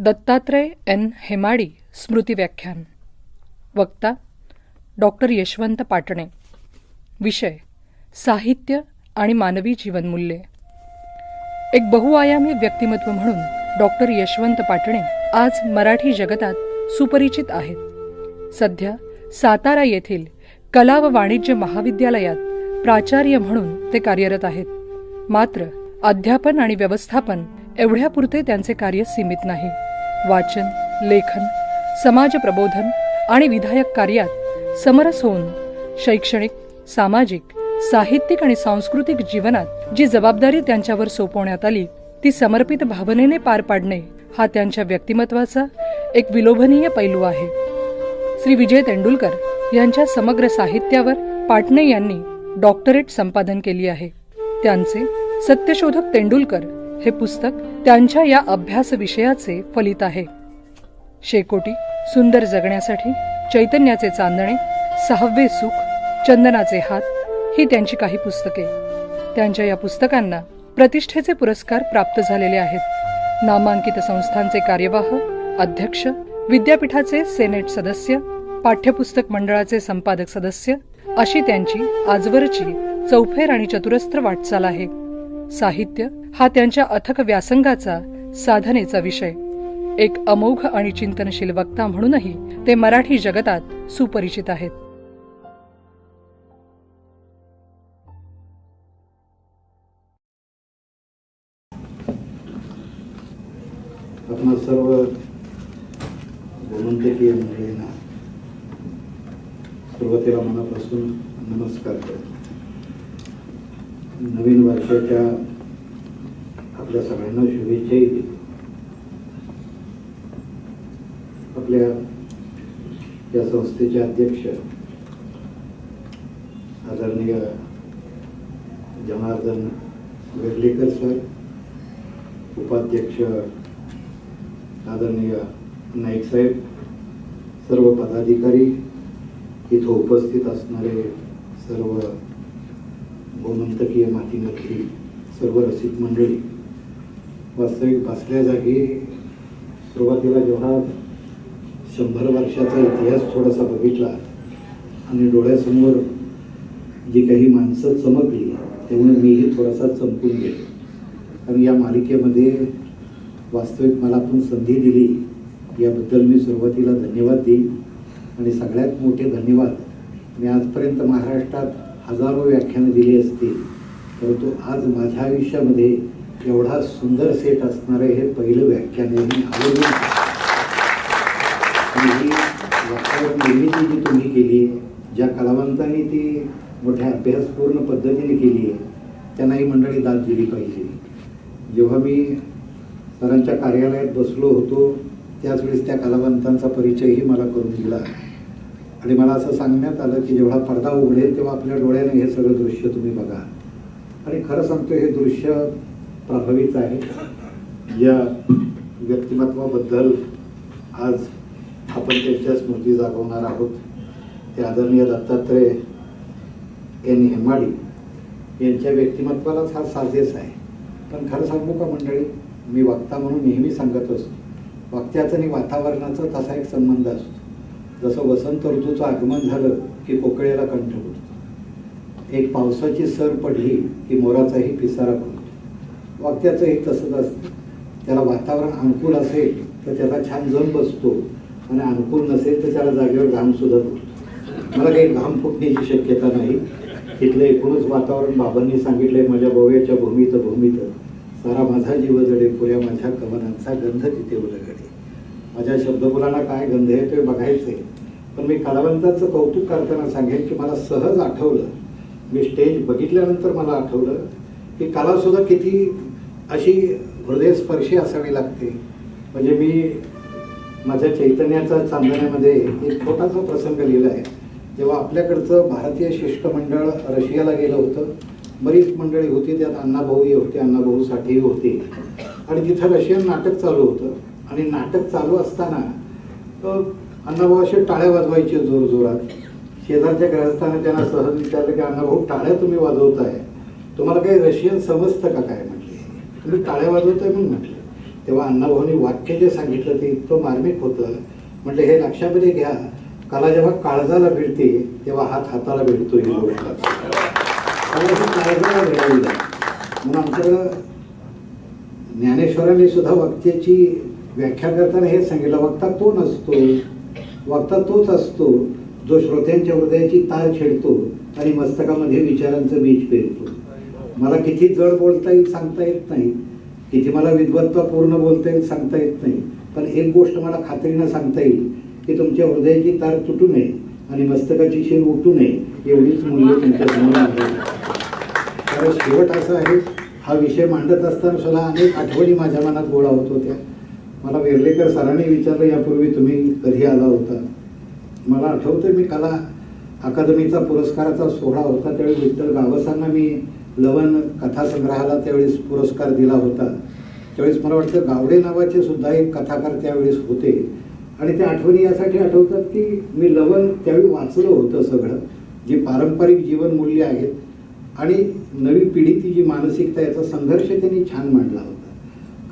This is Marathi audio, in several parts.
दत्तात्रय एन हेमाडी स्मृती व्याख्यान. वक्ता डॉक्टर यशवंत पाटणे. विषय साहित्य आणि मानवी जीवनमूल्ये. एक बहुआयामी व्यक्तिमत्व म्हणून डॉक्टर यशवंत पाटणे आज मराठी जगतात सुपरिचित आहेत. सध्या सातारा येथील कला व वाणिज्य महाविद्यालयात प्राचार्य म्हणून ते कार्यरत आहेत. मात्र अध्यापन आणि व्यवस्थापन एवढ्यापुरते त्यांचे कार्य सीमित नाही. वाचन, लेखन, समाज प्रबोधन आणि विधायक कार्यात समरस होऊन शैक्षणिक, सामाजिक, साहित्यिक आणि सांस्कृतिक जीवनात जी जबाबदारी त्यांच्यावर सोपवण्यात आली ती समर्पित भावनेने पार पाडणे हा त्यांच्या व्यक्तिमत्वाचा एक विलोभनीय पैलू आहे. श्री विजय तेंडुलकर यांच्या समग्र साहित्यावर पाटणे यांनी डॉक्टरेट संपादन केली आहे. त्यांचे सत्यशोधक तेंडुलकर हे पुस्तक त्यांच्या या अभ्यास विषयाचे फलित आहे. शेकोटी, सुंदर जगण्यासाठी, चैतन्याचे चांदणे, सहावे सुख, चंदनाचे हात ही त्यांची काही पुस्तके. त्यांच्या या पुस्तकांना प्रतिष्ठेचे पुरस्कार प्राप्त झालेले आहेत. नामांकित संस्थांचे कार्यवाह, अध्यक्ष, विद्यापीठाचे सेनेट सदस्य, पाठ्यपुस्तक मंडळाचे संपादक सदस्य अशी त्यांची आजवरची चौफेर आणि चतुरस्त्र वाटचाल आहे. साहित्य हा त्यांच्या अथक व्यासंगाचा, साधनेचा विषय. एक अमोघ आणि चिंतनशील वक्ता म्हणूनही ते मराठी जगतात सुपरिचित आहेत. आपण सर्व गोमंतकीय मंडळींना सुरुवातीला मनापासून नमस्कार करतो. नवीन वर्षाच्या आपल्या सगळ्यांना शुभेच्छाही देतो. आपल्या या संस्थेचे अध्यक्ष आदरणीय जनार्दन वेर्लेकर सर, उपाध्यक्ष आदरणीय नाईक साहेब, सर्व पदाधिकारी, इथं उपस्थित असणारे सर्व गोमंतकीय मातीमधली सर्व रसिक मंडळी. वास्तविक बसल्या जागी सुरुवातीला जेव्हा 100 वर्षाचा इतिहास थोडासा बघितला आणि डोळ्यासमोर जी काही माणसं चमकली त्यामुळे मीही थोडासा चमकून गेलो. आणि या मालिकेमध्ये वास्तविक मला पण संधी दिली याबद्दल मी सुरुवातीला धन्यवाद देईन. आणि सगळ्यात मोठे धन्यवाद, मी आजपर्यंत महाराष्ट्रात हजारो व्याख्यानं दिली असतील, परंतु आज माझ्या आयुष्यामध्ये एवढा सुंदर सेट असणारे हे पहिलं व्याख्यान आहे. मी आवडून ही व्याख्यान निर्मिती जी तुम्ही केली, ज्या कलावंतांनी ती मोठ्या अभ्यासपूर्ण पद्धतीने केली आहे त्यांना ही मंडळी दाद दिली पाहिजे. जेव्हा मी सरांच्या कार्यालयात बसलो होतो त्याच वेळेस त्या कलावंतांचा परिचयही मला करून दिला आणि मला असं सांगण्यात आलं की जेव्हा पडदा उघडेल तेव्हा आपल्या डोळ्याने हे सगळं दृश्य तुम्ही बघा. आणि खरं सांगतो, हे दृश्य प्रभावीच आहे. या व्यक्तिमत्वाबद्दल आज आपण त्यांच्या स्मृती जागवणार आहोत. ते आदरणीय दत्तात्रय एन हेमाडी यांच्या व्यक्तिमत्वालाच हा साजेस आहे. पण खरं सांगू का मंडळी, मी वक्ता म्हणून नेहमी सांगत असतो, वक्त्याचा आणि वातावरणाचा तसा एक संबंध असतो. जसं वसंत ऋतूचं आगमन झालं की कोकिळेला कंठ फुटतो, एक पावसाची सर पडली की मोराचाही पिसारा फुटतो. वक्त्याचंही तसंच असतं. त्याला वातावरण अनुकूल असेल तर त्याचा छान जम बसतो आणि अनुकूल नसेल तर त्याला जागेवर घाम सुद्धा फुटतो. मला काही घाम फुटण्याची शक्यता नाही. तिथलं एकूणच वातावरण बाबांनी सांगितलंय, माझ्या बोव्याच्या भूमीत भूमीत सारा माझा जीव जडे, पुऱ्या माझ्या कवनांचा गंध तिथे उलगडे. माझ्या शब्दफुलांना काय गंध येतोय बघायचंय. पण मी कलावंतांचं कौतुक करताना सांगेन की मला सहज आठवलं, मी स्टेज बघितल्यानंतर मला आठवलं की कलासुद्धा किती अशी हृदयस्पर्शी असावी लागते. म्हणजे मी माझ्या चैतन्याच्या चांदण्यामध्ये एक छोटासा प्रसंग लिहिला आहे. जेव्हा आपल्याकडचं भारतीय शिष्टमंडळ रशियाला गेलं होतं, बरीच मंडळी होती, त्यात अण्णाभाऊही होते, अण्णाभाऊ साठेही होते. आणि तिथं रशियन नाटक चालू होतं. आणि नाटक चालू असताना अण्णाभाऊ असे टाळ्या वाजवायचे जोरजोरात. शेजारच्या ग्रहस्थाने त्यांना सहज विचारलं की अण्णाभाऊ, टाळ्या तुम्ही वाजवताय, तुम्हाला काही रशियन समजतं का काय? म्हटले, तुम्ही टाळ्या वाजवताय म्हणून म्हटले. तेव्हा अण्णाभाऊंनी वाक्य जे सांगितलं ते इतकं मार्मिक होतं. म्हटलं हे लक्षामध्ये घ्या, कला जेव्हा काळजाला भिडते तेव्हा हात हाताला भिडतो. ही गोष्ट कला ही काळजाला भिडावी लागते. म्हणून आमच्याकडं ज्ञानेश्वरांनी सुद्धा वक्त्याची व्याख्या करताना हे सांगितलं, वक्ता तो नसतो, वक्ता तोच असतो जो श्रोत्यांच्या हृदयाची तार छेडतो आणि मस्तकामध्ये विचारांचं बीज पेरतो. मला किती जड बोलता येईल सांगता येत नाही, किती मला विद्वत्तापूर्ण बोलता येईल सांगता येत नाही, पण एक गोष्ट मला खात्रीनं सांगता येईल की तुमच्या हृदयाची तार तुटू नये आणि मस्तकाची शेण उठू नये, एवढीच मूल्य तुमच्या समोर आहे. कारण शेवट असं आहे, हा विषय मांडत असताना सुद्धा अनेक आठवणी माझ्या मनात गोळा होत होत्या. मला वेर्लेकर सरांनी विचारलं, यापूर्वी तुम्ही कधी आला होता? मला आठवतं मी कला अकादमीचा पुरस्काराचा सोहळा होता त्यावेळी विठ्ठल गावसांना मी लवण कथासंग्रहाला त्यावेळेस पुरस्कार दिला होता. त्यावेळेस मला वाटतं गावडे नावाचे सुद्धा एक कथाकार त्यावेळेस होते. आणि त्या आठवणी यासाठी आठवतात की मी लवण त्यावेळी वाचलं होतं सगळं, जी पारंपरिक जीवनमूल्य आहेत आणि नवी पिढीची जी मानसिकता, याचा संघर्ष त्यांनी छान मांडला होता.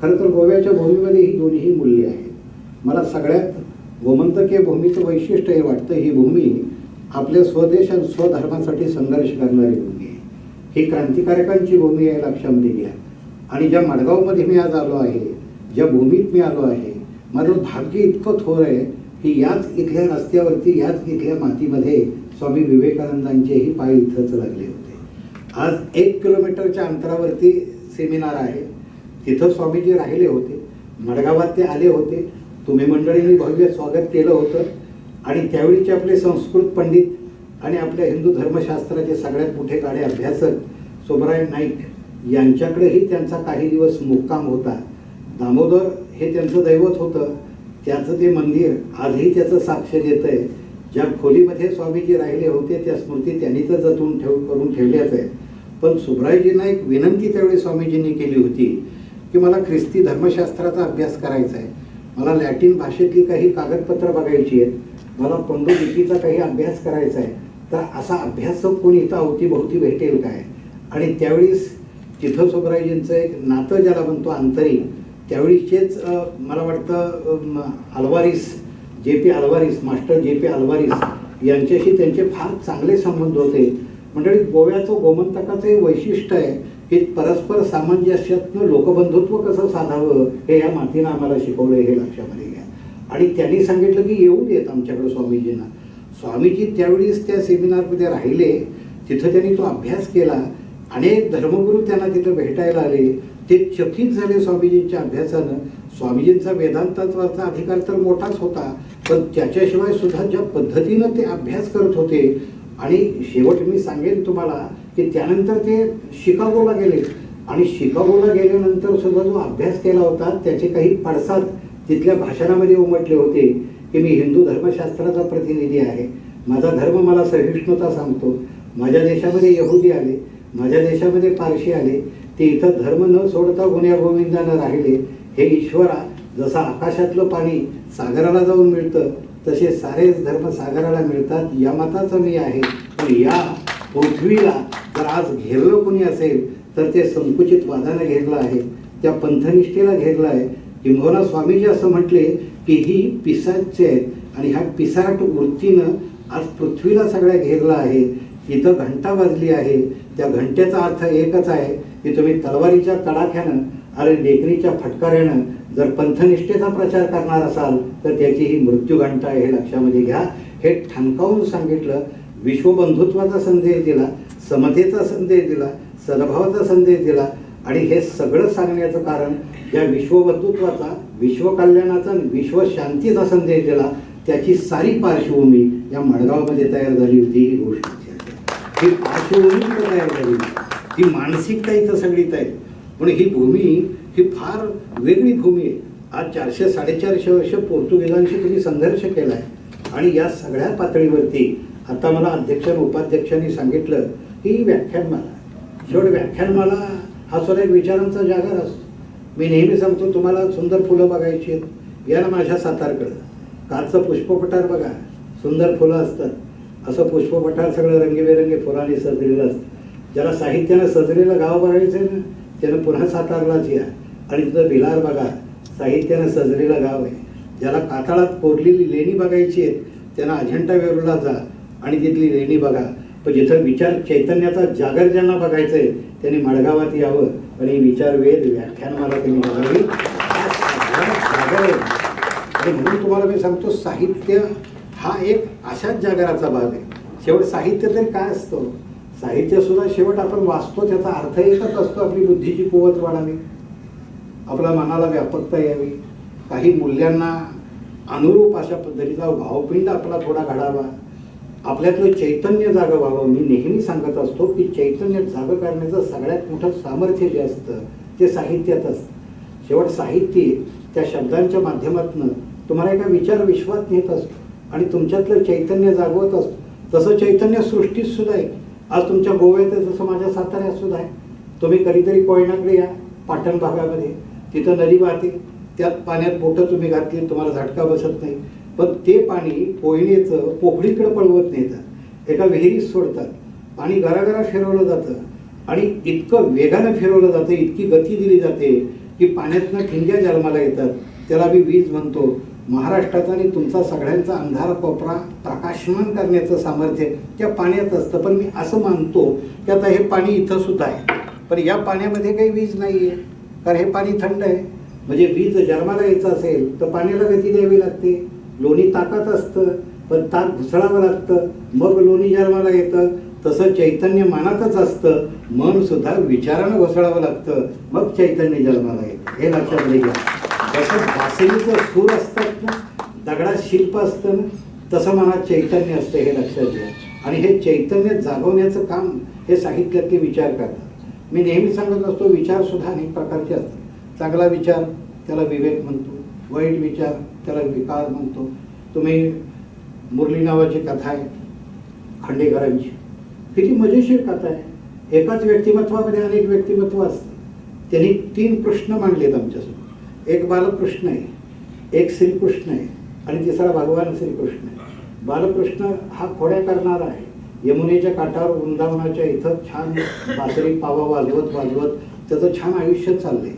खरं तर गोव्याच्या भूमीमध्ये ही दोन्ही मूल्य आहेत. मला सगळ्यात गोमंतकीय भूमीचं वैशिष्ट्य हे वाटतं, ही भूमी आपल्या स्वदेश आणि स्वधर्मासाठी संघर्ष करणारी भूमी आहे. ही क्रांतिकारकांची भूमी आहे, लक्षामध्ये घ्या. आणि ज्या मडगावमध्ये मी आज आलो आहे, ज्या भूमीत मी आलो आहे, माझं भाग्य इतकं थोर आहे की याच इथल्या रस्त्यावरती, याच इथल्या मातीमध्ये स्वामी विवेकानंदांचेही पाय इथंच लागले होते. आज 1 किलोमीटरच्या अंतरावरती सेमिनार आहे, तिथं स्वामीजी राहिले होते. मडगावात ते आले होते, तुम्ही मंडळींनी भव्य स्वागत केलं होतं. आणि त्यावेळीचे आपले संस्कृत पंडित आणि आपल्या हिंदू धर्मशास्त्राचे सगळ्यात मोठे गाडे अभ्यासक सुब्राय नाईक यांच्याकडेही त्यांचा काही दिवस मुक्काम होता. दामोदर हे त्यांचं दैवत होतं, त्याचं ते मंदिर आजही त्याचं साक्ष देत आहे. ज्या खोलीमध्ये स्वामीजी राहिले होते त्या स्मृती त्यांनी तर जतून करून ठेवल्याच आहेत. पण सुब्रायजींना एक विनंती त्यावेळी स्वामीजींनी केली होती की मला ख्रिस्ती धर्मशास्त्राचा अभ्यास करायचा आहे, मला लॅटिन भाषेतली काही कागदपत्र बघायची आहेत, मला पंडुलिपीचा काही अभ्यास करायचा आहे, तर असा अभ्यासक कोणी इथं अवतीभोवती भेटेल काय? आणि त्यावेळीस तिथं सुब्रायजींचं एक नातं ज्याला म्हणतो आंतरिक, त्यावेळीचेच मला वाटतं Alvares, JP Alvares, master JP Alvares यांच्याशी त्यांचे फार चांगले संबंध होते. म्हणजे गोव्याचं गोमंतकाचं हे वैशिष्ट्य आहे की परस्पर सामंजस्यातनं लोकबंधुत्व कसं साधावं हे या मातीनं आम्हाला शिकवलं, हे लक्षामध्ये घ्या. आणि त्यांनी सांगितलं की येऊ देत आमच्याकडे स्वामीजींना. स्वामीजी त्यावेळीस त्या सेमिनारमध्ये राहिले, तिथं त्यांनी तो अभ्यास केला. अनेक धर्मगुरू त्यांना तिथं भेटायला आले, ते चकित झाले स्वामीजींच्या अभ्यासानं. स्वामीजींचा वेदांताचा अधिकार तर मोठाच होता, पण त्याच्याशिवाय सुद्धा ज्या पद्धतीनं ते अभ्यास करत होते. आणि शेवट मी सांगेन तुम्हाला की त्यानंतर ते शिकागोला गेले आणि शिकागोला गेल्यानंतर सुद्धा जो अभ्यास केला होता त्याचे काही पडसाद तिथल्या भाषणामध्ये उमटले होते की मी हिंदू धर्मशास्त्राचा प्रतिनिधी आहे, माझा धर्म मला सहिष्णुता सांगतो, माझ्या देशामध्ये यहुदी आले, माझ्या देशामध्ये पारशी आले, ते इथं धर्म न सोडता गुण्यागोविंदानं राहिले. हे ईश्वरा, जसं आकाशातलं पाणी सागराला जाऊन मिळतं तसे सारेच धर्म सागराला मिळतात, या मताचं मी आहे. पण या पृथ्वीला जर आज घेरलं कोणी असेल तर ते संकुचित वादानं घेरलं आहे, त्या पंथनिष्ठेला घेरलं आहे. किंबहुना स्वामीजी असं म्हटले की ही पिसाचे आहेत आणि ह्या पिसाट वृत्तीनं आज पृथ्वीला सगळ्या घेरलं आहे. इथं घंटा वाजली आहे, त्या घंटेचा अर्थ एकच आहे की तुम्ही तलवारीच्या तडाख्यानं आणि लेकरीच्या फटकाऱ्यानं जर पंथनिष्ठेचा प्रचार करणार असाल तर त्याची ही मृत्यू घंटा आहे, हे लक्षामध्ये घ्या. हे ठणकावून सांगितलं. विश्वबंधुत्वाचा संदेश दिला, समतेचा संदेश दिला, सद्भावाचा संदेश दिला. आणि हे सगळं सांगण्याचं कारण या विश्वबंधुत्वाचा, विश्वकल्याणाचा आणि विश्वशांतीचा संदेश दिला, त्याची सारी पार्श्वभूमी या मडगावमध्ये तयार झाली होती. ही गोष्ट ही पार्श्वभूमी तयार झाली, ही मानसिकता इथं सगळीच आहे. म्हणून ही भूमी ही फार वेगळी भूमी आहे. आज 400-450 वर्ष पोर्तुगीजांशी तुम्ही संघर्ष केला आहे आणि या सगळ्या पातळीवरती आता मला अध्यक्ष आणि उपाध्यक्षांनी सांगितलं की व्याख्यानमाला, शेवट व्याख्यानमाला हा सुद्धा एक विचारांचा जागर असतो. मी नेहमी सांगतो तुम्हाला सुंदर फुलं बघायची आहेत, या ना माझ्या सातारकडं, कालचं पुष्पपठार बघा, सुंदर फुलं असतात. असं पुष्पपठार सगळं रंगीबेरंगी फुलांनी सजलेलं असतं. ज्याला साहित्यानं सजलेलं गाव बघायचं आहे ना त्यानं पुन्हा सातारलाच या आणि तिथं भिलार बघा, साहित्यानं सजलेलं गाव आहे. ज्याला कातळात कोरलेली लेणी बघायची आहेत त्यांना अजिंठा वेरूळला जा आणि तिथली लेणी बघा. पण जिथं विचार चैतन्याचा जागर ज्यांना बघायचं आहे त्यांनी मडगावात यावं आणि विचारवेध व्याख्यानमाला त्यांनी बघावी. जागर आहे. आणि म्हणून तुम्हाला मी सांगतो, साहित्य हा एक अशाच जागराचा भाग आहे. शेवट साहित्य तरी काय असतं? साहित्य सुद्धा शेवट आपण वाचतो त्याचा अर्थ एकच असतो, आपली बुद्धीची कुवत वाढावी, आपल्या मनाला व्यापकता यावी, काही मूल्यांना अनुरूप अशा पद्धतीचा भावपिंड आपला थोडा घडावा, आपल्यातलं चैतन्य जागं व्हावं. मी नेहमी सांगत असतो की चैतन्य जागं करण्याचं सगळ्यात मोठं सामर्थ्य जे असतं ते साहित्यात असतं. शेवट साहित्य त्या शब्दांच्या माध्यमातून तुम्हाला एका विचार विश्वात नेत असतो आणि तुमच्यातलं चैतन्य जागवत असतो. तसं चैतन्य सृष्टीत सुद्धा आहे. आज तुमच्या गोव्यात आहे, तसं माझ्या साताऱ्यात सुद्धा आहे. तुम्ही कधीतरी कोयनाकडे या, पाटण भागामध्ये, तिथं नदी वाहते, त्यात पाण्यात बोटं तुम्ही घातली तुम्हाला झटका बसत नाही. पण ते पाणी कोयनेचं पोखडीकडे पळवत नेतात, एका विहिरीत सोडतात, पाणी घराघरा फिरवलं जातं आणि इतकं वेगानं फिरवलं जातं, इतकी गती दिली जाते की पाण्यातनं ठिणग्या जन्माला येतात. त्याला मी वीज म्हणतो. महाराष्ट्राचा आणि तुमचा सगळ्यांचा अंधार कोपरा प्रकाशमान करण्याचं सामर्थ्य त्या पाण्यात असतं. पण मी असं मानतो की आता हे पाणी इथं सुद्धा आहे, पण या पाण्यामध्ये काही वीज नाही आहे, कारण हे पाणी थंड आहे. म्हणजे वीज जन्माला यायचं असेल तर पाण्याला गती द्यावी लागते. लोणी ताकात असतं, पण ताक घुसळावं लागतं, मग लोणी जन्माला येतं. तसं चैतन्य मनातच असतं, मन सुद्धा विचारानं घुसळावं लागतं, मग चैतन्य जन्माला येतं. हे लक्षात घ्या. जसं बासरीचं सूर असतात ना, दगडात शिल्प असतं ना, तसं मनात चैतन्य असतं, हे लक्षात घ्या. आणि हे चैतन्य जागवण्याचं काम हे साहित्यातले विचार करतात. मी नेहमी सांगत असतो, विचार सुद्धा अनेक प्रकारचे असतात. चांगला विचार त्याला विवेक म्हणतो, वाईट विचार त्याला विकार म्हणतो. तुम्ही मुरली नावाची कथा आहे खांडेकरांची, किती मजेशीर कथा आहे. एकाच व्यक्तिमत्वामध्ये अनेक व्यक्तिमत्व असतात. त्यांनी 3 कृष्ण मांडलेत आमच्यासमोर. एक बालकृष्ण आहे, एक श्रीकृष्ण आहे आणि तिसरा भगवान श्रीकृष्ण आहे. बालकृष्ण हा खोड्या करणारा आहे. यमुनेच्या काठावर वृंदावनाच्या इथं छान बासरी पावा वाजवत वाजवत त्याचं छान आयुष्य चाललंय.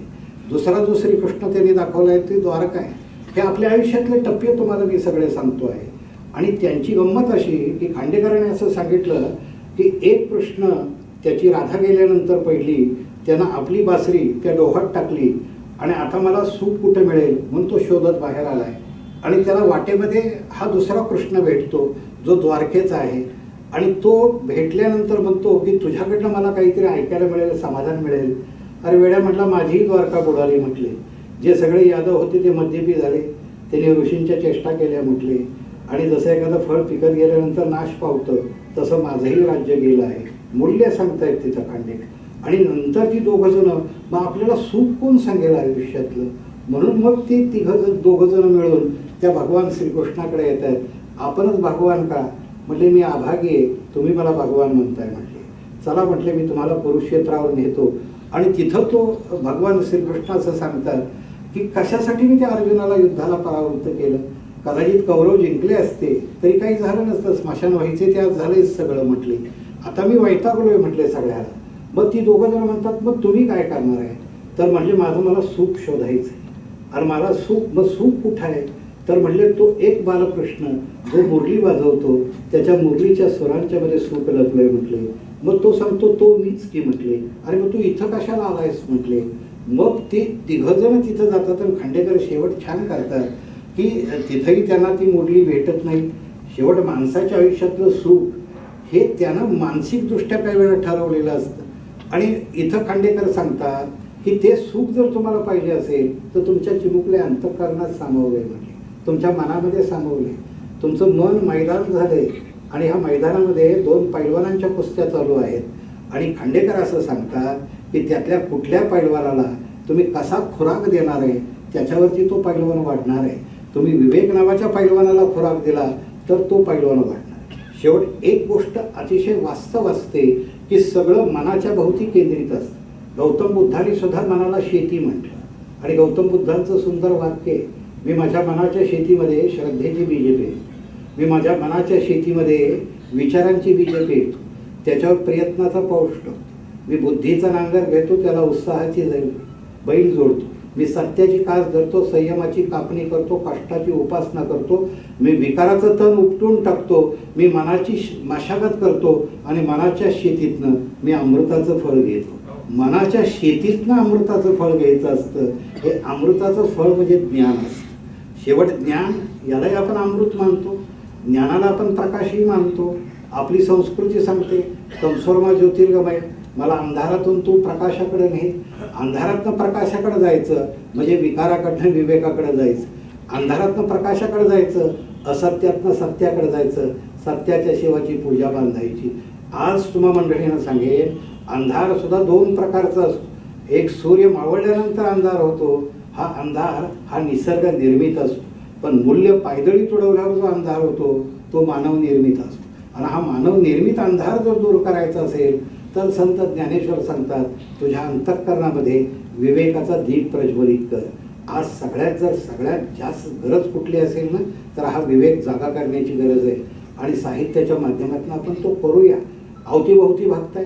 दुसरा जो श्रीकृष्ण त्यांनी दाखवला आहे ते द्वारका आहे. हे आपल्या आयुष्यातले टप्पे तुम्हाला मी सगळे सांगतो आहे. आणि त्यांची गंमत अशी की खांडेकरांनी असं सांगितलं की एक कृष्ण त्याची राधा गेल्यानंतर पहिली त्यानं आपली बासरी त्या डोहात टाकली आणि आता मला सूप कुठे मिळेल म्हणून तो शोधत बाहेर आलाय. आणि त्याला वाटेमध्ये हा दुसरा कृष्ण भेटतो जो द्वारकेचा आहे. आणि तो भेटल्यानंतर म्हणतो की तुझ्याकडनं मला काहीतरी ऐकायला मिळेल, समाधान मिळेल. अरे वेड्या म्हटला, माझीही द्वारका बुडाली म्हटले. जे सगळे यादव होते ते मद्यपी झाले, त्यांनी ऋषींच्या चेष्टा केल्या म्हटले. आणि जसं एखादं फळ पिकत गेल्यानंतर नाश पावतं तसं माझंही राज्य गेलं आहे. मूल्य सांगतायत तिथं खांडेकर. आणि नंतर ती दोघंजण, मग आपल्याला सुख कोण सांगेल आयुष्यातलं? म्हणून मग ती दोघंजण मिळून त्या भगवान श्रीकृष्णाकडे येत आहेत. आपणच भगवान का? म्हटले मी अभागी आहे, तुम्ही मला भगवान म्हणताय. म्हटले चला, म्हटले मी तुम्हाला कुरुक्षेत्रावर नेतो. आणि तिथं तो भगवान श्रीकृष्ण असं सांगतात की कशासाठी मी त्या अर्जुनाला युद्धाला परावृत्त केलं. कदाचित कौरव जिंकले असते तरी काही झालं नसतं, स्मशान व्हायचे ते आज झालेच सगळं. म्हटले आता मी वैतागलोय म्हटले सगळ्याला. मग ती दोघं जण म्हणतात मग तुम्ही काय करणार आहे? तर म्हणजे मला सुख शोधायचं आहे. आणि मला सुख, मग सुख कुठं आहे? तर म्हणले तो एक बालकृष्ण जो मुरली वाजवतो त्याच्या मुरलीच्या स्वरांच्या मध्ये सुख लपलंय म्हटले. मग तो सांगतो तो मीच की म्हटले. अरे मग तू इथं कशाला आलायस म्हटले. मग ते तिघंजण तिथं जातात आणि खांडेकर शेवट छान करतात की तिथंही त्यांना ती मुरली भेटत नाही. शेवट माणसाच्या आयुष्यातलं सुख हे त्यानं मानसिकदृष्ट्या काही वेळा ठरवलेलं असतं. आणि इथं खांडेकर सांगतात की ते सुख जर तुम्हाला पाहिजे असेल तर तुमच्या चिमुकल्या अंतःकरणात सामावलंय म्हटले, तुमच्या मनामध्ये सामावलंय. तुमचं मन मैदान झालंय आणि ह्या मैदानामध्ये 2 पैलवानांच्या कुस्त्या चालू आहेत. आणि खांडेकर असं सांगतात की त्यातल्या कुठल्या पैलवानाला तुम्ही कसा खुराक देणार आहे त्याच्यावरती तो पैलवान वाढणार आहे. तुम्ही विवेक नावाच्या पैलवानाला खुराक दिला तर तो पैलवान वाढणार. शेवट एक गोष्ट अतिशय वास्तव असते की सगळं मनाच्या भोवती केंद्रित असतं. गौतम बुद्धांनी सुद्धा मनाला शेती म्हटलं. आणि गौतम बुद्धांचं सुंदर वाक्य आहे, मी माझ्या मनाच्या शेतीमध्ये श्रद्धेची बीजे पेरतो, मी माझ्या मनाच्या शेतीमध्ये विचारांची बीजे पेरतो, त्याच्यावर प्रयत्नाचा पाऊस टाकतो, मी बुद्धीचा नांगर घेतो, त्याला उत्साहाची बैल जोडतो मी सत्याची कास धरतो, संयमाची कापणी करतो, कष्टाची उपासना करतो, मी विकाराचं तण उपटून टाकतो, मी मनाची मशागत करतो आणि मनाच्या शेतीतनं मी अमृताचं फळ घेतो. मनाच्या शेतीतनं अमृताचं फळ घ्यायचं असतं. हे अमृताचं फळ म्हणजे ज्ञान असतं. शेवट ज्ञान, यालाही आपण अमृत मानतो, ज्ञानाला आपण प्रकाशही मानतो. आपली संस्कृती सांगते तमसोरमा ज्योतिर्गमय, मला अंधारातून तू प्रकाशाकडे नाही. अंधारातनं प्रकाशाकडे जायचं म्हणजे विकाराकडनं विवेकाकडे जायचं, अंधारातनं प्रकाशाकडे जायचं, असत्यातनं सत्याकडे जायचं, सत्याच्या शिवाची पूजा बांधायची. आज तुम्हा मंडळींना सांगेन, अंधार सुद्धा दोन प्रकारचा असतो. एक सूर्य मावळल्यानंतर अंधार होतो, हा अंधार हा निसर्ग निर्मित असतो. पण मूल्य पायदळी तुडवल्यावर जो अंधार होतो तो मानव निर्मित असतो. आणि हा मानव निर्मित अंधार जर दूर करायचा असेल तर संत ज्ञानेश्वर सांगतात, तुझ्या अंतःकरणामध्ये विवेकाचा दीप प्रज्वलित कर. आज सगळ्यात जास्त गरज कुठली असेल ना, तर हा विवेक जागा करण्याची गरज आहे. आणि साहित्याच्या माध्यमातून आपण तो करूया. अवतीभोवती बघताय,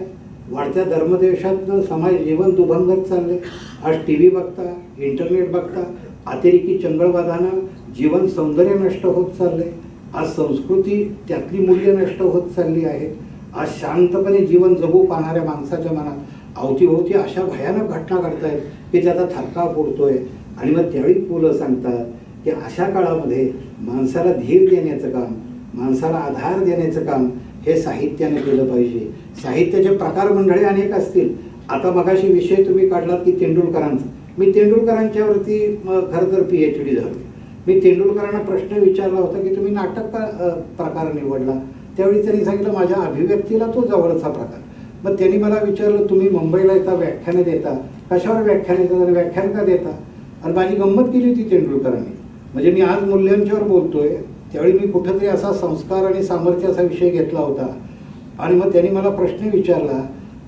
वाढत्या धर्मदेशातनं समाज जीवन दुभंगत चालले. आज TV बघता, इंटरनेट बघता, अतिरेकी चंगळवादानं जीवन सौंदर्य नष्ट होत चालले. आज संस्कृती त्यातली मूल्य नष्ट होत चालली आहे. आज शांतपणे जीवन जगू पाहणाऱ्या माणसाच्या मनात अवतीभोवती अशा भयानक घटना घडतायत की त्याचा थरकाप उडतोय. आणि मग त्यावेळी पुलं सांगतात की अशा काळामध्ये माणसाला धीर देण्याचं काम, माणसाला आधार देण्याचं काम हे साहित्याने केलं पाहिजे. साहित्याचे प्रकार मंडळी अनेक असतील. आता मगाशी विषय तुम्ही काढलात की तेंडुलकरांचा. मी तेंडुलकरांच्यावरती खरं तर PhD झालो. मी तेंडुलकरांना प्रश्न विचारला होता की तुम्ही नाटक प्रकार निवडला. त्यावेळी त्यांनी सांगितलं माझ्या अभिव्यक्तीला तो जवळचा प्रकार. मग त्यांनी मला विचारलं तुम्ही मुंबईला येता, व्याख्याने देता, कशावर व्याख्याने देता आणि व्याख्यान का देता. आणि माझी गंमत केली होती तेंडुलकरांनी. म्हणजे मी आज मूल्यांच्यावर बोलतोय, त्यावेळी मी कुठेतरी असा संस्कार आणि सामर्थ्याचा विषय घेतला होता. आणि मग त्यांनी मला प्रश्न विचारला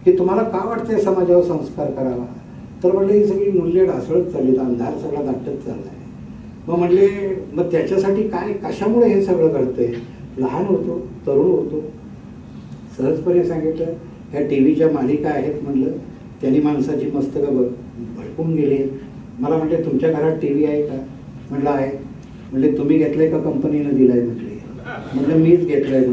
की तुम्हाला का वाटतंय समाजावर संस्कार करावा. तर म्हटलं ही सगळी मूल्य ढासळत चालली, अंधार सगळा दाटत चालला आहे. मग म्हणले मग त्याच्यासाठी काय, कशामुळे हे सगळं घडतंय. लहान होतो, तरुण होतो, सहजपणे सांगितलं ह्या TVच्या मालिका आहेत म्हटलं, त्यांनी माणसाची मस्तकं भडकून गेली. मला म्हटले तुमच्या घरात TV आहे का. म्हटलं आहे. म्हटले तुम्ही घेतलंय का कंपनीनं दिलाय. म्हटलं मीच घेतलंय.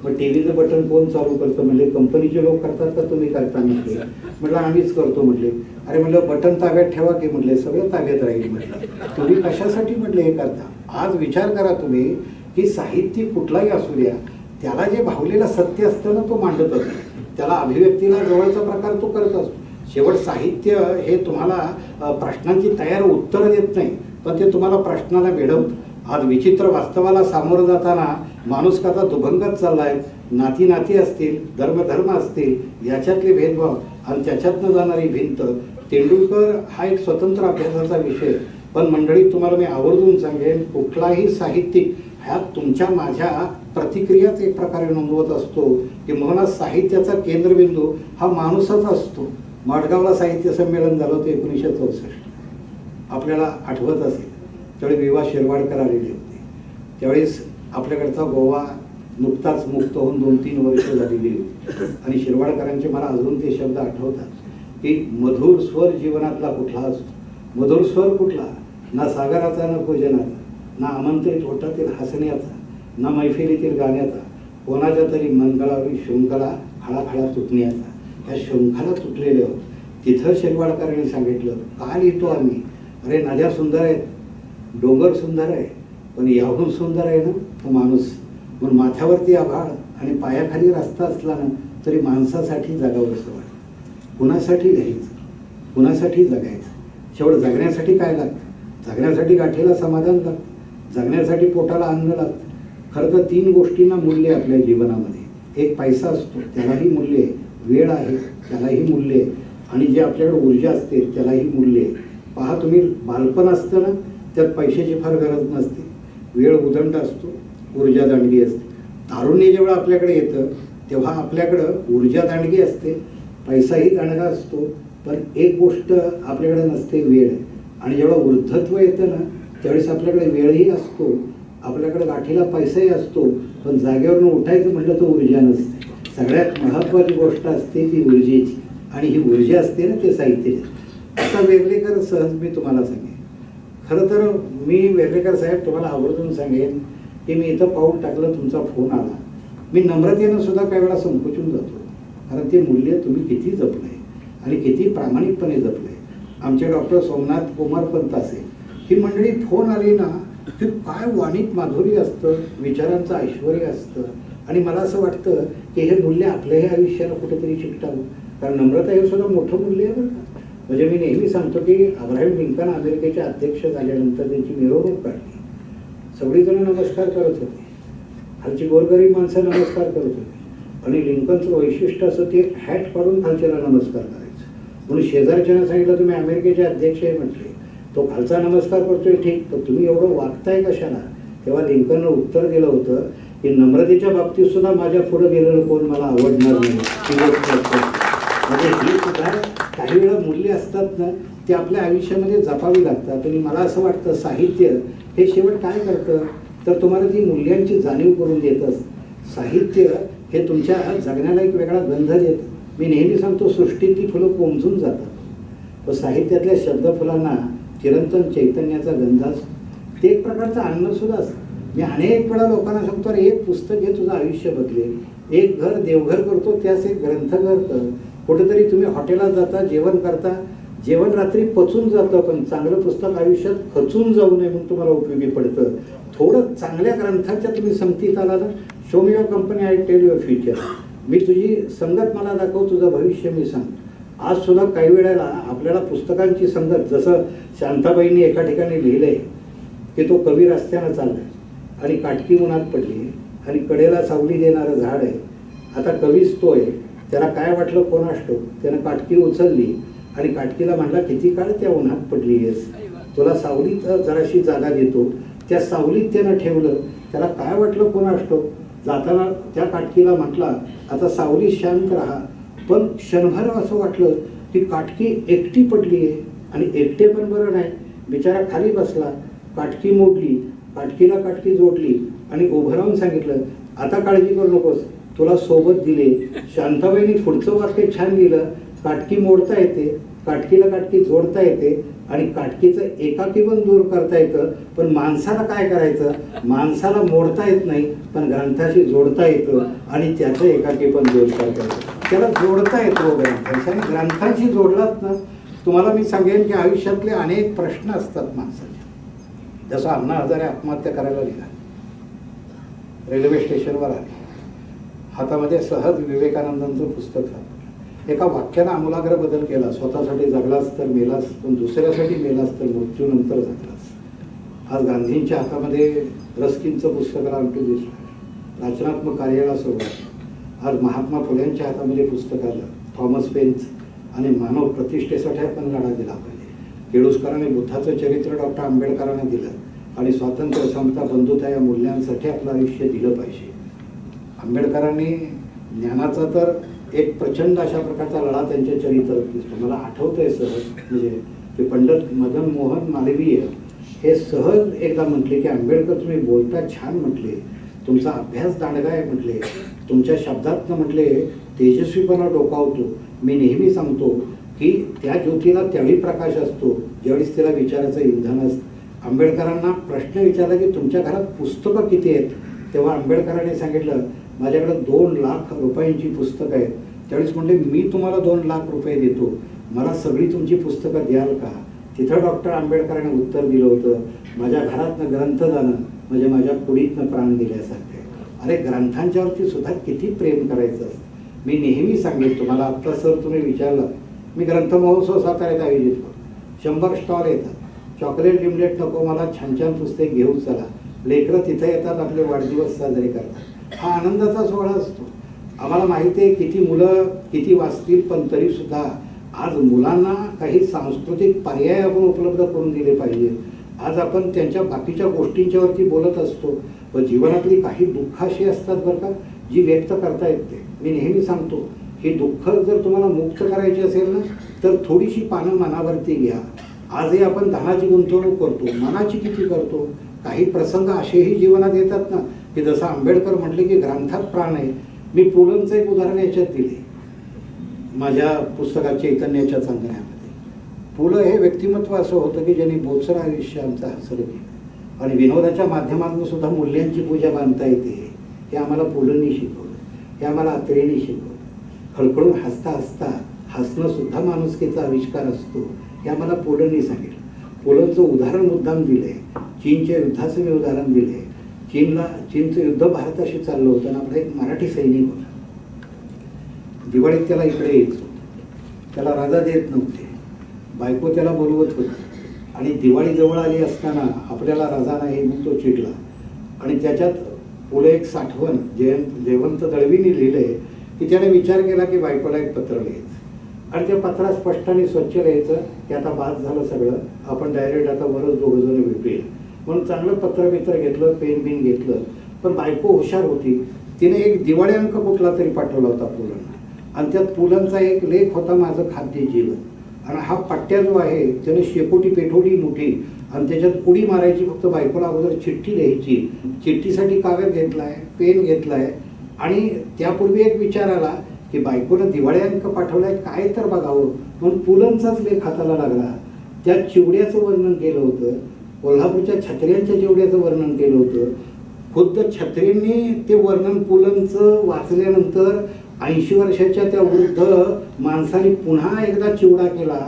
मग TVचं बटन कोण चालू करतं. म्हणजे कंपनीचे लोक करतात का तुम्ही करता. म्हटलं आम्हीच करतो. म्हटले अरे म्हटलं बटन ताब्यात ठेवा की. म्हटले सगळं ताब्यात राहील. म्हटलं तुम्ही कशासाठी म्हटले हे करता. आज विचार करा तुम्ही की साहित्य कुठलाही असू द्या, त्याला जे भावलेलं सत्य असतं ना तो मांडत असतो, त्याला अभिव्यक्तीला जवळचा प्रकार तो करत असतो. शेवट साहित्य हे तुम्हाला प्रश्नांची तयार उत्तरं देत नाही, पण ते तुम्हाला प्रश्नाला भेडवतं. आज विचित्र वास्तवाला सामोरं जाताना माणूस कसा दुभंगत चालला आहे. नाती असतील, धर्म असतील, याच्यातले भेदभाव आणि त्याच्यातनं जाणारी भिंत. तेंडुलकर हा एक स्वतंत्र अभ्यासाचा विषय. पण मंडळी तुम्हाला मी आवर्जून सांगेन, कुठलाही साहित्यिक ह्या तुमच्या माझ्या प्रतिक्रियाच एक प्रकारे नोंदवत असतो की म्हणून साहित्याचा केंद्रबिंदू हा माणूसच असतो. मडगावला साहित्य संमेलन झालं होतं 1964. आपल्याला आठवत असेल त्यावेळी विवा शिरवाडकर आलेले होते. त्यावेळेस आपल्याकडचा गोवा नुकताच मुक्त होऊन 2-3 वर्ष झालेली होती. आणि शिरवाडकरांचे मला अजून ते शब्द आठवतात की मधुर स्वर जीवनातला कुठला असतो. मधुर स्वर कुठला. ना सागराचा, ना पूजनाचा, ना आमंत्रित होटातील हसण्याचा, ना मैफिलीतील गाण्याचा, कोणाच्या तरी मंगळावरील शृंखला खळाखळा तुटण्याचा. ह्या शृंखला तुटलेल्या होत. तिथं शिरवाडकरांनी सांगितलं का लिहितो आम्ही. अरे नद्या सुंदर आहेत, डोंगर सुंदर आहे, पण याहून सुंदर आहे ना तो माणूस. म्हणून माथ्यावरती आभाळ आणि पायाखाली रस्ता असला ना तरी माणसासाठी जगावंसं वाटतं. कुणासाठी लिहायचं, कुणासाठी जगायचं. शेवट जगण्यासाठी काय लागतं. जगण्यासाठी गाठीला समाधान लागतं, जगण्यासाठी पोटाला अन्न लागतं. खरं तर 3 गोष्टींना मूल्य आपल्या जीवनामध्ये. एक पैसा असतो, त्यालाही मूल्य आहे. वेळ आहे, त्यालाही मूल्य आहे. आणि जे आपल्याकडे ऊर्जा असते त्यालाही मूल्य आहे. पहा तुम्ही बालपण असतं ना त्यात पैशाची फार गरज नसते. वेळ उदंड असतो, ऊर्जा दांडगी असते. तारुण्य जेव्हा आपल्याकडे येतं तेव्हा आपल्याकडं ऊर्जा दांडगी असते, पैसाही दांडगा असतो. पण एक गोष्ट आपल्याकडे नसते, वेळ. आणि जेव्हा वृद्धत्व येतं ना त्यावेळेस आपल्याकडे वेळही असतो, आपल्याकडे गाठीला पैसाही असतो, पण जागेवरून उठायचं म्हटलं तर ऊर्जा नसते. सगळ्यात महत्त्वाची गोष्ट असते ती ऊर्जेची. आणि ही ऊर्जा असते ना ते साहित्य. आता वेर्लेकर सहज मी तुम्हाला सांगेन, खरं तर मी वेर्लेकर साहेब तुम्हाला आवर्जून सांगेन की मी इथं पाऊल टाकलं, तुमचा फोन आला, मी नम्रतेनं सुद्धा काही वेळा संकोचून जातो, कारण ते मूल्य तुम्ही किती जपलंय आणि किती प्रामाणिकपणे जपलंय. आमचे डॉक्टर सोमनाथ कुमार पंत असेल, ही मंडळी फोन आली ना की काय वाणिक माधुर्य असतं, विचारांचं ऐश्वर असतं. आणि मला असं वाटतं की हे मूल्य आपल्याही आयुष्याला कुठेतरी चिकटावं, कारण नम्रता हे सुद्धा मोठं मूल्य आहे बरं का. म्हणजे मी नेहमी सांगतो की अब्राहम लिंकन अमेरिकेचे अध्यक्ष झाल्यानंतर त्यांची मिरवणूक काढली, सगळीजण नमस्कार करत होते, खालची गोरगरीब माणसं नमस्कार करत होते, आणि लिंकनचं वैशिष्ट्य असं ते हॅट काढून खालच्याला नमस्कार करायचं. म्हणून शेजारच्यानं सांगितलं तुम्ही अमेरिकेचे अध्यक्ष आहे म्हटले, तो खालचा नमस्कार करतोय ठीक, तर तुम्ही एवढं वागताय कशाला. तेव्हा लिंकननं उत्तर दिलं होतं की नम्रतेच्या बाबतीत सुद्धा माझ्या पुढे गेलेलं कोण मला आवडणार नाही. म्हणजे ही सुद्धा काही वेळा मूल्य असतात ना, ते आपल्या आयुष्यामध्ये जपावी लागतात. आणि मला असं वाटतं साहित्य हे शेवट काय करतं तर तुम्हाला ती मूल्यांची जाणीव करून देतं. साहित्य हे तुमच्या जगण्याला एक वेगळा गंध देतं. मी नेहमी सांगतो सृष्टीतली फुलं कोमजून जातात, पण साहित्यातल्या शब्दफुलांना चिरंतन चैतन्याचा गंध असतो. ते एक प्रकारचं अन्न सुद्धा असतं. मी अनेक वेळा लोकांना सांगतो, अरे एक पुस्तक हे तुझं आयुष्य बदलेल. एक घर देवघर करतो त्यास एक ग्रंथघर कर. कुठेतरी तुम्ही हॉटेलात जाता, जेवण करता, जेवण रात्री पचून जातं, पण चांगलं पुस्तक आयुष्यात खचून जाऊ नये म्हणून तुम्हाला उपयोगी पडतं. थोडं चांगल्या ग्रंथाच्या तुम्ही संगतीत आला ना, show me your company, I tell your future. मी तुझी संगत मला दाखव, तुझं भविष्य मी सांग. आज सुद्धा काही वेळेला आपल्याला पुस्तकांची संगत, जसं शांताबाईंनी एका ठिकाणी लिहिलंय की तो कवी रस्त्यानं चाललाय आणि काटकी उन्हात पडली आणि कडेला सावली देणारं झाड आहे. आता कवीच तो आहे, त्याला काय वाटलं कोणास ठाऊक, त्यानं काटकी उचलली आणि काटकीला म्हटला किती काळ त्या उन्हात पडली आहेस, तुला सावलीत जराशी जागा देतो. त्या सावलीत त्यानं ठेवलं, त्याला काय वाटलं कोणास ठाऊक, जाताना त्या काटकीला म्हटला आता सावलीत शांत राहा. पण क्षणभर असं वाटलं की काटकी एकटी पडली आहे आणि एकटे पण बरं नाही, बिचारा खाली बसला, काटकी मोडली, काटकीला काटकी जोडली आणि उभं राहून सांगितलं आता काळजी करू नकोस, तुला सोबत दिले. शांताबाईंनी पुढचं वाक्य छान लिहिलं, काटकी मोडता येते, काटकीला काटकी जोडता येते आणि काटकीचं एकाकी पण दूर करता येतं. पण माणसाला काय करायचं, माणसाला मोडता येत नाही, पण ग्रंथाशी जोडता येतं आणि त्याचं एकाकी पण दूर करता येतं. त्याला जोडता येतो ग्रंथाशी, आणि ग्रंथाशी जोडलात ना, तुम्हाला मी सांगेन की आयुष्यातले अनेक प्रश्न असतात माणसाचे. जसं अण्णा हजारे आत्महत्या करायला निघाले, रेल्वे स्टेशनवर आले, हातामध्ये सहज विवेकानंदांचं पुस्तक सापडलं. एका वाक्यानं आमूलाग्र बदल केला, स्वतःसाठी जगलास तर मेलास, पण दुसऱ्यासाठी मेलास तर मृत्यूनंतर जगलास. आज गांधींच्या हातामध्ये रस्किनचं पुस्तक रामटू देशमुख, रचनात्मक कार्याला सुरुवात. आज महात्मा फुल्यांच्या हातामध्ये पुस्तक आलं, थॉमस पेन्स, आणि मानव प्रतिष्ठेसाठी आपण लढा दिला पाहिजे. केळुसकरांनी बुद्धाचं चरित्र डॉक्टर आंबेडकरांना दिलं, आणि स्वातंत्र्य, समता, बंधुता या मूल्यांसाठी आपलं आयुष्य दिलं पाहिजे. आंबेडकरांनी ज्ञानाचा तर एक प्रचंड अशा प्रकारचा लढा त्यांच्या चरित्रात दिसतो. मला आठवतंय सहज, म्हणजे ते पंडित मदन मोहन मालवीय हे सहज एकदा म्हटले की आंबेडकर तुम्ही बोलता छान म्हटले, तुमचा अभ्यास दांडगा आहे म्हटले, तुमच्या शब्दातनं म्हटले तेजस्वीपणा डोकावतो. मी नेहमी सांगतो की त्या ज्योतीला त्यावेळी प्रकाश असतो ज्यावेळेस त्याला विचाराचं इंधन असतं. आंबेडकरांना प्रश्न विचारला की तुमच्या घरात पुस्तकं किती आहेत, तेव्हा आंबेडकरांनी सांगितलं माझ्याकडे 2 लाख रुपयांची पुस्तकं आहेत. त्यावेळेस म्हणले मी तुम्हाला 2 लाख रुपये देतो, मला सगळी तुमची पुस्तकं द्याल का. तिथं डॉक्टर आंबेडकरांनी उत्तर दिलं होतं, माझ्या घरातनं ग्रंथ जाणं म्हणजे माझ्या कुडीतनं प्राण दिल्यासारखं आहे. अरे ग्रंथांच्यावरती सुद्धा किती प्रेम करायचं असतं. मी नेहमी सांगेन तुम्हाला, आत्ता सर तुम्ही विचारलं, मी ग्रंथ महोत्सव साताऱ्यात आयोजित करतो, 100 स्टॉल येतात, चॉकलेट लिमलेट नको, मला छान छान पुस्तक घेऊन चला. लेकरं तिथं येतात, आपले वाढदिवस साजरे करतात, हा आनंदाचा सोहळा असतो. आम्हाला माहिती आहे किती मुलं किती वाचतील, पण तरीसुद्धा आज मुलांना काही सांस्कृतिक पर्याय आपण उपलब्ध करून दिले पाहिजे. आज आपण त्यांच्या बाकीच्या गोष्टींच्यावरती बोलत असतो, पण जीवनातली काही दुःख अशी असतात बरं का, जी व्यक्त करता येते. मी नेहमी सांगतो ही दुःख जर तुम्हाला मुक्त करायची असेल ना, तर थोडीशी पानं मनावरती घ्या. आजही आपण धनाची गुंतवणूक करतो, मनाची किती करतो. काही प्रसंग असेही जीवनात येतात ना की जसं आंबेडकर म्हटले की ग्रंथात प्राण आहे. मी पुलंचं एक उदाहरण याच्यात दिले माझ्या पुस्तकात चैतन्याच्या चांदण्यामध्ये. पुलं हे व्यक्तिमत्व असं होतं की ज्यांनी बोचरं आयुष्य आमचं हसरं केलं आणि विनोदाच्या माध्यमातून सुद्धा मूल्यांची पूजा बांधता येते हे आम्हाला पुलंनी शिकवलं, हे आम्हाला अत्रेंनी शिकवलं. खळखळून हसता हसता हसणं सुद्धा माणुसकीचा आविष्कार असतो हे आम्हाला पुलंनी सांगितलं. पुलंचं उदाहरण मुद्दाम दिलंय. चीनच्या युद्धाचं मी उदाहरण दिलंय. चीनचं युद्ध भारताशी चाललं होतं आणि आपला एक मराठी सैनिक होता. दिवाळीत त्याला इकडे यायचं, त्याला राजा देत नव्हते, बायको त्याला बोलवत होती आणि दिवाळी जवळ आली असताना आपल्याला राजा नाही म्हणून तो चिडला. आणि त्याच्यात पुढे एक साठवण जयवंत दळवींनी लिहिलंय की त्याने विचार केला की बायकोला एक पत्र लिहायचं आणि त्या पत्रात स्पष्ट आणि स्वच्छ लिहायचं की आता बाद झालं सगळं, आपण डायरेक्ट आता वरच दोघंजण भेटूया. म्हणून चांगलं पत्र घेतलं, पेन बिन घेतलं. पण बायको हुशार होती, तिने एक दिवाळी अंक कुठला तरी पाठवला होता पुलंना आणि त्यात पुलंचा एक लेख होता, माझं खाद्य जीवन. आणि हा पट्ट्या जो आहे त्याने शेकोटी पेठोटी मोठी आणि त्याच्यात उडी मारायची. फक्त बायकोला अगोदर चिठ्ठी लिहायची, चिठ्ठीसाठी कागद घेतलाय, पेन घेतलाय आणि त्यापूर्वी एक विचार आला की बायकोनं दिवाळी अंक पाठवलाय, काय तर बघावं. म्हणून पुलंचाच लेख हाताला लागला. त्या चिवड्याचं वर्णन केलं होतं, कोल्हापूरच्या छत्र्यांच्या चिवड्याचं वर्णन केलं होतं. खुद्द छत्र्यांनी ते वर्णन पुलंचं वाचल्यानंतर 80 वर्षाच्या त्या वृद्ध माणसाने पुन्हा एकदा चिवडा केला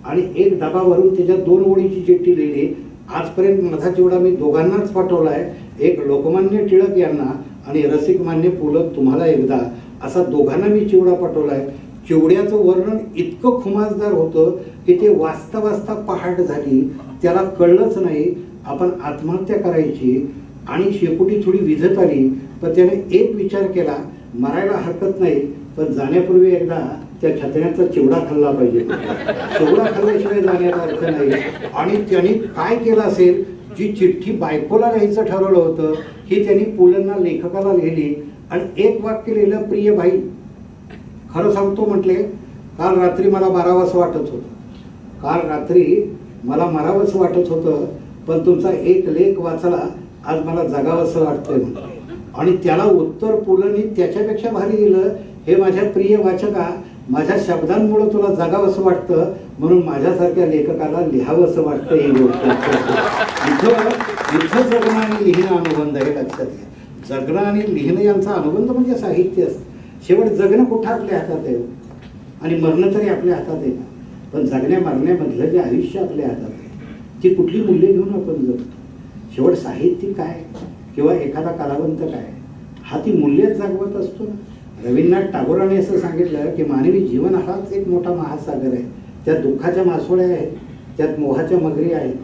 आणि एक डबा भरून त्याच्यात 2 ओळीची चिठ्ठी लिहिली. आजपर्यंत माझा चिवडा मी दोघांनाच पाठवलाय, एक लोकमान्य टिळक यांना आणि रसिक मान्य पुलं तुम्हाला एकदा, असा दोघांना मी चिवडा पाठवलाय. चिवड्याचं वर्णन इतकं खुमासदार होतं की ते वाचता वाचता पहाट झाली, त्याला कळलंच नाही आपण आत्महत्या करायची आणि शेकोटी थोडी विझत आली. पण त्याने एक विचार केला, मरायला हरकत नाही पण जाण्यापूर्वी एकदा त्या छत्र्याचा चिवडा खाल्ला पाहिजे. चिवडा खाल्ल्याशिवाय जाण्याचा अर्थ नाही. आणि त्यांनी काय केलं असेल, जी चिठ्ठी बायकोला लिहायचं ठरवलं होतं ही त्यांनी पुलंना लेखकाला लिहिली आणि एक वाक्य लिहिलं, प्रिय भाई, खरं सांगतो म्हटले, काल रात्री मला मारावंसं वाटत होतं, काल रात्री मला मारावंसं वाटत होतं, पण तुमचा एक लेख वाचला, आज मला जगावंसं वाटतंय म्हटले. आणि त्याला उत्तर पुलंनी त्याच्यापेक्षा भारी दिलं, हे माझ्या प्रिय वाचका, माझ्या शब्दांमुळे तुला जगावंसं वाटतं म्हणून माझ्यासारख्या लेखकाला लिहावंसं वाटतं. ही गोष्ट इथं जगणं आणि लिहिणं अनुबंध आहे, लक्षात घ्या. जगणं आणि लिहिणं यांचा अनुबंध म्हणजे साहित्य असतं. शेवट जगणं कुठं आपल्या हातात आहे आणि मरणं तरी आपल्या हातात आहे ना. पण जगण्या मरण्यामधलं जे आयुष्य आपल्या हातात आहे ती कुठली मूल्य घेऊन आपण जगतो. शेवट साहित्य काय किंवा एखादा कलावंत काय, हा ती मूल्यच जागवत असतो ना. रवींद्रनाथ टागोरांनी असं सांगितलं की मानवी जीवन हाच एक मोठा महासागर आहे. त्यात दुःखाच्या मासोळ्या आहेत, त्यात मोहाच्या मगरी आहेत,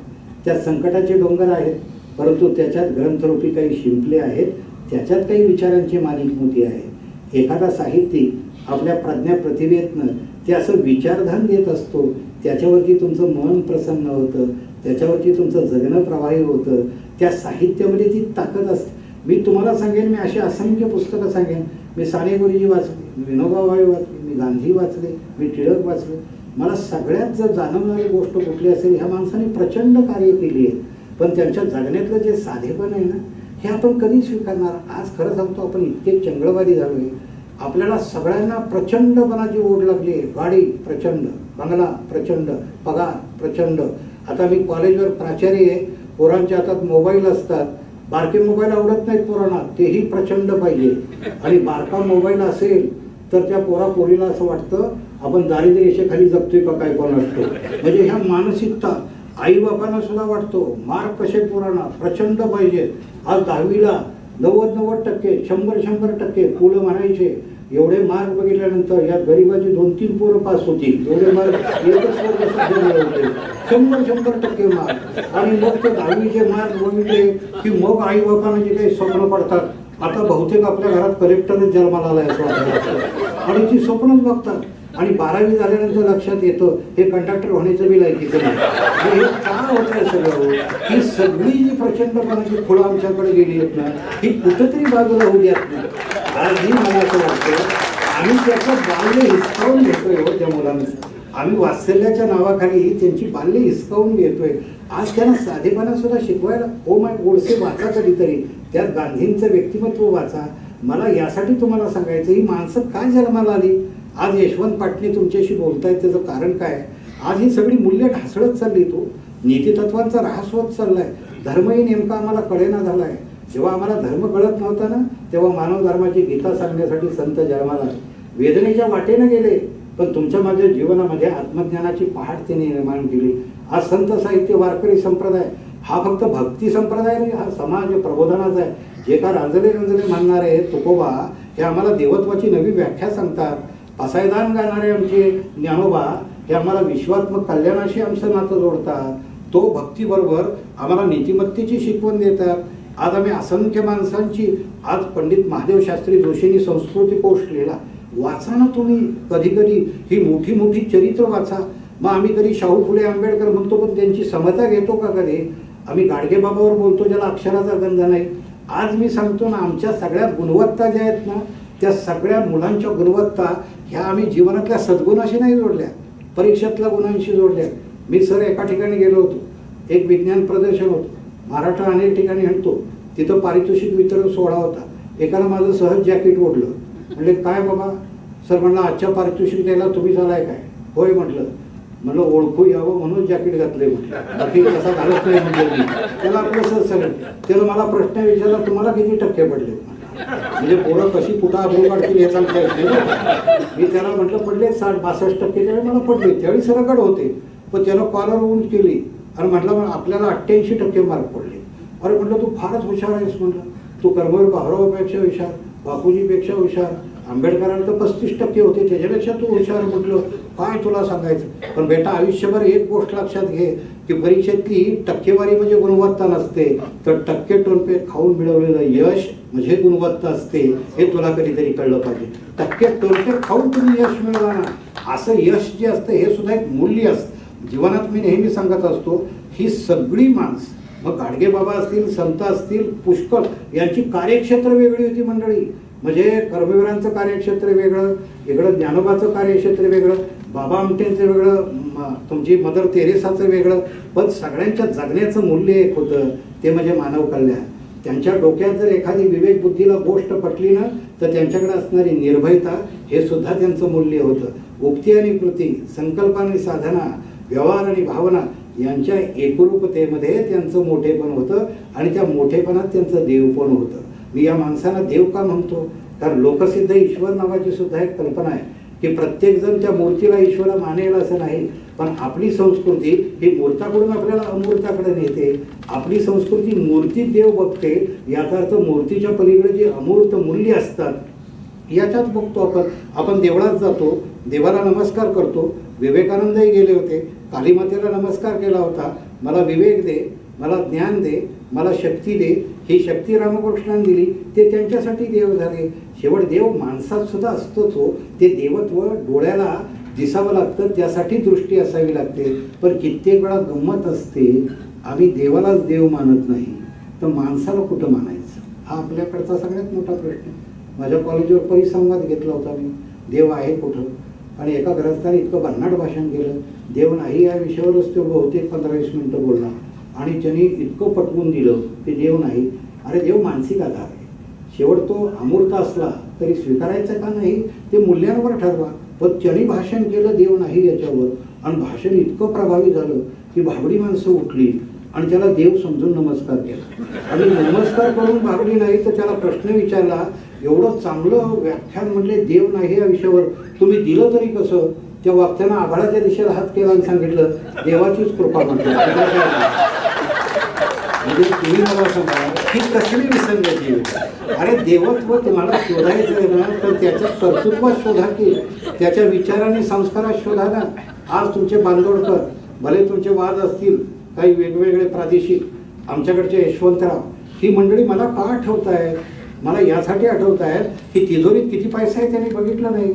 त्यात संकटाचे डोंगर आहेत, परंतु त्याच्यात ग्रंथरूपी काही शिंपले आहेत, त्याच्यात काही विचारांची मालिक आहे. एखादा साहित्यिक आपल्या प्रज्ञा प्रतिभेतनं ते असं विचारधान देत असतो, त्याच्यावरती तुमचं मन प्रसन्न होतं, त्याच्यावरती तुमचं जगणं प्रवाही होतं. त्या साहित्यामध्ये ती ताकद असते. मी तुम्हाला सांगेन, मी अशी असंख्य पुस्तकं सांगेन. मी साने गुरुजी वाचले, मी विनोबा भावे वाचले, मी गांधी वाचले, मी टिळक वाचले. मला सगळ्यात जर जाणवणारी गोष्ट कुठली असेल, ह्या माणसाने प्रचंड कार्य केली आहे, पण त्यांच्या जगण्यातलं जे साधेपण आहे ना, हे आपण कधी स्वीकारणार. आज खरं सांगतो, आपण इतके चंगळवादी झालो आहे. आपल्याला सगळ्यांना प्रचंडपणाची ओढ लागली आहे. गाडी प्रचंड, बंगला प्रचंड, पगार प्रचंड. आता मी कॉलेजवर प्राचार्य आहे, पोरांच्या हातात मोबाईल असतात. बारके मोबाईल आवडत नाहीत पोरांना, तेही प्रचंड पाहिजे. आणि बारका मोबाईल असेल तर त्या पोरीला असं वाटतं आपण दारिद्र्य रेषेखाली जगतोय का काय कोण असतो. म्हणजे ह्या मानसिकता आई बापांना सुद्धा वाटतो. मार्क कसे पोरांना प्रचंड पाहिजे. आज 10वीला 90% 100% पुलं म्हणायचे. एवढे मार्क बघितल्यानंतर या गरिबाची 2-3 पोरं पास होती. एवढे मार्क एकच वर्ग सध्या मिळवते. 100% मार्क. आणि मग ते 10वीचे मार्क बघितले की मग आई बापांना जे काही स्वप्न पडतात. आता बहुतेक आपल्या घरात कलेक्टरच जन्माला आलाय असं वाटतं आणि ती स्वप्नच बघतात. आणि 12वी झाल्यानंतर लक्षात येतं हे कंडक्टर होण्याचं बी लायकीचं नाही. हे काय होतं सगळं. ही सगळी जी प्रचंडपणाची फुलं आमच्याकडे गेली आहेत ना, ही कुठंतरी बाजूला होऊ द्यात नाही. आजही मला असं वाटतं आम्ही त्याचं बाल्य हिसकावून घेतोय. हो, त्या मुलांचं आम्ही वात्सल्याच्या नावाखाली त्यांची बाल्य हिसकावून घेतोय. आज त्यांना साधेपणा सुद्धा शिकवायला. ओ माय गोडसे वाचा कधीतरी, त्यात गांधींचं व्यक्तिमत्व वाचा. मला यासाठी तुम्हाला सांगायचं, ही माणसं काय जन्माला आली. आज यशवंत पाटणे तुमच्याशी बोलतायत, त्याचं कारण काय. आज ही सगळी मूल्य ढासळत चालली, तो नीतितत्वांचा ऱ्हास होत चाललाय. धर्मही नेमका आम्हाला कळेना झालाय. जेव्हा आम्हाला धर्म कळत नव्हता ना, तेव्हा मानव धर्माची गीता सांगण्यासाठी संत जन्माला वेदनेच्या वाटेनं गेले, पण तुमच्या माझ्या जीवनामध्ये आत्मज्ञानाची पहाट त्यांनी निर्माण केली. आज संत साहित्य वारकरी संप्रदाय हा फक्त भक्ती संप्रदाय नाही, हा समाज प्रबोधनाचा आहे. जे का रांजले म्हणणारे तुकोबा हे आम्हाला देवत्वाची नवी व्याख्या सांगतात. पसायदान गाणारे आमचे ज्ञानोबा हे आम्हाला विश्वात्मक कल्याणाशी आमचं नातं जोडतात. तो भक्तीबरोबर आम्हाला नीतिमत्तेची शिकवण देतात. आज आम्ही असंख्य माणसांची, आज पंडित महादेव शास्त्री जोशींनी संस्कृती कोश लिहिला, वाचा ना तुम्ही. कधी कधी ही मोठी मोठी चरित्र वाचा. मग आम्ही कधी शाहू फुले आंबेडकर म्हणतो, पण त्यांची समता घेतो का कधी? आम्ही गाडगेबाबावर बोलतो ज्याला अक्षराचा गंध नाही. आज मी सांगतो ना, आमच्या सगळ्या गुणवत्ता ज्या आहेत ना, त्या सगळ्या मुलांच्या गुणवत्ता ह्या आम्ही जीवनातल्या सद्गुणाशी नाही जोडल्या, परीक्षेतल्या गुणांशी जोडल्या. मी सर एका ठिकाणी गेलो होतो, एक विज्ञान प्रदर्शन होतं. महाराष्ट्र अनेक ठिकाणी हिंडतो, तिथं पारितोषिक वितरण सोहळा होता. एकानं माझं सहज जॅकेट ओढलं. म्हणले काय बाबा? सर म्हणलं आजच्या पारितोषिक द्यायला तुम्ही झालाय काय? होय म्हटलं. म्हणलं ओळखू यावं म्हणून जॅकेट घातलंय म्हटलं, बाकी कसा घालत नाही म्हटलं मी. त्याला आपलं सर सगळं त्याला मला प्रश्न विचारला, तुम्हाला किती टक्के पडले? म्हणजे पोरं कशी कुठं आबरू काढतील याचा विचार केला. मी त्याला म्हटलं पडले 60-62%. त्यावेळी मला पडले, त्यावेळी सरगड होते, पण त्याला कॉलर उंच केली आणि म्हटलं मग आपल्याला 88% मार्क पडले. अरे म्हटलं तू फारच हुशार आहेस. म्हटलं तू कर्मवीर भाऊरावपेक्षा हुशार, बापूजीपेक्षा हुशार, आंबेडकरांना तर 35% होते, त्याच्यापेक्षा तू हुशार. म्हटलं काय तुला सांगायचं. पण बेटा आयुष्यभर एक गोष्ट लक्षात घे की परीक्षेतली टक्केवारी म्हणजे गुणवत्ता नसते, तर टक्के टोनपे खाऊन मिळवलेलं यश म्हणजे गुणवत्ता असते. हे तुला कधीतरी कळलं पाहिजे. टक्के टोनपे खाऊन तुम्ही यश मिळवा ना, असं यश जे असतं हे सुद्धा एक मूल्य असतं जीवनात. मी नेहमी सांगत असतो, ही सगळी माणसं, मग गाडगेबाबा असतील, संत असतील, पुष्कळ, यांची कार्यक्षेत्र वेगळी होती मंडळी. म्हणजे कर्मवीरांचं कार्यक्षेत्र वेगळं, इकडं ज्ञानोबाचं कार्यक्षेत्र वेगळं, बाबा आमटेंचं वेगळं, तुमची मदर तेरेसाचं वेगळं, पण सगळ्यांच्या जगण्याचं मूल्य एक होतं, ते म्हणजे मानव कल्याण. त्यांच्या डोक्यात जर एखादी विवेक बुद्धीला गोष्ट पटली ना, तर त्यांच्याकडे असणारी निर्भयता हे सुद्धा त्यांचं मूल्य होतं. उक्ती आणि कृती, संकल्प आणि साधना, व्यवहार आणि भावना यांच्या एकरूपतेमध्ये त्यांचं मोठेपण होतं आणि त्या मोठेपणात त्यांचं देवपण होतं. मी या माणसांना देव का म्हणतो? कारण लोकसिद्ध ईश्वर नावाची सुद्धा एक कल्पना आहे की प्रत्येकजण त्या मूर्तीला ईश्वर मानेल असं नाही, पण आपली संस्कृती ही मूर्ताकडून आपल्याला अमूर्ताकडे नेते. आपली संस्कृती मूर्तीत देव बघते, याचा अर्थ मूर्तीच्या पलीकडे जे अमूर्त मूल्य असतात याच्यात बघतो आपण देवळात जातो, देवाला नमस्कार करतो. विवेकानंदही गेले होते, कालीमातेला नमस्कार केला होता, मला विवेक दे, मला ज्ञान दे, मला शक्ती दे. ही शक्ती रामकृष्णांनी दिली, ते त्यांच्यासाठी देव झाले. शेवट देव माणसात सुद्धा असतोच हो. ते देवत्व डोळ्याला दिसावं लागतं, त्यासाठी दृष्टी असावी लागते. पण कित्येक वेळा गंमत असते, आम्ही देवालाच देव मानत नाही, तर माणसाला कुठं मानायचं? हा आपल्याकडचा सगळ्यात मोठा प्रश्न. माझ्या कॉलेजवर परिसंवाद घेतला होता मी, देव आहे कुठं? आणि एका ग्रंथाने इतकं भन्नाट भाषण केलं, देव नाही या विषयावरच तो बहुतेक 15-20 मिनिटं बोलला. आणि त्यांनी इतकं पटवून दिलं की देव नाही. अरे देव मानसिक आधार आहे. शेवट तो अमूर्त असला तरी स्वीकारायचं का नाही ते मूल्यांवर ठरवा. पण त्यांनी भाषण केलं देव नाही याच्यावर, आणि भाषण इतकं प्रभावी झालं की भाबडी माणसं उठली आणि त्याला देव समजून नमस्कार केला. आणि नमस्कार करून भाबडी नाही तर त्याला प्रश्न विचारला, एवढं चांगलं व्याख्यान म्हणले देव नाही या विषयावर, तुम्ही दिलं तरी कसं? त्या वक्त्यानं आभाळाच्या दिशेला हात केला आणि सांगितलं देवाचीच कृपा म्हटलं. म्हणजे तुम्ही मला सांगा ही कसली विसंगती? अरे देवत्व तुम्हाला शोधायचं आहे ना, तर त्याच्या कर्तृत्वात शोधा की त्याच्या विचाराने संस्कारात शोधा ना. आज तुमचे बांदोडकर, भले तुमचे वाद असतील काही वेगवेगळे प्रादेशिक, आमच्याकडचे यशवंतराव, ही मंडळी मला का आठवत आहेत? मला यासाठी आठवत आहेत की तिजोरीत किती पैसा आहे त्यांनी बघितलं नाही.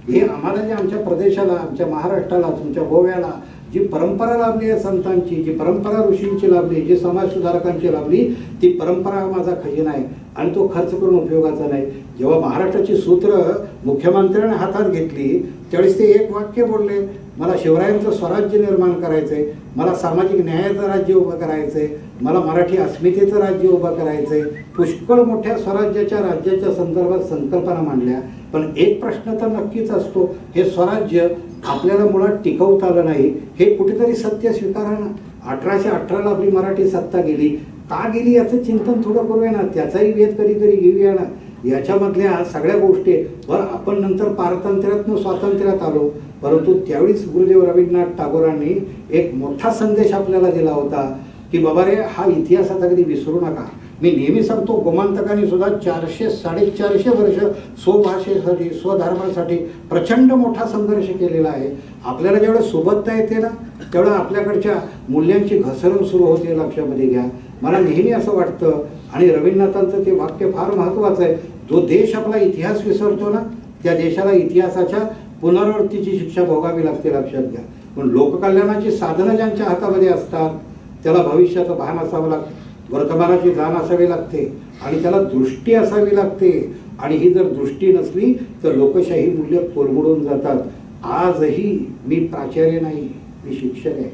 हे आम्हाला जे आमच्या प्रदेशाला, आमच्या महाराष्ट्राला, तुमच्या गोव्याला जी परंपरा लाभली आहे संतांची, जी परंपरा ऋषींची लाभली, जी समाज सुधारकांची लाभली, ती परंपरा माझा खजिना आहे आणि तो खर्च करून उपयोगाचा नाही. जेव्हा महाराष्ट्राची सूत्र मुख्यमंत्र्यांनी हातात घेतली त्यावेळेस ते एक वाक्य बोलले, मला शिवरायांचं स्वराज्य निर्माण करायचं आहे, मला सामाजिक न्यायाचं राज्य उभं करायचं आहे, मला मराठी अस्मितेचं राज्य उभं करायचं आहे. पुष्कळ मोठ्या स्वराज्याच्या राज्याच्या संदर्भात संकल्पना मांडल्या, पण एक प्रश्न तर नक्कीच असतो, हे स्वराज्य आपल्याला मुळात टिकवता आलं नाही, हे कुठेतरी सत्य स्वीकारा ना. 1818ला आपली मराठी सत्ता गेली, का गेली याचं चिंतन थोडं करूया ना, त्याचाही वेध कधीतरी घेऊया ना. याच्यामधल्या सगळ्या गोष्टी बरं, आपण नंतर पारतंत्र्यातनं स्वातंत्र्यात आलो, परंतु त्यावेळीच गुरुदेव रवींद्रनाथ टागोरांनी एक मोठा संदेश आपल्याला दिला होता की बाबा रे, हा इतिहास आता कधी विसरू नका. मी नेहमी सांगतो, गोमांतकाने सुद्धा 400-450 वर्ष स्वभाषेसाठी, स्वधर्मासाठी प्रचंड मोठा संघर्ष केलेला आहे. आपल्याला जेवढं सुबत्ता येते ना, तेवढं आपल्याकडच्या मूल्यांची घसरण सुरू होते, लक्षामध्ये घ्या. मला नेहमी असं वाटतं, आणि रवींद्रनाथांचं ते वाक्य फार महत्त्वाचं आहे, जो देश आपला इतिहास विसरतो ना, त्या देशाला इतिहासाच्या पुनरावृत्तीची शिक्षा भोगावी लागते, लक्षात घ्या. पण लोककल्याणाची साधनं ज्यांच्या हातामध्ये असतात, त्याला भविष्याचं भान असावं लागतं, वर्तमानाची जाण असावी लागते, आणि त्याला दृष्टी असावी लागते. आणि ही जर दृष्टी नसली तर लोकशाही मूल्य कोलमडून जातात. आजही मी प्राचार्य नाही, मी शिक्षक आहे.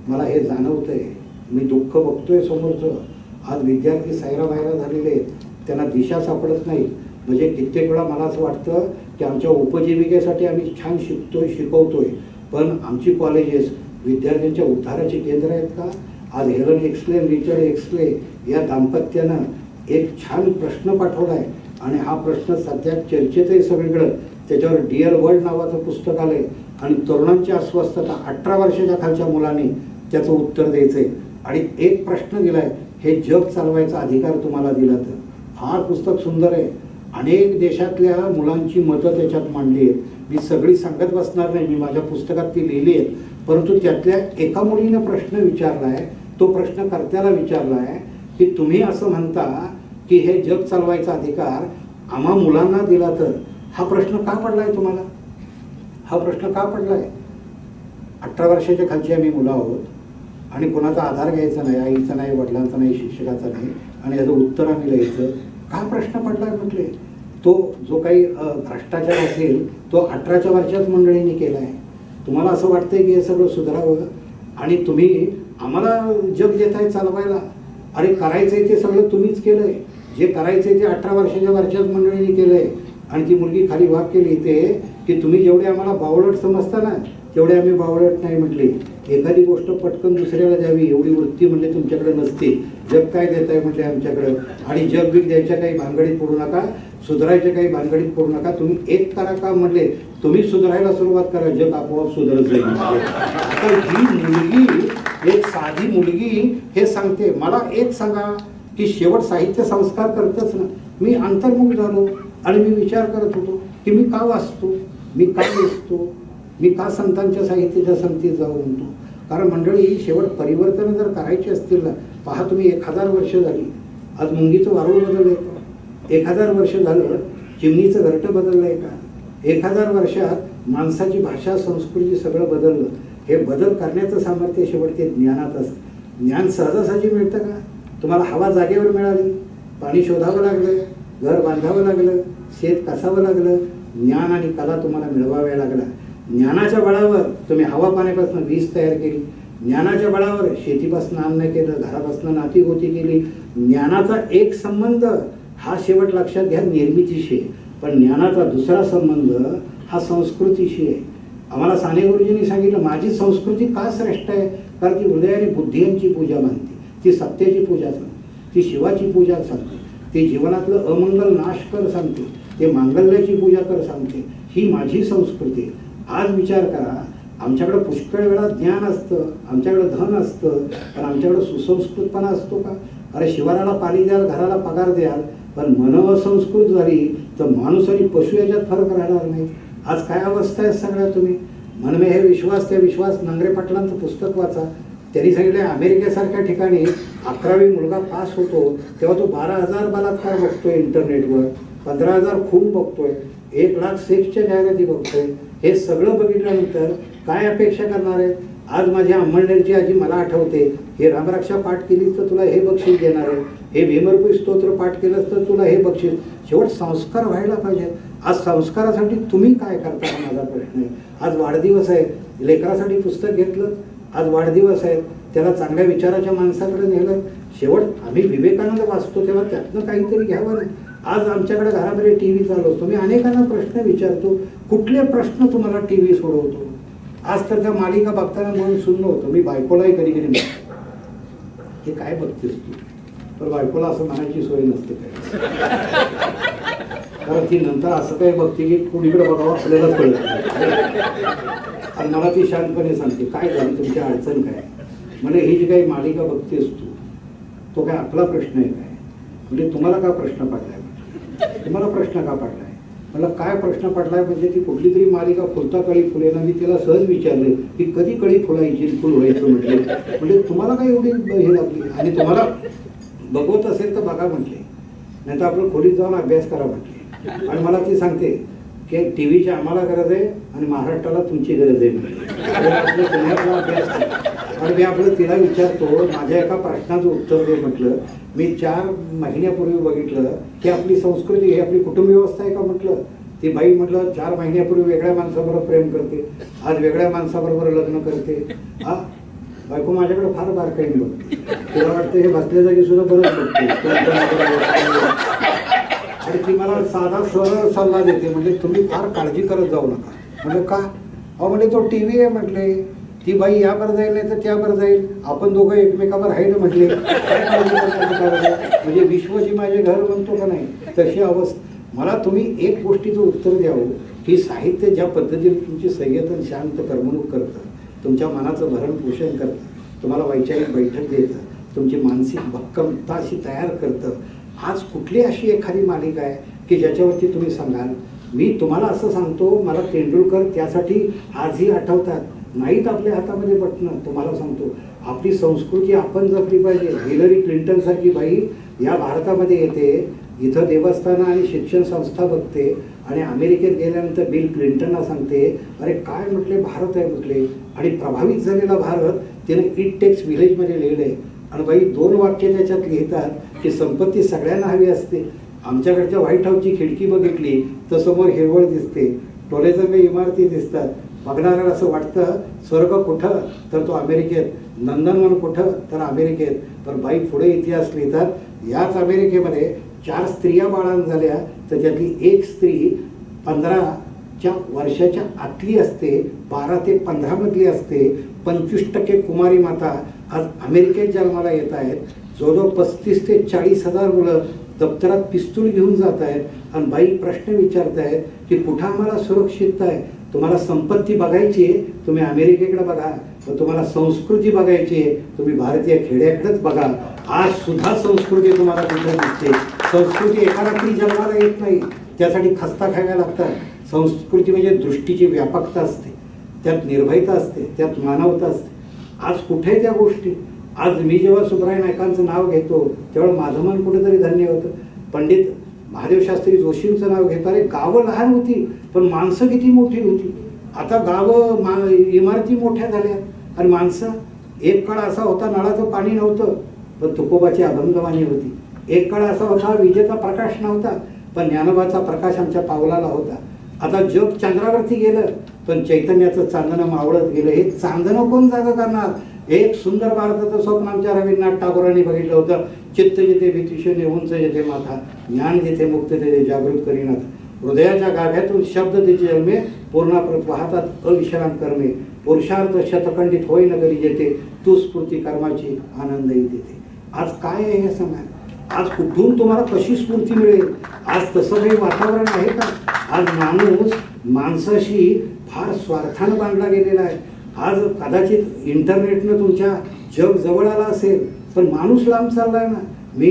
मला हे जाणवतंय, मी दुःख बघतोय समोरचं. आज विद्यार्थी सैराबाहेरा झालेले आहेत, त्यांना दिशा सापडत नाही. म्हणजे कित्येक वेळा मला असं वाटतं की आमच्या उपजीविकेसाठी आम्ही छान शिकतोय, शिकवतोय, पण आमची कॉलेजेस विद्यार्थ्यांच्या उद्धाराची केंद्र आहेत का? आज हेलन एक्सले, रिचर्ड एक्सले या दाम्पत्यानं एक छान प्रश्न पाठवला आहे, आणि हा प्रश्न सध्या चर्चेत आहे सगळीकडं. त्याच्यावर डिअर वर्ल्ड नावाचं पुस्तक आलं आहे, आणि तरुणांची अस्वस्थता, 18 वर्षाच्या खालच्या मुलांनी त्याचं उत्तर द्यायचं आहे. आणि एक प्रश्न दिला आहे, हे जग चालवायचा अधिकार तुम्हाला दिला तर. फार पुस्तक सुंदर आहे. अनेक देशातल्या मुलांची मतं त्याच्यात मांडली आहेत. मी सगळी सांगत बसणार नाही, मी माझ्या पुस्तकात ती लिहिली आहेत. परंतु त्यातल्या एका मुलीनं प्रश्न विचारला आहे, तो प्रश्न कर्त्याला विचारला आहे की तुम्ही असं म्हणता की हे जग चालवायचा अधिकार आम्हा मुलांना दिला तर. हा प्रश्न का पडलाय तुम्हाला? हा प्रश्न का पडलाय? 18 वर्षाच्या खालची आम्ही मुलं आहोत, आणि कोणाचा आधार घ्यायचा नाही, आईचा नाही, वडिलांचा नाही, शिक्षकाचा नाही, आणि याचं उत्तर आम्ही लिहायचं. का प्रश्न पडलाय म्हटले? तो जो काही भ्रष्टाचार असेल तो 18च्या वर्षात मंडळींनी केला आहे. तुम्हाला असं वाटतंय की हे सगळं सुधारावं, आणि तुम्ही आम्हाला जग देताय चालवायला? अरे, करायचंय ते सगळं तुम्हीच केलंय. जे करायचंय ते 18 वर्षाच्या वर्षात मंडळींनी केलंय. आणि ती मुलगी खाली वाक्य लिहिते की तुम्ही जेवढे आम्हाला बावळट समजता ना, तेवढे आम्ही बावळट नाही म्हटले. एखादी गोष्ट पटकन दुसऱ्याला द्यावी एवढी वृत्ती म्हणले तुमच्याकडे नसते. जग काय देत आहे म्हटले आमच्याकडं, आणि जग बीक द्यायच्या काही भानगडीत पडू नका, सुधारायच्या काही भानगडीत पडू नका. तुम्ही एक करा काम म्हटले, तुम्ही सुधारायला सुरुवात करा, जग आपोआप सुधारत जाईल. आता ही मुलगी, एक साधी मुलगी हे सांगते. मला एक सांगा की शेवट साहित्य संस्कार करतच ना. मी अंतर्मुख झालो, आणि मी विचार करत होतो की मी का वाचतो, मी का लिहितो, मी का संतांच्या साहित्याच्या संगतीत जाऊ म्हणतो. कारण मंडळी, शेवट परिवर्तन जर करायची असतील ना, पहा तुम्ही, 1000 वर्ष झाली, आज मुंगीचं वारूळ बदललंय का? 1000 वर्ष झालं चिमणीचं घरटं बदललंय का? 1000 वर्षात माणसाची भाषा, संस्कृती सगळं बदललं. हे बदल करण्याचं सामर्थ्य शेवट ते ज्ञानात असतं. ज्ञान सहजासहजी मिळतं का? तुम्हाला हवा जागेवर मिळाली, पाणी शोधावं लागलं, घर बांधावं लागलं, शेत कसावं लागलं, ज्ञान आणि कला तुम्हाला मिळवाव्या लागला. ज्ञानाच्या बळावर तुम्ही हवा पाण्यापासून वीज तयार केली, ज्ञानाच्या बळावर शेतीपासून अन्न केलं, घरापासून नाती गोती केली. ज्ञानाचा एक संबंध हा शेवट लक्षात घ्या निर्मितीशी आहे, पण ज्ञानाचा दुसरा संबंध हा संस्कृतीशी आहे. आम्हाला साने गुरुजींनी सांगितलं, माझी संस्कृती का श्रेष्ठ आहे? कारण ती हृदयाने बुद्धी यांची पूजा मानते, ती सत्याची पूजा सांगते, ती शिवाची पूजा सांगते, ती जीवनातलं अमंगल नाश कर सांगते, ते मांगल्याची पूजा कर सांगते. ही माझी संस्कृती. आज विचार करा, आमच्याकडं पुष्कळ वेळा ज्ञान असतं, आमच्याकडं धन असतं, पण आमच्याकडं सुसंस्कृतपणा असतो का? अरे, शिवाराला पाणी द्याल, घराला पगार द्याल, पण मन असंस्कृत झाली तर माणूस आणि पशु याच्यात फरक राहणार नाही. आज काय अवस्था आहे सगळ्या. तुम्ही मन में हे विश्वास, त्या विश्वास, नांगरे पाटलांचं पुस्तक वाचा. त्यांनी सांगितलं, अमेरिकेसारख्या ठिकाणी 11वी मुलगा पास होतो तेव्हा तो 12,000 बलात्कार बघतोय इंटरनेटवर, 15,000 खून बघतोय, 1,00,000 सेक्सच्या जाहिराती बघतोय. हे सगळं बघितल्यानंतर काय अपेक्षा करणार आहे? आज माझी अंमळनेरची आजी मला आठवते, हे रामरक्षा पाठ केलीस तर तुला हे बक्षीस देणार आहे, हे भीमरूपी स्तोत्र पाठ केलंस तर तुला हे बक्षीस. शेवट संस्कार व्हायला पाहिजे. आज संस्कारासाठी तुम्ही काय करता हा माझा प्रश्न आहे. आज वाढदिवस आहे, लेकरासाठी पुस्तक घेतलं, आज वाढदिवस आहे, त्याला चांगल्या विचाराच्या माणसाकडे नेलं. शेवट आम्ही विवेकानंद वाचतो तेव्हा त्यातनं काहीतरी घ्यावं ना. आज आमच्याकडे घरामध्ये टी व्ही चालू असतो, मी अनेकांना प्रश्न विचारतो, कुठले प्रश्न तुम्हाला टी व्ही सोडवतो? आज तर त्या मालिका बघताना म्हणून सुन्न होतं. मी बायकोलाही कधी कधी म्हणतो, हे काय बघतेस तू? तर बायकोला असं म्हणायची सोय नसते काय, कारण ती नंतर असं काय बघते की कुणीकडे बघावं आपल्यालाच कळत नाही. आणि मला ती शांतपणे सांगते, काय झाली तुमची अडचण काय? म्हणजे ही जी काही मालिका बघतेस तू, तो काय आपला प्रश्न आहे काय? म्हणजे तुम्हाला का प्रश्न पडलाय? तुम्हाला प्रश्न का पडलाय? मला काय प्रश्न पडलाय म्हणजे ती कुठली तरी मालिका फुलता कळी फुलेना, मी तिला सहज विचारले की कधी कळी फुलायची फुल व्हायचं म्हटले. म्हणजे तुम्हाला काय एवढी हे लागली? आणि तुम्हाला बघवत असेल तर बघा म्हटले, नाही तर आपण खोलीत जाऊन अभ्यास करा म्हटले. आणि मला ती सांगते की टी व्हीची आम्हाला गरज आहे आणि महाराष्ट्राला तुमची गरज आहे म्हटले. पुण्यातला अभ्यास करा. आणि मी आपलं तिला विचारतो, माझ्या एका प्रश्नाचं उत्तर दे म्हटलं. मी 4 महिन्यापूर्वी बघितलं की आपली संस्कृती ही आपली कुटुंब व्यवस्था आहे का म्हटलं. ती बाई म्हटलं 4 महिन्यापूर्वी वेगळ्या माणसाबरोबर प्रेम करते, आज वेगळ्या माणसाबरोबर लग्न करते. हा बायको माझ्याकडे फार बारकाईने बघते, तिला वाटतं हे बसल्या जागी सुद्धा बरंच बघते. आणि ती मला साधा सरळ सल्ला देते, म्हणजे तुम्ही फार काळजी करत जाऊ नका. म्हणजे का? अहो म्हणजे तो टी व्ही आहे म्हटले, ती बाई यावर जाईल नाही तर त्यावर जाईल, आपण दोघं एकमेकावर आहे ना म्हटले. काय काळजी करता? म्हणजे विश्वची माझे घर म्हणतो का नाही, तशी अवस्था. मला तुम्ही एक गोष्टीचं उत्तर द्यावं की साहित्य ज्या पद्धतीने तुमची संयतन शांत करमणूक करतं, तुमच्या मनाचं भरण पोषण करतं, तुम्हाला वैचारिक बैठक देतं, तुमची मानसिक भक्कमता अशी तयार करतं. आज कुठली अशी एखादी मालिका आहे की ज्याच्यावरती तुम्ही सांगाल? मी तुम्हाला असं सांगतो, मला तेंडुलकर त्यासाठी आजही आठवतात. नाहीत आपल्या हातामध्ये बटणं. तुम्हाला सांगतो, आपली संस्कृती आपण जपली पाहिजे. हिलरी क्लिंटन सारखी बाई या भारतामध्ये येते, इथं देवस्थानं आणि शिक्षण संस्था बघते आणि अमेरिकेत गेल्यानंतर बिल क्लिंटनला सांगते, अरे काय म्हटले भारत आहे म्हटले. आणि प्रभावित झालेला भारत तिने इट टेक्स विलेजमध्ये लिहिलं आहे. आणि बाई 2 वाक्य त्याच्यात लिहितात की संपत्ती सगळ्यांना हवी असते. आमच्याकडच्या व्हाईट हाऊसची खिडकी बघितली तर समोर हिरवळ दिसते, टोलेजंग इमारती दिसतात. बघणाऱ्याला असं वाटतं स्वर्ग कुठं, तर तो अमेरिकेत. नंदनवन कुठं, तर अमेरिकेत. तर बाई पुढे इतिहास लिहितात, याच अमेरिकेमध्ये 4 स्त्रिया बाळांत झाल्या तर त्यातली एक स्त्री 15 वर्षाच्या आतली असते, 12 ते 15 मधली असते. 25% कुमारी माता आज अमेरिकेत जन्माला येत आहेत. जवळजवळ 35 ते 40 हजार मुलं दप्तरात पिस्तूल घेऊन जात आहेत. आणि बाई प्रश्न विचारत आहेत की कुठं आम्हाला सुरक्षितता आहे? तुम्हाला संपत्ती बघायची आहे, तुम्ही अमेरिकेकडे बघा. व तुम्हाला संस्कृती बघायची आहे, तुम्ही भारतीय खेड्याकडेच बघा. आज सुद्धा संस्कृती तुम्हाला कुठं दिसते. संस्कृती एका रात्री जन्माला येत नाही, त्यासाठी खस्ता खायला लागतात. संस्कृती म्हणजे दृष्टीची व्यापकता असते, त्यात निर्भयता असते, त्यात मानवता असते. आज कुठे त्या गोष्टी? आज मी जेव्हा सुब्राय नायकांचं नाव घेतो तेव्हा माझं मन कुठेतरी धन्य होतं. पंडित महादेवशास्त्री जोशींचं नाव घेतो, अरे गावं लहान होती पण माणसं किती मोठी होती. आता गावं इमारती मोठ्या झाल्या आणि माणसं. एक काळ असा होता नळाचं पाणी नव्हतं पण तुकोबाची अभंगवाणी होती. एक काळ असा होता विजेचा प्रकाश नव्हता पण ज्ञानोबाचा प्रकाश आमच्या पावलाला होता. आता जग चंद्रावरती गेलं पण चैतन्याचं चांदणं मावळत गेलं. हे चांदणं कोण जागं करणार? एक सुंदर भारताचं स्वप्न आमच्या रवींद्रनाथ टागोरांनी बघितलं होतं. चित्त जिथे भीतिशून्य उंच जेथे माथा, ज्ञान जिथे मुक्त तेथे जागृत करीनाथ. हृदयाच्या गाभ्यातून शब्द तिचे जन्मे, पूर्णाप्रत वाहतात अविश्रांत कर्मे. पुरुषार्थ शतखंडित होई नगरी जेथे, तू स्फूर्ती कर्माची आनंदही देते. आज काय आहे हे सांगा? आज कुठून तुम्हाला कशी स्फूर्ती मिळेल? आज तसं काही वातावरण आहे का? आज माणूस माणसाशी फार स्वार्थानं बांधला गेलेला आहे. आज कदाचित इंटरनेटनं तुमच्या जग जवळ आला असेल पण माणूस लांब चाललाय ना. मी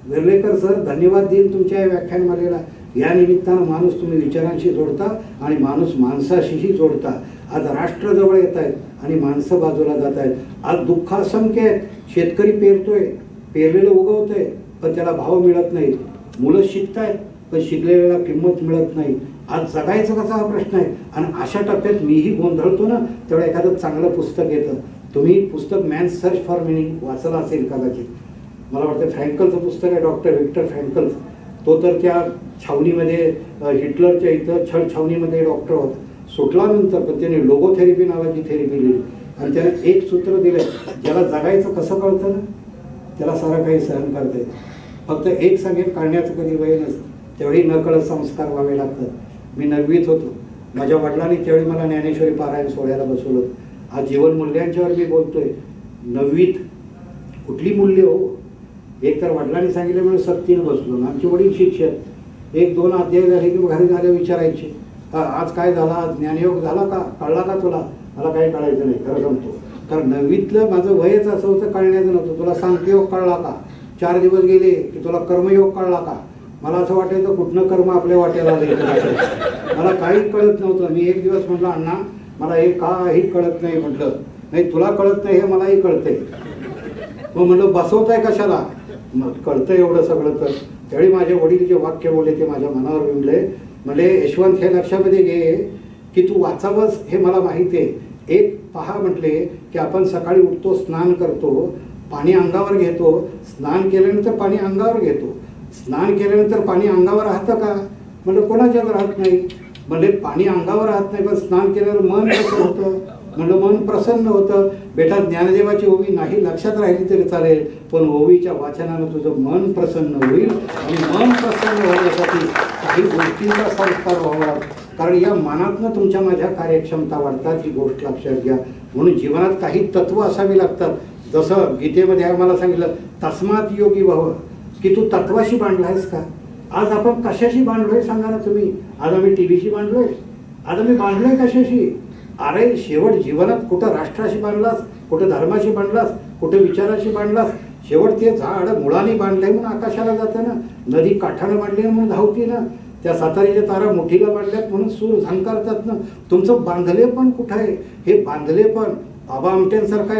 वेर्लेकर सर धन्यवाद देईन तुमच्या या व्याख्यानमालेला. या निमित्तानं माणूस तुम्ही विचारांशी जोडता आणि माणूस माणसाशीही जोडता. आज राष्ट्र जवळ येत आहेत आणि माणसं बाजूला जात आहेत. आज दुःख असंख्य आहेत. शेतकरी पेरतोय, पेरलेलं उगवतंय पण त्याला भाव मिळत नाही. मुलं शिकतायत पण शिकलेल्याला किंमत मिळत नाही. आज जगायचं कसा हा प्रश्न आहे. आणि अशा टप्प्यात मीही गोंधळतो ना, तेवढं एखादं चांगलं पुस्तक येतं. तुम्ही पुस्तक मॅन सर्च फॉर मिनिंग वाचलं असेल कदाचित. मला वाटतं फ्रँकलचं पुस्तक आहे, डॉक्टर व्हिक्टर फ्रँकल. तो तर त्या छावणीमध्ये हिटलरच्या इथं छळ छावणीमध्ये डॉक्टर होता. सुटल्यानंतर पण त्याने लोगोथेरपी नावाची थेरपी लिहिली आणि त्याने एक सूत्र दिलं, ज्याला जगायचं कसं कळतं ना त्याला सारं काही सहन करता येतं. फक्त एक सांगेल, करण्याचं कधी वय नसतं. तेवढी नकळत संस्कार व्हावे लागतात. मी 9वीत होतो. माझ्या वडिलांनी त्यावेळी मला ज्ञानेश्वरी पारायण सोहळ्याला बसवलं होतं. आज जीवन मूल्यांच्यावर मी बोलतोय. 9वीत कुठली मूल्य हो? एक तर वडिलांनी सांगितलं म्हणून सक्तीनं बसलो. आमचे वडील शिक्षक. 1-2 अध्याय झाले की घरी झाले विचारायचे, आज काय झाला, आज ज्ञानयोग झाला का, कळला का तुला? मला काही कळायचं नाही, खरं सांगतो. कारण 9वीतलं माझं वयच असं होतं, कळण्याचं नव्हतं. तुला सांख्ययोग कळला का? 4 दिवस गेले की तुला कर्मयोग कळला का? मला असं वाटायचं कुठनं कर्म आपल्या वाट्याला आले. मला काही कळत नव्हतं. मी एक दिवस म्हटलं, अण्णा मला हे काही कळत नाही. म्हटलं, नाही तुला कळत नाही हे मलाही कळतंय. मग म्हटलं बसवताय कशाला? मग कळतं एवढं सगळं. तर त्यावेळी माझे वडील जे वाक्य बोलले ते माझ्या मनावर विंबले. म्हणजे यशवंत, हे लक्षामध्ये घे की तू वाचावंस हे मला माहिती आहे. एक पहा म्हटले की आपण सकाळी उठतो, स्नान करतो, पाणी अंगावर घेतो, स्नान केल्यानंतर पाणी अंगावर घेतो. स्नान केल्यानंतर पाणी अंगावर राहतं का? म्हणजे कोणाच्याच राहत नाही. म्हणजे पाणी अंगावर राहत नाही, पण स्नान केल्यावर मन कसं होतं? म्हणलं मन प्रसन्न होतं. बेटा, ज्ञानदेवाची ओवी नाही लक्षात राहिली तरी चालेल, पण ओवीच्या वाचनानं तुझं मन प्रसन्न होईल. आणि मन प्रसन्न होण्यासाठी काही गोष्टींचा संस्कार व्हावा. कारण या मनातनं तुमच्या माझ्या कार्यक्षमता वाढतात, ही गोष्ट लक्षात घ्या. म्हणून जीवनात काही तत्व असावी लागतात. जसं गीतेमध्ये आम्हाला सांगितलं, तस्मात योगी भव, की तू तत्वाशी बांधला आहेस का? आज आपण कशाशी बांधलोय सांगा ना तुम्ही? आज आम्ही टीव्हीशी बांधलोय? आज आम्ही बांधलोय कशाशी? अरे शेवट जीवनात कुठं राष्ट्राशी बांधलास, कुठं धर्माशी बांधलास, कुठं विचाराशी बांधलास? शेवट ते झाड मुळाने बांधलंय म्हणून आकाशाला जातं ना, नदी काठानं बांधली म्हणून धावती ना, त्या सातारीच्या तारा मुठीला बांधल्यात म्हणून सूर झंकारतात ना. तुमचं बांधले पण कुठं आहे? हे बांधले पण बाबा आमटेंसारखा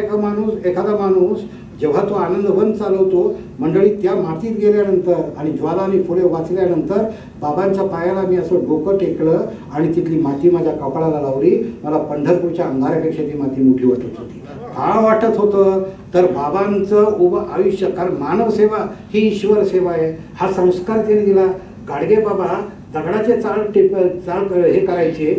एखादा माणूस जेव्हा तो आनंदवन चालवतो, मंडळी त्या मातीत गेल्यानंतर आणि ज्वाला आणि फुले वाचल्यानंतर बाबांच्या पायाला मी असं डोकं टेकलं आणि तिथली माती माझ्या कपाळाला लावली. मला पंढरपूरच्या अंगारापेक्षा ती माती मोठी वाटत होती. का वाटत होतं? तर बाबांचं उभं आयुष्य. कारण मानव सेवा ही ईश्वर सेवा आहे. हा संस्कार त्यांनी दिला. गाडगे बाबा दगडाचे हे करायचे,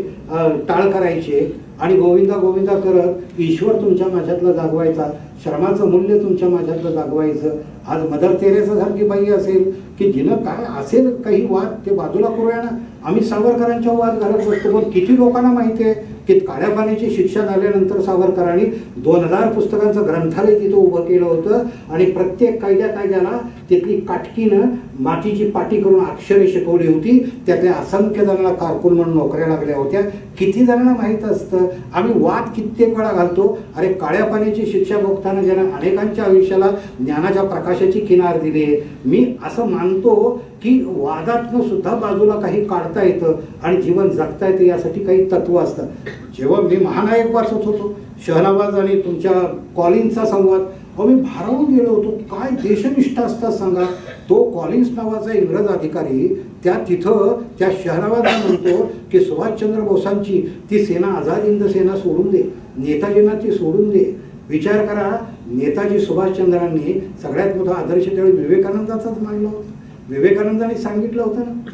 टाळ करायचे आणि गोविंदा गोविंदा करत ईश्वर तुमच्या माझ्यातला जागवायचा, श्रमाचं मूल्य तुमच्या माझ्यातलं जागवायचं. आज मदर तेरेसा सारखी बाई असेल की जिनं काय असेल काही वाद ते बाजूला करूया ना. आम्ही सावरकरांच्या वाद घालत बसतो, पण किती लोकांना माहिती आहे की काळ्या पाण्याची शिक्षा झाल्यानंतर सावरकरांनी 2000 पुस्तकांचं ग्रंथालय तिथं उभं केलं होतं आणि प्रत्येक कायद्याला तिथली काटकीनं मातीची पाटी करून अक्षरे शिकवली होती. त्यातल्या असंख्य जणांना कारकून म्हणून नोकऱ्या लागल्या होत्या. किती जणांना माहीत असतं? आम्ही वाद कित्येक वेळा घालतो. अरे काळ्या पाण्याची शिक्षा भोगताना ज्यानं अनेकांच्या आयुष्याला ज्ञानाच्या प्रकाशाची किनार दिली. मी असं मानतो की वादातनं सुद्धा बाजूला काही काढता येतं आणि जीवन जगता येतं. यासाठी काही तत्व असतात. जेव्हा मी महानायक वाचत होतो, शहनाबाज आणि तुमच्या कॉलिन्सचा संवाद, मी भारावून गेलो होतो. काय देशनिष्ठा असतात सांगा. तो कॉलिन्स नावाचा इंग्रज अधिकारी तिथं त्या शहनाबादला म्हणतो की सुभाषचंद्र बोसांची ती सेना, आझाद हिंद सेना सोडून दे, नेताजींना ती सोडून दे. विचार करा, नेताजी सुभाषचंद्रांनी सगळ्यात मोठा आदर्श त्यावेळी विवेकानंदाचाच मांडला होता. विवेकानंदांनी सांगितलं होतं ना,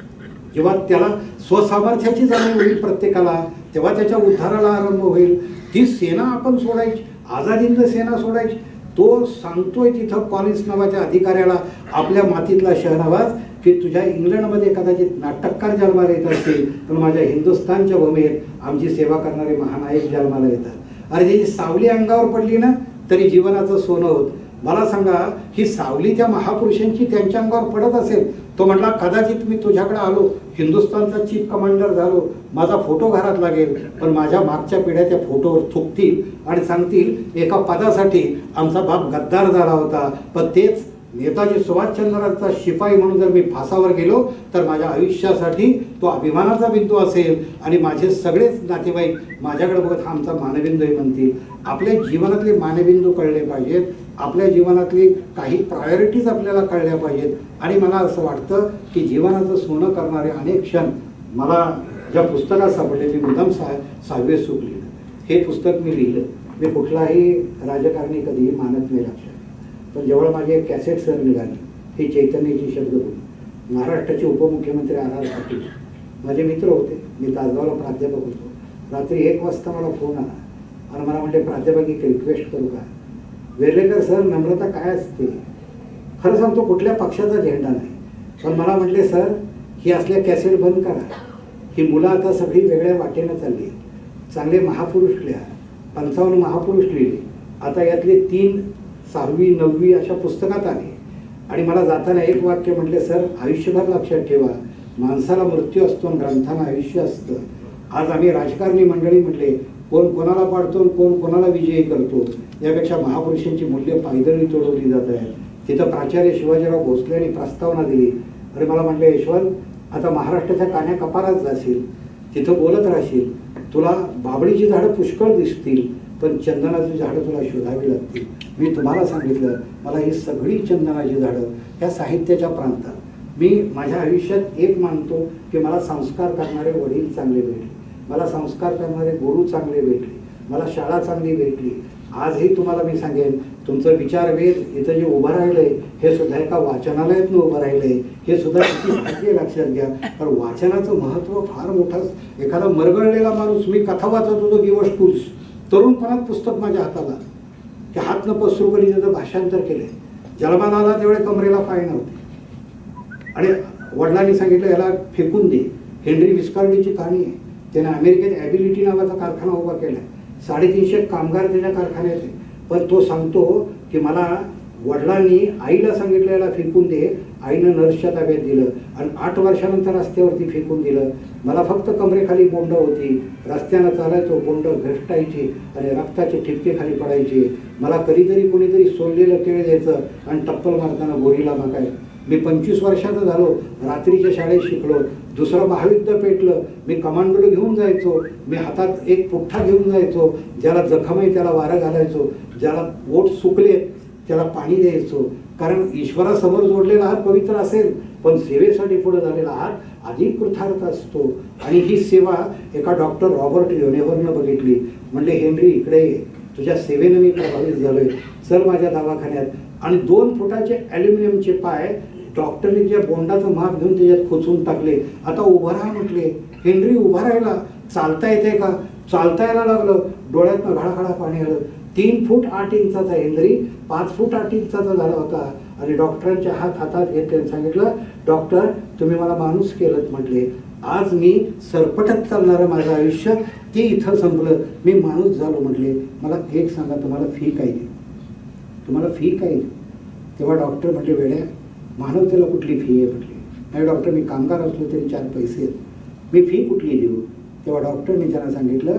जेव्हा त्याला स्वसामर्थ्याची जाणीव होईल प्रत्येकाला, तेव्हा त्याच्या उद्धाराला आरंभ होईल. ती सेना आपण सोडायची, आझाद हिंद सेना सोडायची. तो सांगतोय तिथं कॉलिन्स नावाच्या अधिकाऱ्याला, आपल्या मातीतला शहनाबाज, की तुझ्या इंग्लंडमध्ये कदाचित नाटककार जन्माला येत असतील, पण माझ्या हिंदुस्थानच्या भूमीत आमची सेवा करणारे महानायक जन्माला येतात. अरे त्याची सावली अंगावर पडली ना तरी जीवनाचं सोनं होत. मला सांगा, ही सावली त्या महापुरुषांची त्यांच्या अंगावर पडत असेल. तो म्हटला, कदाचित मी तुझ्याकडे आलो, हिंदुस्थानचा चीफ कमांडर झालो, माझा फोटो घरात लागेल, पण माझ्या मागच्या पिढ्या त्या फोटोवर थुकतील आणि सांगतील एका पदासाठी आमचा बाप गद्दार झाला होता, पण तेच नेताजी सुभाषचंद्रांचा शिपाई म्हणून जर मी फासावर गेलो तर माझ्या आयुष्यासाठी तो अभिमानाचा बिंदू असेल आणि माझे सगळेच नातेवाईक माझ्याकडे बघत हा आमचा मानबिंदूही म्हणतील. आपल्या जीवनातले मानबिंदू कळले पाहिजेत. आपल्या जीवनातली काही प्रायोरिटीज आपल्याला कळल्या पाहिजेत. आणि मला असं वाटतं की जीवनाचं सोनं करणारे अनेक क्षण मला ज्या पुस्तकात सापडले, मी मुद्दाम 6वे सूप लिहिलं. हे पुस्तक मी लिहिलं. मी कुठलाही राजकारणी कधीही मानत नाही लक्षात, पण जेव्हा माझी एक कॅसेट सर निघाली, ही चैतन्याची शब्दभूमी, महाराष्ट्राचे उपमुख्यमंत्री R.R. पाटील माझे मित्र होते. मी तासगावला प्राध्यापक होतो. रात्री 1 वाजता मला फोन आला आणि मला म्हटले, प्राध्यापक एक रिक्वेस्ट करू का? वेर्लेकर सर, नम्रता काय असते? खरं सांगतो कुठल्या पक्षाचा झेंडा नाही. पण मला म्हटले सर ही असल्या कॅसेट बंद करा, ही मुलं आता सगळी वेगळ्या वाटेनं चालली, चांगले महापुरुष लिहा, 55 महापुरुष लिहिले, आता यातले 3 6वी 9वी अशा पुस्तकात आले. आणि मला जाताना एक वाक्य म्हटले सर आयुष्यभर लक्षात ठेवा, माणसाला मृत्यू असतो आणि ग्रंथांना आयुष्य असतं. आज आम्ही राजकारणी मंडळी म्हटले कोण कोणाला पाडतो कोण कोणाला विजयी करतो, यापेक्षा महापुरुषांची मूल्य पायदळी तोडवली जात आहेत. तिथं प्राचार्य शिवाजीराव भोसले यांनी प्रस्तावना दिली. आणि मला म्हटले यशवंत आता महाराष्ट्राच्या कान्या कपारात जाशील, तिथं बोलत राहशील, तुला बाबळीची झाडं पुष्कळ दिसतील पण चंदनाची झाडं तुला शोधावी लागतील. मी तुम्हाला सांगितलं मला ही सगळी चंदनाची झाडं ह्या साहित्याच्या प्रांतात, मी माझ्या आयुष्यात एक मानतो की मला संस्कार करणारे वडील चांगले भेटले, मला संस्कार करणारे गुरु चांगले भेटले, मला शाळा चांगली भेटली. आजही तुम्हाला मी सांगेन तुमचं विचारवेध इथं जे उभं राहिलंय हे सुद्धा एका वाचनालयातनं उभं राहिलंय, हे सुद्धा किती भाग्य लक्षात घ्या. कारण वाचनाचं महत्त्व फार मोठं. एखादा मरगळलेला माणूस, मी कथा वाचत होतो दिवस टूल्स, तरुणपणात पुस्तक माझ्या हाताला, की हात न पसरू कधी त्याचं भाषांतर केलंय. जन्माला आला तेवढे कमरेला पाय नव्हते आणि वडिलांनी सांगितलं याला फेकून दे. हेनरी विस्कॉर्डीची कहाणी आहे. त्याने अमेरिकेत ॲबिलिटी नावाचा कारखाना उभा केला, 350 कामगार त्याच्या कारखान्यात आहे. पण तो सांगतो की मला वडिलांनी आईला सांगितलं याला फेकून दे, आईनं नर्सच्या ताब्यात दिलं आणि 8 वर्षानंतर रस्त्यावरती फेकून दिलं. मला फक्त कमरेखाली बोंड होती, रस्त्यानं चालायचो, बोंड घसटायची आणि रक्ताचे ठिपके खाली पडायचे. मला कधीतरी कोणीतरी सोललेलं केळ द्यायचं आणि टप्पल मारताना गोरीला मागाय. मी 25 वर्षाचा झालो, रात्रीच्या शाळेत शिकलो, दुसरं महायुद्ध पेटलं, मी कमांडोला घेऊन जायचो, मी हातात एक पुठ्ठा घेऊन जायचो, ज्याला जखम आहे त्याला वारा घालायचो, ज्याला ओठ सुकले त्याला पाणी द्यायचो. कारण ईश्वरासमोर जोडलेला हात पवित्र असेल पण सेवेसाठी पुढे झालेला हात अधिक कृतार्थ असतो. आणि ही सेवा एका डॉक्टर रॉबर्ट योनेवरनं बघितली. म्हणले हेनरी इकडे ये, तुझ्या सेवेनं मी प्रभावित झालोय, चल माझ्या दवाखान्यात. आणि 2 फुटाचे ॲल्युमिनियमचे पाय डॉक्टरने ज्या बोंडाचं माप घेऊन त्याच्यात खोचून टाकले. आता उभं राहा म्हटले. हेनरी उभा राहिला. चालता येते का? चालता यायला लागलं. डोळ्यातनं घळाघळा पाणी आलं. 3 फूट 8 इंचाचा हेनरी 5 फूट 8 इंचाचा झाला होता. आणि डॉक्टरांच्या हातात घेतले सांगितलं डॉक्टर तुम्ही मला माणूस केलं म्हटले. आज मी सरपटत चालणारं माझं आयुष्य ते इथं संपलं, मी माणूस झालो म्हटले. मला एक सांगा तुम्हाला फी काय देऊ, तुम्हाला फी काय देऊ? तेव्हा डॉक्टर म्हटले वेड्या मानवतेला कुठली फी आहे म्हटले. नाही डॉक्टर मी कामगार असलो तरी 4 पैसे आहेत, मी फी कुठली देऊ? तेव्हा डॉक्टरने त्यांना सांगितलं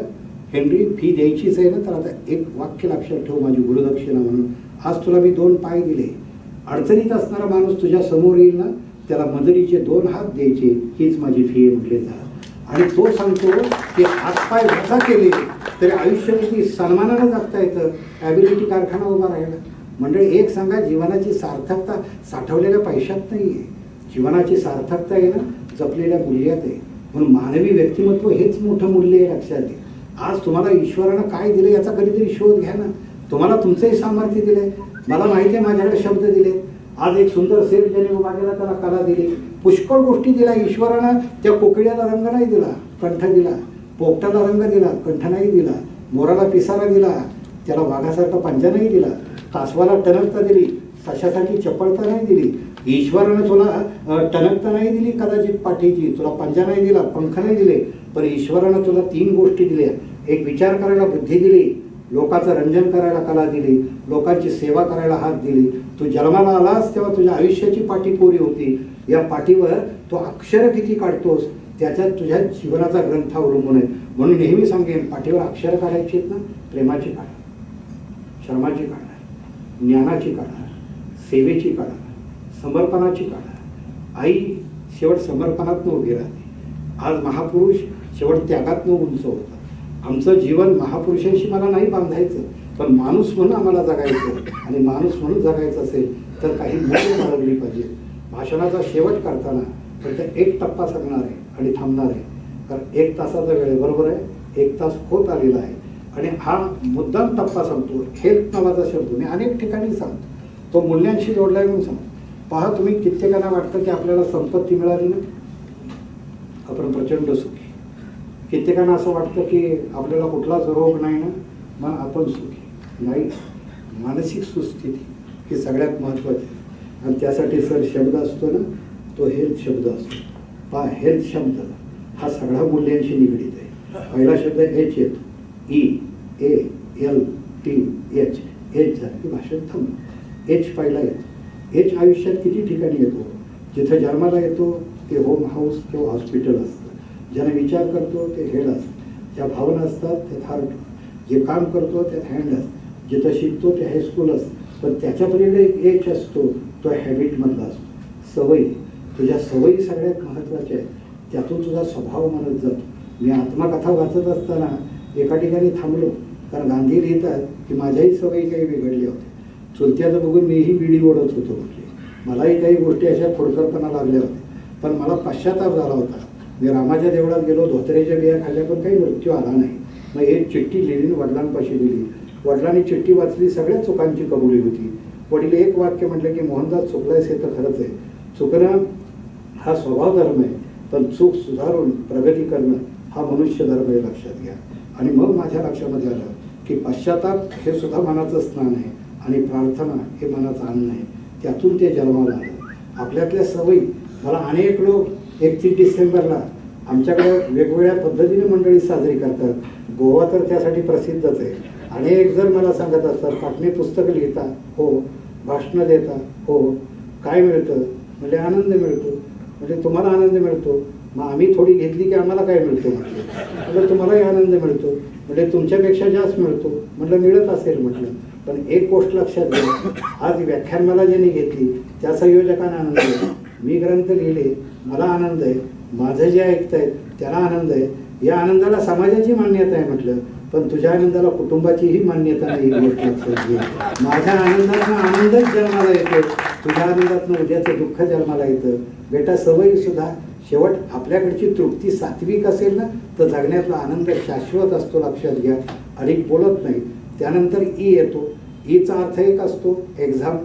हेनरी फी द्यायचीच आहे ना, तर आता एक वाक्य लक्षात ठेव माझी गुरुदक्षिणा म्हणून. आज तुला मी 2 पाय दिले, अडचणीत असणारा माणूस तुझ्या समोर येईल ना त्याला मदरीचे 2 हात द्यायचे, हीच माझी फी आहे म्हटले जा. आणि तो सांगतो की हातपाय वजा केले तरी आयुष्य किती सन्मानानं जगता येतं. ॲबिलिटी कारखाना उभा राहिला. म्हणजे एक सांगा जीवनाची सार्थकता साठवलेल्या पैशात नाही आहे, जीवनाची सार्थकता आहे ना जपलेल्या मूल्यात आहे. म्हणून मानवी व्यक्तिमत्व हेच मोठं मूल्य आहे लक्षात घ्या. आज तुम्हाला ईश्वरानं काय दिलं याचा कधीतरी शोध घ्या ना. तुम्हाला तुमचंही सामर्थ्य दिलंय, मला माहिती आहे माझ्याकडे शब्द दिले. आज एक सुंदर सेट ज्याने उभा केला त्याला कला दिली, पुष्कळ गोष्टी दिल्या ईश्वरानं. त्या कोकिळ्याला रंग नाही दिला, कंठ दिला. पोपटाला रंग दिला, कंठ नाही दिला. मोराला पिसारा दिला, त्याला वाघासारखा पंजा नाही दिला. कासवाला टणकता दिली, सशासाठी चपळता नाही दिली. ईश्वरानं तुला टणकता नाही दिली कदाचित पाठीची, तुला पंजा नाही दिला, पंख नाही दिले, पण ईश्वरानं तुला 3 गोष्टी दिल्या. एक विचार करायला बुद्धी दिली, लोकांचं रंजन करायला कला दिली, लोकांची सेवा करायला हात दिली. तू जन्माला आलास तेव्हा तुझ्या आयुष्याची पाठी कोरी होती. या पाठीवर तो अक्षर किती काढतोस त्याच्यात तुझ्या जीवनाचा ग्रंथ अवलंबून आहे. म्हणून नेहमी सांगेन पाठीवर अक्षर काढायची आहेत ना, प्रेमाची काढा, श्रमाची काढा, ज्ञानाची काढा, सेवेची काढा, समर्पणाची काढा. आई शेवट समर्पणातनं उभी राहते. आज महापुरुष शेवट त्यागातनं उंच होता. आमचं जीवन महापुरुषांशी मला नाही बांधायचं, पण माणूस म्हणून आम्हाला जगायचं. आणि माणूस म्हणून जगायचं असेल तर काही मूल्य बाळगली पाहिजे. भाषणाचा शेवट करताना फक्त एक टप्पा सांगणार आहे आणि थांबणार आहे. कारण 1 तासाचा वेळ आहे, बरोबर आहे, 1 तास होत आलेला आहे. आणि हा मुद्दाम टप्पा सांगतो. हेल्थ नावाचा शब्द मी अनेक ठिकाणी सांगतो, तो मूल्यांशी जोडलाय म्हणून सांगतो. पहा तुम्ही कित्येकांना वाटतं की आपल्याला संपत्ती मिळाली ना आपण प्रचंड सुखी. कित्येकांना असं वाटतं की आपल्याला कुठलाच रोग नाही ना मग आपण सुखी. नाही, मानसिक सुस्थिती ही सगळ्यात महत्त्वाची. आणि त्यासाठी सर शब्द असतो ना, तो हेल्थ शब्द असतो. पहा, हेल्थ शब्द हा सगळ्या मूल्यांशी निगडीत आहे. पहिला शब्द एच येतो, EALTH. एच झालं की भाषण थांबलं. एच पहिला येतो. एच आयुष्यात किती ठिकाणी येतो. जिथं जन्माला येतो ते होम हाऊस किंवा हॉस्पिटल असतं. ज्याने विचार करतो ते हेड असतं. ज्या भावना असतात त्यात हार्ट. जे काम करतो त्यात हँड असतं. जिथं शिकतो ते हायस्कूल असतं. पण त्याच्या पलीकडे एक एच असतो, तो हॅबिटमधला असतो. सवयी. तुझ्या सवयी सगळ्यात महत्त्वाच्या आहेत. त्यातून तुझा स्वभाव म्हणत जातो. मी आत्मकथा वाचत असताना एका ठिकाणी थांबलो, कारण गांधी लिहितात की माझ्याही सवयी काही बिघडल्या होत्या. चुलत्याचं बघून मीही बिडी ओढत होतो म्हटले. मलाही काही गोष्टी अशा खोडकरपणा लागल्या होत्या. पण मला पश्चाताप झाला होता. मी रामाच्या देवळात गेलो, धोत्रेच्या बिया खाल्ल्या, पण काही मृत्यू आला नाही. मग एक चिठ्ठी लिहिली, वडिलांपाशी दिली. वडिलांनी चिठ्ठी वाचली, सगळ्या चुकांची कबुली होती. वडील एक वाक्य म्हटलं की मोहनदास चुकलायस हे तर खरंच आहे. चुकणं हा स्वभाव धर्म आहे, पण चूक सुधारून प्रगती करणं हा मनुष्य धर्म आहे, लक्षात घ्या. आणि मग माझ्या लक्षामध्ये आलं की पश्चाताप हे सुद्धा मनाचं स्नान आहे आणि प्रार्थना हे मनाचं अन्न आहे. त्यातून ते जन्माला आलं. आपल्यातल्या सवयी. मला अनेक लोक 31 डिसेंबरला आमच्याकडे वेगवेगळ्या पद्धतीने मंडळी साजरी करतात. गोवा तर त्यासाठी प्रसिद्धच आहे. अनेक जण मला सांगत असतात, पाटणे पुस्तकं लिहिता, हो. भाषणं देता, हो. काय मिळतं? म्हणजे आनंद मिळतो. म्हणजे तुम्हाला आनंद मिळतो, मग आम्ही थोडी घेतली की आम्हाला काय मिळतो म्हटलं. तुम्हालाही आनंद मिळतो, म्हणजे तुमच्यापेक्षा जास्त मिळतो. म्हटलं मिळत असेल म्हटलं. पण एक गोष्ट लक्षात घ्या, आज व्याख्यान मला ज्यांनी घेतली त्या संयोजकांना आनंद आहे. मी ग्रंथ लिहिले, मला आनंद आहे. माझं जे ऐकतायत त्याला आनंद आहे. या आनंदाला समाजाची मान्यता आहे म्हटलं. पण तुझ्या आनंदाला कुटुंबाचीही मान्यता नाही, ही गोष्ट लक्षात घे. माझ्या आनंदातनं आनंदच जन्माला येतो, तुझ्या आनंदातनं उद्याचं दुःख जन्माला येतं. बेटा, सवयी सुद्धा शेवट आपल्याकडची तृप्ती सात्विक असेल ना, तर जगण्यातला आनंद शाश्वत असतो, लक्षात घ्या. अधिक बोलत नाही. त्यानंतर ई येतो. ईचा अर्थ एक असतो एक्झाम,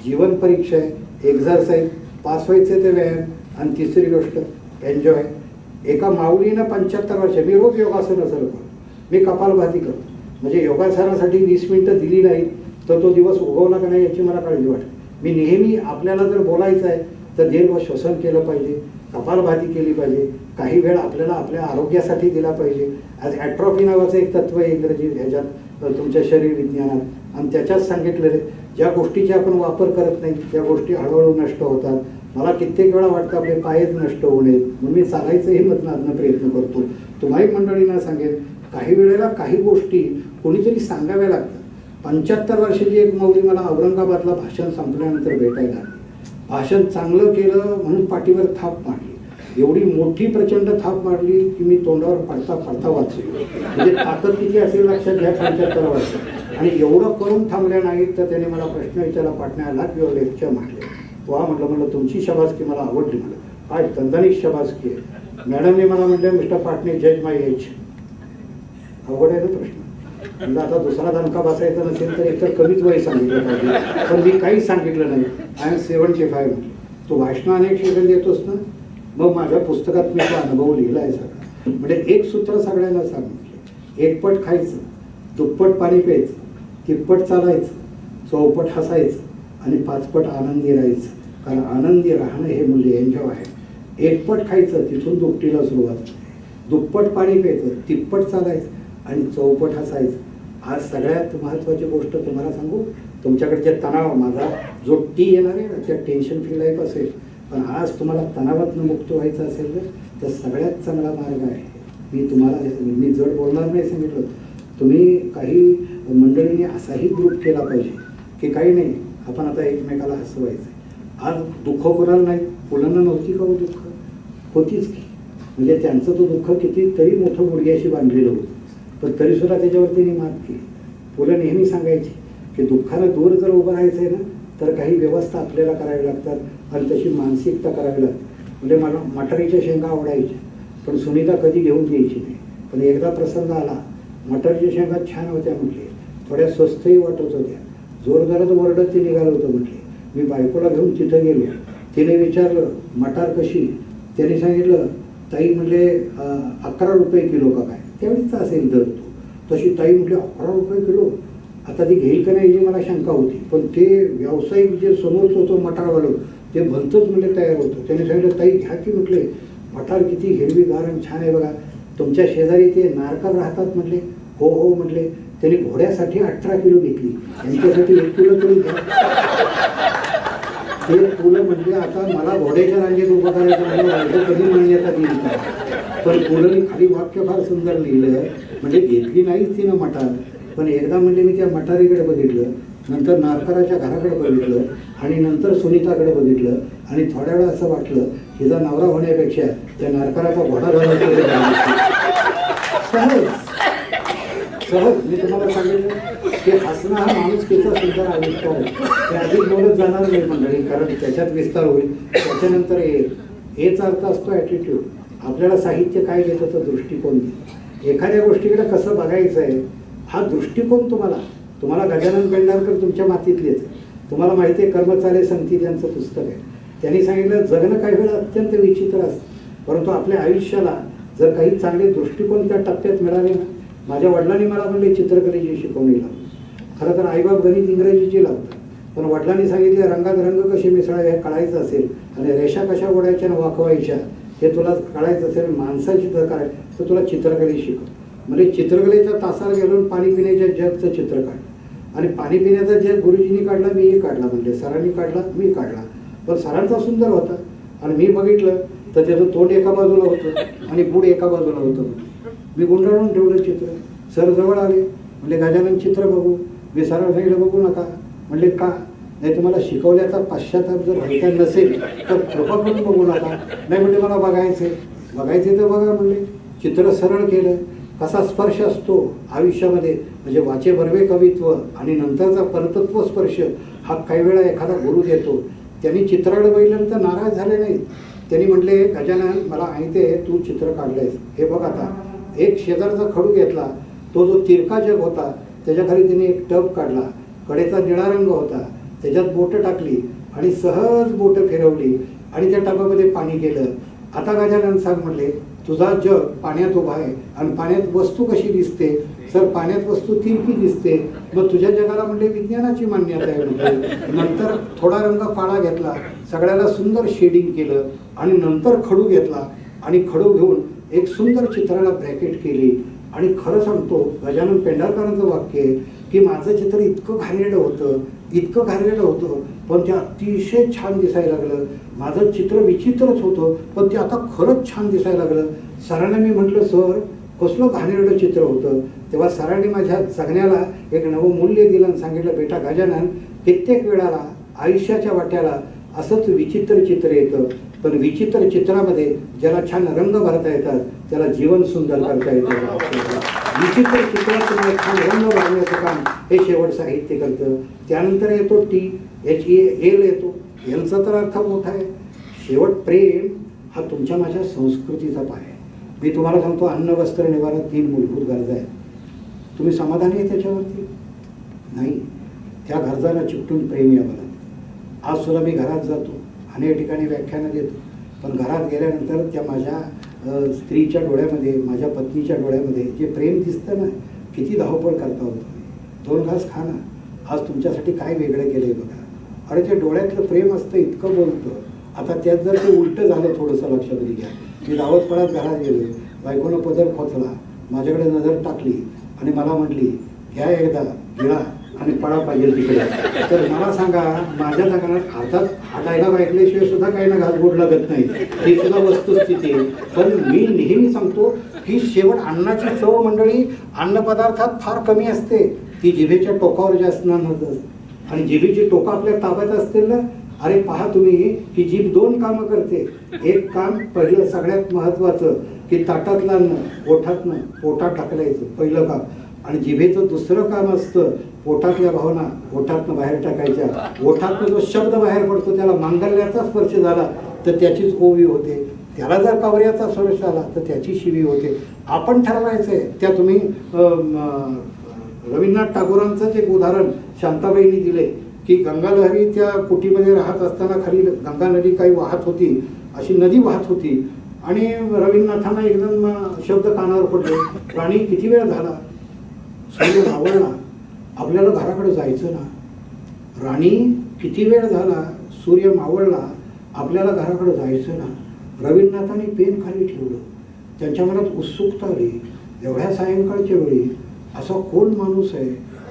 जीवन परीक्षा आहे, एक्झरसाईज, पास व्हायचे ते व्यायाम. आणि तिसरी गोष्ट एन्जॉय. एका माऊलीनं 75 वर्ष, मी रोज योगासनं करतो, मी कपालभाती करतो. म्हणजे योगासनासाठी 20 मिनिटं दिली नाही तर तो दिवस उगवला का नाही याची मला काळजी वाटते. मी नेहमी आपल्याला जर बोलायचं आहे तर दीर्घ श्वसन केलं पाहिजे, कपालभाती केली पाहिजे, काही वेळ आपल्याला आपल्या आरोग्यासाठी दिला पाहिजे. आज ॲट्रॉफी नावाचं एक तत्व आहे इंग्रजी ह्याच्यात, तुमच्या शरीर विज्ञानात, आणि त्याच्यात सांगितलेलं ज्या गोष्टीचा आपण वापर करत नाही त्या गोष्टी हळूहळू नष्ट होतात. मला कित्येक वेळा वाटतं आपले पायच नष्ट होऊ नयेत, म्हणून मी चालायचंही मधनं प्रयत्न करतो. तुम्हाही मंडळींना सांगेन, काही वेळेला काही गोष्टी कोणीतरी सांगाव्या लागतात. 75 वर्षाची एक माऊली मला औरंगाबादला भाषण संपल्यानंतर भेटायला आली. भाषण चांगलं केलं म्हणून पाठीवर थाप मारली. एवढी मोठी प्रचंड थाप मारली की मी तोंडावर पडता पडता वाचलो. म्हणजे ताकद किती असेल लक्षात घ्या 75 वर्ष. आणि एवढं करून थांबल्या नाहीत तर त्याने मला प्रश्न विचारला पाटण्याला किंवा लेक्चर मारले. वा म्हटलं तुमची शबासकी मला आवडली. म्हटलं काय तंदानिक शबासकी आहे. मॅडमने मला म्हटलं मिस्टर पाटणे जज माय एज. अवघड आहे ना प्रश्न. म्हणजे आता दुसरा दणका बसायचा नसेल तर एकतर कमीच वय सांगितलं पाहिजे, पण मी काहीच सांगितलं नाही. I am 75. तू भाषण अनेक शिकवून देतोस ना, मग माझ्या पुस्तकात मी तो अनुभव लिहिला आहे सगळा. म्हणजे एक सूत्र सगळ्यांना सांगितलं, एकपट खायचं, दुप्पट पाणी प्यायचं, तिप्पट चालायचं, चौपट हसायचं आणि पाचपट आनंदी राहायचं. कारण आनंदी राहणं हे मूल्य एन्जॉय आहे. एकपट खायचं, तिथून दुपटीला सुरुवात. दुप्पट पाणी प्यायचं, तिप्पट चालायचं आणि चौपट हसायचं. आज सगळ्यात महत्त्वाची गोष्ट तुम्हाला सांगू, तुमच्याकडचे तणाव, माझा जो टी येणार आहे ना त्या टेन्शन फ्री लाईफ असेल, पण आज तुम्हाला तणावातून मुक्त व्हायचं असेल तर सगळ्यात चांगला मार्ग आहे. मी जड बोलणार नाही सांगितलं. तुम्ही काही मंडळींनी असाही ग्रुप केला पाहिजे की काही नाही, आपण आता एकमेकाला हसवायचं. आज दुःख कोणाला नाही, मुलांना नव्हती का दुःख होतीच की. म्हणजे त्यांचं तो दुःख कितीतरी मोठं गुडघ्याशी बांधलेलं होतं, पण तरीसुद्धा त्याच्यावर त्यांनी मात केली. फुलं नेहमी सांगायची की दुःखानं दूर जर उभं राहायचं आहे ना तर काही व्यवस्था आपल्याला करावी लागतात आणि तशी मानसिकता करावी लागते. म्हणजे मला मटारीच्या शेंगा आवडायच्या, पण सुनीता कधी घेऊन द्यायची नाही. पण एकदा प्रसंग आला, मटारीच्या शेंगा छान होत्या म्हटले, थोड्या स्वस्तही वाटत होत्या, जोरदारात ओरडत ते निघालं होतं म्हटले. मी बायकोला घेऊन तिथं गेलो. तिने विचारलं मटार कशी, त्याने सांगितलं ताई म्हणले 11 रुपये किलो का काय, त्यावेळीच असेल दर तो. तशी ताई म्हटली 11 रुपये किलो. आता ती घेईल का नाही याची मला शंका होती, पण ते व्यावसायिक जे समोरच होतं मटारवालं ते भलतंच म्हणजे तयार होतं. त्याने सांगितलं ताई घ्या की, म्हटले मटार किती हिरवीगार आणि छान आहे बघा, तुमच्या शेजारी ते नारकर राहतात म्हटले. हो हो म्हटले. त्यांनी घोड्यासाठी 18 किलो घेतली, यांच्यासाठी 1 किलो तरी घ्या. ते फुलं म्हणजे आता मला घोड्याच्या रांगेत उभं करायचं म्हणजे कधी मान्यता दिली का? पण फुलांनी खाली वाक्य फार सुंदर लिहिलं, म्हणजे घेतली नाहीच तिनं मटार, पण एकदा म्हणजे मी त्या मटारीकडे बघितलं, नंतर नारकराच्या घराकडे बघितलं आणि नंतर सुनीताकडे बघितलं आणि थोड्या वेळा असं वाटलं हिचा नवरा होण्यापेक्षा त्या नारकराचा घोडा झाला. सहज सहज मी तुम्हाला सांगितलं की हसणं हा माणुसकीचा सुद्धा आविष्कार आहे. ते अधिक बोलत जाणार नाही मंडळी, कारण त्याच्यात विस्तार होईल. त्याच्यानंतर हेच अर्थ असतो ॲटिट्यूड. आपल्याला साहित्य काय देतं तर दृष्टिकोन देतं. एखाद्या गोष्टीकडे कसं बघायचं आहे हा दृष्टिकोन तुम्हाला गजानन पेंढारकर तुमच्या मातीतलेच. तुम्हाला माहिती आहे कर्मचारी संगती त्यांचं पुस्तक आहे. त्यांनी सांगितलं जगणं काही वेळा अत्यंत विचित्र असतं, परंतु आपल्या आयुष्याला जर काही चांगले दृष्टिकोन त्या टप्प्यात मिळाले ना. माझ्या वडिलांनी मला म्हणले चित्रकलेची शिकवणी लावली. खरं तर आईबाप गणित इंग्रजीची लावतात, पण वडिलांनी सांगितले रंगात रंग कसे मिसळावे हे कळायचं असेल आणि रेषा कशा ओढायच्या आणि वाकवायच्या हे तुला कळायचं असेल, माणसाची तर काय तर तुला चित्रकले शिकव. म्हणजे चित्रकलेच्या तासाला गेलो पाणी पिण्याच्या जगचं चित्र काढ आणि पाणी पिण्याचा जग गुरुजींनी काढला, मीही काढला. म्हणजे सरांनी काढला, मी काढला, पण सरांचा सुंदर होता आणि मी बघितलं तर त्याचं तोंड एका बाजूला होतं आणि बुड एका बाजूला होतं. मी गुंडाळून ठेवलं चित्र. सर जवळ आले, म्हणजे गजानन चित्र बघू. मी सरांना सांगितलं बघू नका. म्हणले का? नाही तुम्हाला शिकवल्याचा पश्चाताप जर व्हायचा नसेल तर कृपा करून बघू नका. नाही म्हणजे मला बघायचे तर बघा म्हणले. चित्र सरळ केलं. कसा स्पर्श असतो आयुष्यामध्ये, म्हणजे वाचे बर्वे कवित्व आणि नंतरचा परतत्व स्पर्श हा काही वेळा एखादा गुरु देतो. त्यांनी चित्राकडे बघितल्यानंतर नाराज झाले नाहीत. त्यांनी म्हटले गजानन मला माहिती आहे तू चित्र काढलंयस, हे बघ आता. एक शेजारचा खडू घेतला, तो जो तिरका जग होता त्याच्याखाली त्यांनी एक टब काढला, कडेचा निळा रंग होता, त्याच्यात बोटं टाकली आणि सहज बोटं फिरवली आणि त्या टबामध्ये पाणी गेलं. आता गजानन सांग म्हणले तुझा जग पाण्यात उभा आहे आणि पाण्यात वस्तू कशी दिसते? सर पाण्यात वस्तू तिरकी दिसते. मग तुझ्या जगाला म्हणले विज्ञानाची मान्यता आहे म्हणजे. नंतर थोडा रंग काळा घेतला, सगळ्याला सुंदर शेडिंग केलं आणि नंतर खडू घेतला आणि खडू घेऊन एक सुंदर चित्राला ब्रॅकेट केली. आणि खरं सांगतो गजानन पेंढारकरांचं वाक्य आहे की माझं चित्र इतकं घाणेरडं होतं पण ते अतिशय छान दिसायला लागलं. माझं चित्र विचित्रच होतं पण ते आता खरंच छान दिसायला लागलं. सरांना मी म्हटलं सर कसलं घाणेरडं चित्र होतं. तेव्हा सरांनी माझ्या जगण्याला एक नवं मूल्य दिलं आणि सांगितलं बेटा गजानन कित्येक वेळाला आयुष्याच्या वाट्याला असंच विचित्र चित्र येतं, पण विचित्र चित्रामध्ये ज्याला छान रंग भरता येतात त्याला जीवन सुंदर करता येतं. विचित्र चित्रात तुम्हाला छान रंग भरण्याचं काम हे शेवट साहित्य करतं. त्यानंतर येतो THEL येतो. यांचा तर अर्थ मोठा आहे. शेवट प्रेम हा तुमच्या माझ्या संस्कृतीचा पाय आहे. मी तुम्हाला सांगतो अन्न वस्त्र निवारा 3 मूलभूत गरजा आहेत. तुम्ही समाधानी आहे त्याच्यावरती? नाही. त्या गरजाला चिकटून प्रेम यावं लागतं. आज सुद्धा मी घरात जातो, अनेक ठिकाणी व्याख्यानं देतो, पण घरात गेल्यानंतर त्या माझ्या स्त्रीच्या डोळ्यामध्ये माझ्या पत्नीच्या डोळ्यामध्ये जे प्रेम दिसतं ना, किती धावपळ करता होतं. 2 घास खा ना, आज तुमच्यासाठी काय वेगळं केलं आहे बघा. अरे ते डोळ्यातलं प्रेम असतं इतकं बोलतं. आता त्यात जर ते उलटं झालं थोडंसं लक्षात घ्या. मी धावत पळत घरात गेलो, बायकोनं पदर खोचला, माझ्याकडे नजर टाकली आणि मला म्हटली घ्या एकदा गिळा आणि पळा पाहिजे तिकडे. तर मला सांगा माझ्या जगात अर्थात हा डायलॉग ऐकल्याशिवाय सुद्धा काही ना घासगोड लागत नाही, ही सुद्धा वस्तुस्थिती आहे. पण मी नेहमी सांगतो की शेवट अन्नाची चव मंडळी अन्नपदार्थात फार कमी असते, ती जिभेच्या टोकावर जास्त नसते. आणि जिभेची टोकं आपल्या ताब्यात असतील ना, अरे पहा तुम्ही की जीभ 2 कामं करते. एक काम पहिलं सगळ्यात महत्त्वाचं की ताटातलं अन्न ओठातनं पोटात टाकलायचं पहिलं काम. आणि जिभेचं दुसरं काम असतं पोटातल्या भावना ओठातनं बाहेर टाकायच्या. ओठातनं जो शब्द बाहेर पडतो त्याला मांगल्याचा स्पर्श झाला तर त्याचीच ओवी होते, त्याला जर कवऱ्याचा स्पर्श आला तर त्याची शिवी होते. आपण ठरवायचं आहे. त्या तुम्ही रवींद्रनाथ टागोरांचंच एक उदाहरण शांताबाईंनी दिले की गंगालहरी त्या कुटीमध्ये राहत असताना खाली गंगा नदी काही वाहत होती, अशी नदी वाहत होती आणि रवींद्रनाथांना एकदम शब्द कानावर पडले, प्राणी किती वेळ झाला, सूर्य मावळला आपल्याला घराकडे जायचं ना. राणी किती वेळ झाला, सूर्य मावळला, आपल्याला घराकडे जायचं ना. रवींद्रनाथांनी पेन खाली ठेवलं. त्यांच्या मनात उत्सुकता आली. एवढ्या सायंकाळच्या वेळी असा कोण माणूस आहे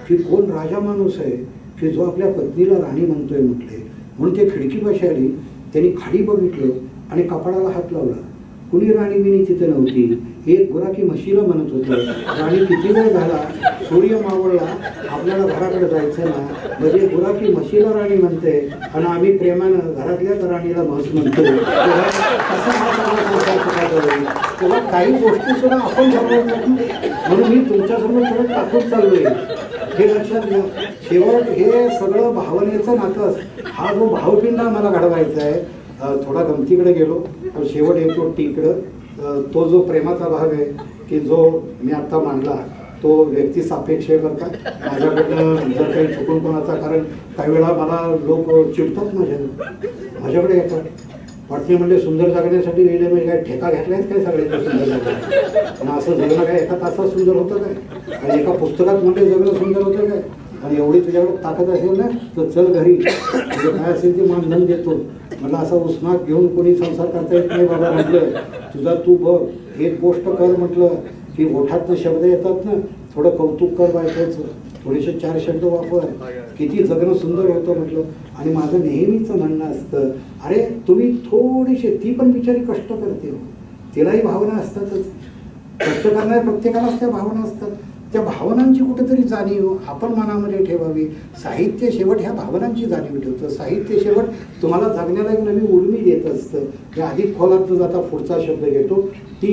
की कोण राजा माणूस आहे की जो आपल्या पत्नीला राणी म्हणतोय म्हटले. म्हणून ते खिडकीपाशी आली. त्यांनी खाली बघितलं आणि कपाळाला हात लावला. कुणी राणी बिणी तिथे नव्हती. एक गुराखी म्हशीला म्हणत होतं, राणी किती वेळ झाला, सूर्य मावळला, आपल्याला घराकडे जायचं ना. म्हणजे गुराखी म्हशीला राणी म्हणते आणि आम्ही प्रेमानं घरातल्याच राणीला म्हस म्हणतो. तेव्हा काही गोष्टी सुद्धा आपण ठरवतो. म्हणून मी तुमच्यासमोर सगळं टाकून चाललोय, हे लक्षात घ्या. शेवट हे सगळं भावनेचं नातं. हा जो भावपिंड मला घडवायचा आहे. थोडा गमतीकडे गेलो पण शेवट येतो टीकडं. तो जो प्रेमाचा भाग आहे की जो मी आत्ता मांडला तो व्यक्ती सापेक्ष आहे बरं का. माझ्याकडनं जर काही चुकून कोणाचा, कारण काही वेळा मला लोक चिडतात माझ्याकडे येतात. वाटणे म्हणजे सुंदर जगण्यासाठी लिहिले म्हणजे काय ठेका घेतलाय काय सगळ्यांच्या सुंदर जगण्यासाठी. आणि असं जगणं काय एका तासात सुंदर होतं काय, आणि एका पुस्तकात म्हणजे जगणं सुंदर होतं काय. आणि एवढी तुझ्याकडे ताकद असेल ना तर चल घरी, म्हणजे काय असेल ते मानधन देतो. मला असा उस्मात घेऊन कोणी संसार करता येत नाही बाबा म्हटलं. तुझा तू बघ, एक गोष्ट कर म्हटलं की ओठातनं शब्द येतात ना, थोडं कौतुक कर बायकोचं, थोडेसे 4 शब्द वापर, किती जगणं सुंदर होतं म्हटलं. आणि माझं नेहमीचं म्हणणं असतं, अरे तुम्ही थोडीशी, ती पण बिचारी कष्ट करते, तिलाही भावना असतातच. कष्ट करणाऱ्या प्रत्येकालाच त्या भावना असतात. त्या भावनांची कुठेतरी जाणीव आपण मनामध्ये ठेवावी. साहित्य शेवट ह्या भावनांची जाणीव ठेवतं. साहित्य शेवट तुम्हाला जगण्याला एक नवी उर्मी देत असतं. हे अधिक खोलात जाता पुढचा शब्द घेतो, टी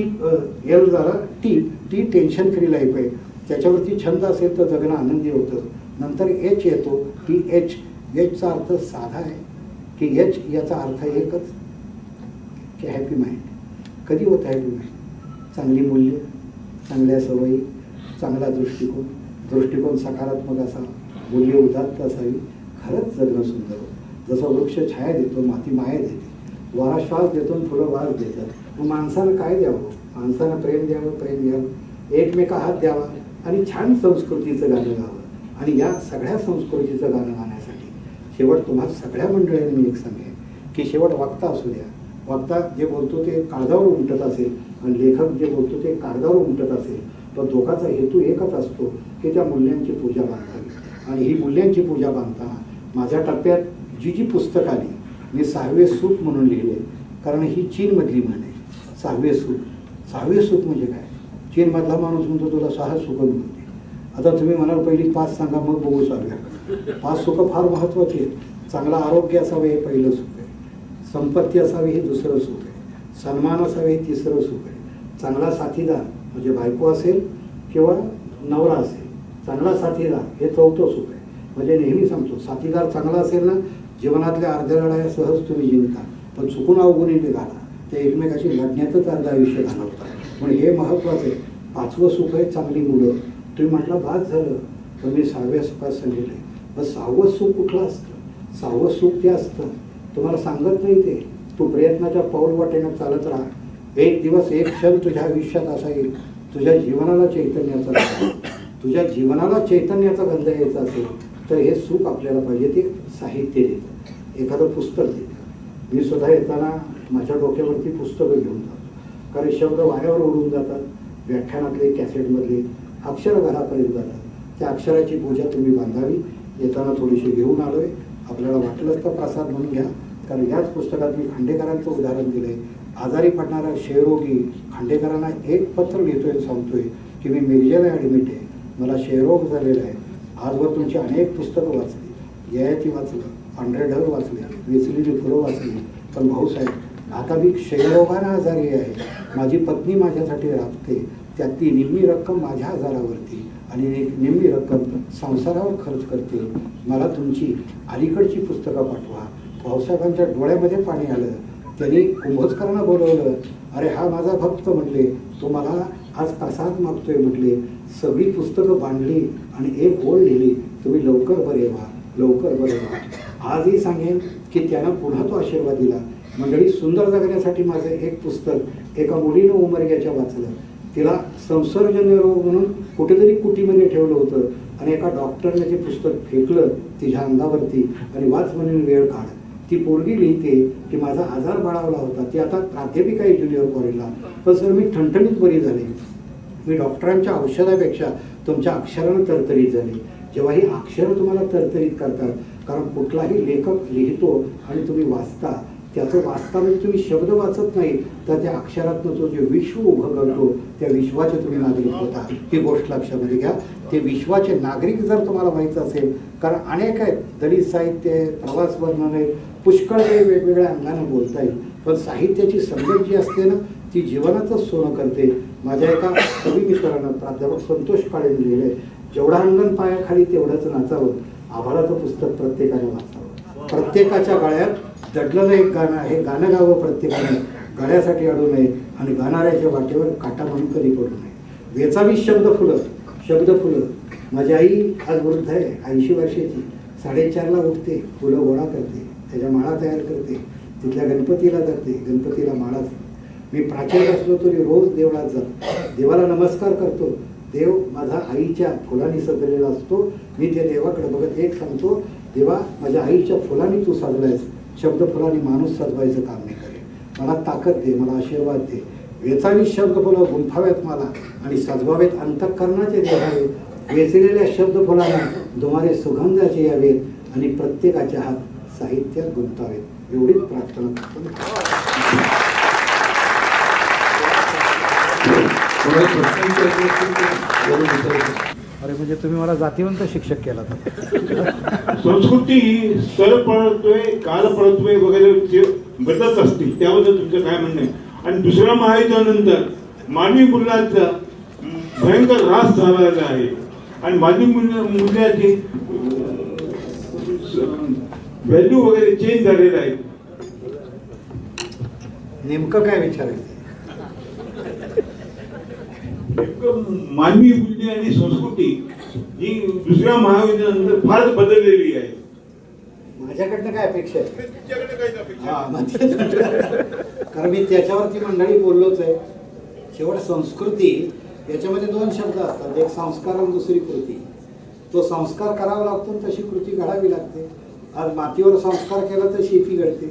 एल झाला टी टेन्शन फ्री लाईफ आहे. त्याच्यावरती छंद असेल तर जगणं आनंदी होतं. नंतर एच येतो, टी एचचा अर्थ साधा आहे की एच याचा अर्थ एकच की हॅपी माइंड. कधी होतं हॅपी माइंड? चांगली मूल्य, चांगल्या सवयी, चांगला दृष्टिकोन सकारात्मक असावा, मूल्य उदात्त असावी, खरंच जगणं सुंदर होतं. जसं वृक्ष छाया देतो, माती माया देते, वारा श्वास देतो, फुलं वास देतात. मग माणसानं काय द्यावं? माणसानं प्रेम द्यावं, प्रेम घ्यावं, एकमेका हात द्यावा आणि छान संस्कृतीचं गाणं गावं. आणि या सगळ्या संस्कृतीचं गाणं गाण्यासाठी शेवट तुम्हा सगळ्या मंडळींनी मी एक सांगेन की शेवट वक्ता असू द्या. वक्ता जे बोलतो ते कागदावर उमटत असेल आणि लेखक जे बोलतो ते कागदावर उमटत असेल, तर दोघांचा हेतू एकच असतो की त्या मूल्यांची पूजा बांधावी. आणि ही मूल्यांची पूजा बांधताना माझ्या टप्प्यात जी पुस्तक आली, मी 6वे सूत म्हणून लिहिले. कारण ही चीनमधली म्हण आहे, 6वे सूत. 6वे सूत म्हणजे काय? चीनमधला माणूस म्हणतो तुला 6 सुखं मिळते. आता तुम्ही म्हणाल पहिली 5 सांगा, मग बघू 6व्या. 5 सुखं फार महत्त्वाची आहेत. चांगलं आरोग्य असावे हे पहिलं सुख आहे, संपत्ती असावी हे दुसरं सुख आहे, सन्मान असावे हे तिसरं सुख आहे, चांगला साथीदार म्हणजे बायको असेल किंवा नवरा असेल, चांगला साथीदार हे 4थं सुख आहे. म्हणजे नेहमी सांगतो, साथीदार चांगला असेल ना, जीवनातल्या अर्ध्या लढाया सहज तुम्ही जिंकता. पण चुकून अवगुणी निघाला ते एकमेकाशी लढण्यातच अर्ध आयुष्य घालवतात. म्हणून हे महत्त्वाचं आहे. 5वं सुख आहे चांगली मुलं. तुम्ही म्हटलं बाद झालं, पण मी 6व्या सुखात सांगितलं आहे. मग 6वं सुख कुठलं असतं? 6वं सुख ते असतं, तुम्हाला सांगत नाही ते, तू प्रयत्नाच्या पाऊल वाटेनं चालत राहा. एक दिवस एक क्षण तुझ्या आयुष्यात असा येईल, तुझ्या जीवनाला चैतन्याचा गंध यायचा असेल तर हे सुख आपल्याला पाहिजे. ते साहित्य देतं, एखादं पुस्तक देतं. मी सुद्धा येताना माझ्या डोक्यावरती पुस्तकं घेऊन जातो, कारण शब्द वाऱ्यावर उडून जातात. व्याख्यानातले, कॅसेटमधले अक्षरं घरापर्यंत जातात. त्या अक्षराची पूजा तुम्ही बांधावी. येताना थोडीशी घेऊन आलो आहे. आपल्याला वाटलंच तर प्रसाद म्हणून घ्या, कारण याच पुस्तकात मी खांडेकरांचं उदाहरण दिलं आहे. आजारी पडणारा क्षयरोगी खांडेकरांना एक पत्र लिहितोय, सांगतोय की मी मिरजेला ॲडमिट आहे, मला क्षयरोग झालेला आहे. आजवर तुमची अनेक पुस्तकं वाचली, ययाती वाचलं, पांढरे ढग वाचले, वेचलेली फुलं वाचली, पण भाऊसाहेब आता मी क्षयरोगानं आजारी आहे. माझी पत्नी माझ्यासाठी राबते, त्यातली निम्मी रक्कम माझ्या आजारावरती आणि एक निम्मी रक्कम संसारावर खर्च करते. मला तुमची अलीकडची पुस्तकं पाठवा. भाऊसाहेबांच्या डोळ्यामध्ये पाणी आलं. त्यांनी कुंभोजकरांना बोलवलं. अरे हा माझा भक्त म्हटले, तो मला आज प्रसाद मागतोय म्हटले. सगळी पुस्तकं बांधली आणि एक ओळ लिहिली, तुम्ही लवकर बरे व्हा, लवकर बरे व्हा. आजही सांगेन की त्यानं पुन्हा तो आशीर्वाद दिला. मंडळी, सुंदर जगण्यासाठी माझं एक पुस्तक एका मुलीनं उमरग्याच्या वाचलं. तिला संसर्जन्य रोग म्हणून कुठेतरी कुटीमध्ये ठेवलं होतं. आणि एका डॉक्टरने ते पुस्तक फेकलं तिच्या अंगावरती आणि वाच म्हणून वेळ काढ. ती पोरगी लिहिते की माझा आजार बळावला होता, ती आता प्राध्यापिक आहे ज्युनियर कॉलेजला, पण सर मी ठणठणीत बरी झाले. मी डॉक्टरांच्या औषधापेक्षा तुमच्या अक्षरानं तरतरीत झाले. जेव्हा ही अक्षरं तुम्हाला तरतरीत करतात, कारण कुठलाही लेखक लिहितो आणि तुम्ही वाचता, त्याचं वाचता म्हणजे तुम्ही शब्द वाचत नाही, तर त्या अक्षरातनं तो जे विश्व उभं करतो त्या विश्वाचे तुम्ही नागरिक होता. ही गोष्ट लक्षामध्ये घ्या. ते विश्वाचे नागरिक जर तुम्हाला माहीत असेल, कारण अनेक आहेत, दलित साहित्य आहे, प्रवास वर्णन आहे, पुष्कळ काही वेगवेगळ्या अंगाने बोलता येईल, पण साहित्याची संगत जी असते ना ती जीवनाचंच सोनं करते. माझ्या एका कवी मित्रानं प्राध्यापक संतोष काळेने लिहिलंय, जेवढा अंगण पायाखाली तेवढंच नाचावं, आभाळाचं पुस्तक प्रत्येकाने वाचावं. प्रत्येकाच्या गळ्यात दडलेलं एक गाणं आहे, गाणं गावं प्रत्येकाने, गळ्यासाठी अडू नये आणि गाणाऱ्याच्या वाटेवर काटा म्हणून कधी पडू नये. वेचावी शब्द फुलं. माझी आई आज वृद्ध आहे, 80 वर्षाची. 4:30ला उठते, फुलं गोळा करते, त्याच्या माळा तयार करते, तिथल्या गणपतीला जाते, गणपतीला माळा. मी प्राचार्य असलो तरी रोज देवळात जातो, देवाला नमस्कार करतो. देव माझा आईच्या फुलांनी सजलेला असतो. मी त्या देवाकडे बघत एक सांगतो, देवा माझ्या आईच्या फुलांनी तू सजलायस, शब्द फुलांनी माणूस सजवायचं काम नाही करेल. मला ताकद दे, मला आशीर्वाद दे. वेचावी शब्द फुलं गुंफाव्यात मला आणि सजवावेत अंतःकरणाचे देहावे. वेचलेल्या शब्द फुलांना दुमारे सुगंधाचे यावेत आणि प्रत्येकाच्या हात साहित्यात गुंतावेत. एवढीच प्रार्थना करतो. अरे म्हणजे तुम्ही मला जातीवंत शिक्षक केला. संस्कृती ही स्तर पळतोय, काल पळतोय वगैरे जे बदलत असते, त्याबद्दल तुमचं काय म्हणणं आहे? आणि दुसऱ्या महायुद्धानंतर मानवी मूल्याचा भयंकर ऱ्हास झालेला आहे आणि मानवी मूल्याची व्हॅल्यू वगैरे चेंज झालेला आहे. नेमकं काय विचारायचं? मानवी मूल्य आणि संस्कृती ही दुसऱ्या महायुद्धानंतर फारच बदललेली आहे. माझ्याकडनं काय अपेक्षा आहे? तुमच्याकडे काही अपेक्षा? कारण मी त्याच्यावरती मंडळी बोललोच आहे. शेवट संस्कृती याच्यामध्ये 2 शब्द असतात, एक संस्कार आणि दुसरी कृती. तो संस्कार करावा लागतो, तशी कृती घडावी लागते. आज मातीवर संस्कार केला तर शेती घडते,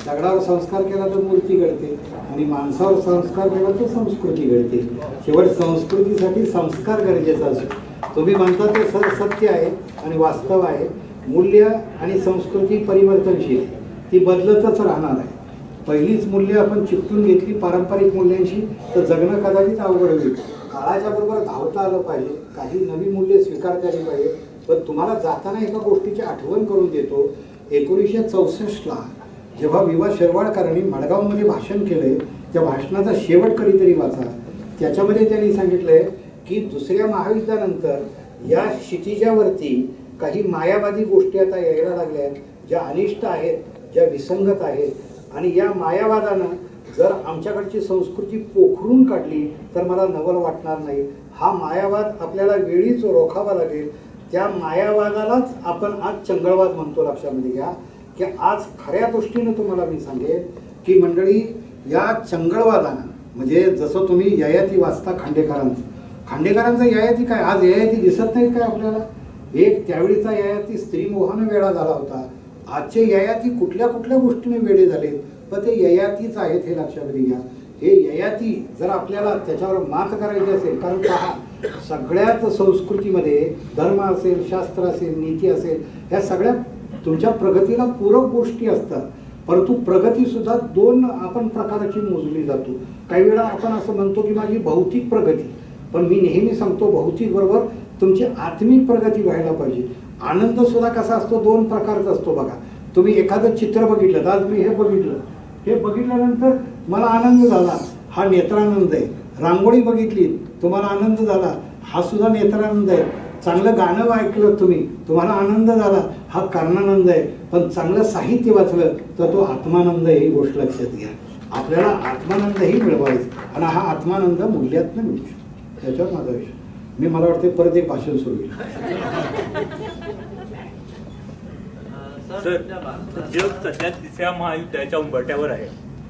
दगडावर संस्कार केला तर मूर्ती घडते आणि माणसावर संस्कार केला तर संस्कृती घडते. शेवट संस्कृतीसाठी संस्कार गरजेचा असतो. तुम्ही म्हणता ते सत्य आहे आणि वास्तव आहे. मूल्य आणि संस्कृती परिवर्तनशील, ती बदलतच राहणार आहे. पहिलीच मूल्य आपण चिकटून घेतली पारंपरिक मूल्यांशी तर जगणं कदाचित अवघड होईल. काळाच्या बरोबर धावता आलं पाहिजे, काही नवी मूल्य स्वीकारता आली पाहिजे. पण तुम्हाला जाताना एका गोष्टीची आठवण करून देतो. 1964ला जेव्हा विवा शिरवाडकरांनी मडगावमध्ये भाषण केलंय, त्या भाषणाचा शेवट कधीतरी वाचा. त्याच्यामध्ये त्यांनी सांगितलंय की दुसऱ्या महायुद्धानंतर या क्षितिजावरती काही मायावादी गोष्टी आता यायला लागल्या आहेत, ज्या अनिष्ट आहेत, ज्या विसंगत आहेत आणि या मायावादानं जर आमच्याकडची संस्कृती पोखरून काढली तर मला नवल वाटणार नाही. हा मायावाद आपल्याला वेळीच रोखावा लागेल. त्या मायावादालाच आपण आज चंगळवाद म्हणतो. लक्षामध्ये घ्या की आज खऱ्या दृष्टीनं तुम्हाला मी सांगेन की मंडळी, या चंगळवादानं म्हणजे जसं तुम्ही ययाती वाचता खांडेकरांचं ययाती काय, आज ययाती दिसत नाही काय आपल्याला? एक त्यावेळीचा ययाती स्त्री मोहानं वेळा झाला होता. आजचे ययाती कुठल्या कुठल्या गोष्टीने वेळे झाले, पण ते ययातीच आहेत हे लक्षामध्ये घ्या. हे ययाती जर आपल्याला त्याच्यावर मात करायची असेल, कारण पहा सगळ्याच संस्कृतीमध्ये धर्म असेल, शास्त्र असेल, नीती असेल, ह्या सगळ्या तुमच्या प्रगतीला पूरक गोष्टी असतात. परंतु प्रगती सुद्धा 2 आपण प्रकारची मोजली जातो. काही वेळा आपण असं म्हणतो की माझी भौतिक प्रगती, पण मी नेहमी सांगतो भौतिक बरोबर तुमची आत्मिक प्रगती व्हायला पाहिजे. आनंद सुद्धा कसा असतो, 2 प्रकारचा असतो. बघा, तुम्ही एखादं चित्र बघितलं, आज मी हे बघितल्यानंतर मला आनंद झाला, हा नेत्रानंद आहे. रांगोळी बघितली, तुम्हाला आनंद झाला, हा सुद्धा नेत्रानंद आहे. चांगलं गाणं ऐकलं तुम्हाला आनंद झाला, हा कर्णानंद आहे. पण चांगलं साहित्य वाचलं तर तो आत्मानंद आहे. ही गोष्ट लक्षात घ्या. आपल्याला आत्मानंदही मिळवायचा आणि हा आत्मानंद मूल्यातनं मिळू शकतो. त्याच्यावर माझा विषय. मला वाटते परत एक भाषण सुरू होईल. सर, जग सध्या 3ऱ्या महायुद्धाच्या उंबरठ्यावर आहे.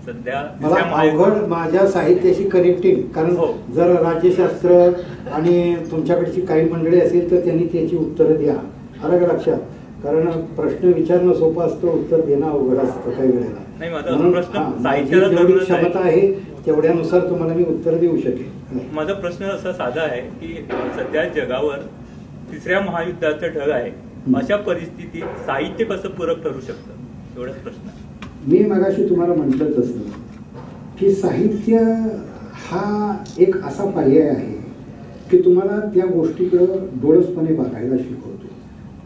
सध्या मला अवघड माझ्या साहित्याशी कनेक्टिंग, कारण हो. जर राज्यशास्त्र आणि तुमच्याकडची काही मंडळी असेल तर त्यांनी त्याची उत्तरं द्या. आलं का लक्षात? कारण प्रश्न विचारणं सोपं असतं, उत्तर देणं अवघड असतं काही वेळेला. नाही, माझा म्हणून, प्रश्न माझी साहित्याला जेवढी धरूनच आहे. क्षमता आहे तेवढ्यानुसार तुम्हाला मी उत्तर देऊ शकेन. माझा प्रश्न असा साधा आहे की सध्या जगावर तिसऱ्या महायुद्धाचं ढग आहे. अशा परिस्थितीत साहित्य कसं पूरक ठरू शकतं, एवढाच प्रश्न आहे. मी मगाशी तुम्हाला म्हटलं तसं की साहित्य हा एक असा पर्याय आहे की तुम्हाला त्या गोष्टीकडं डोळसपणे बघायला शिकवतो.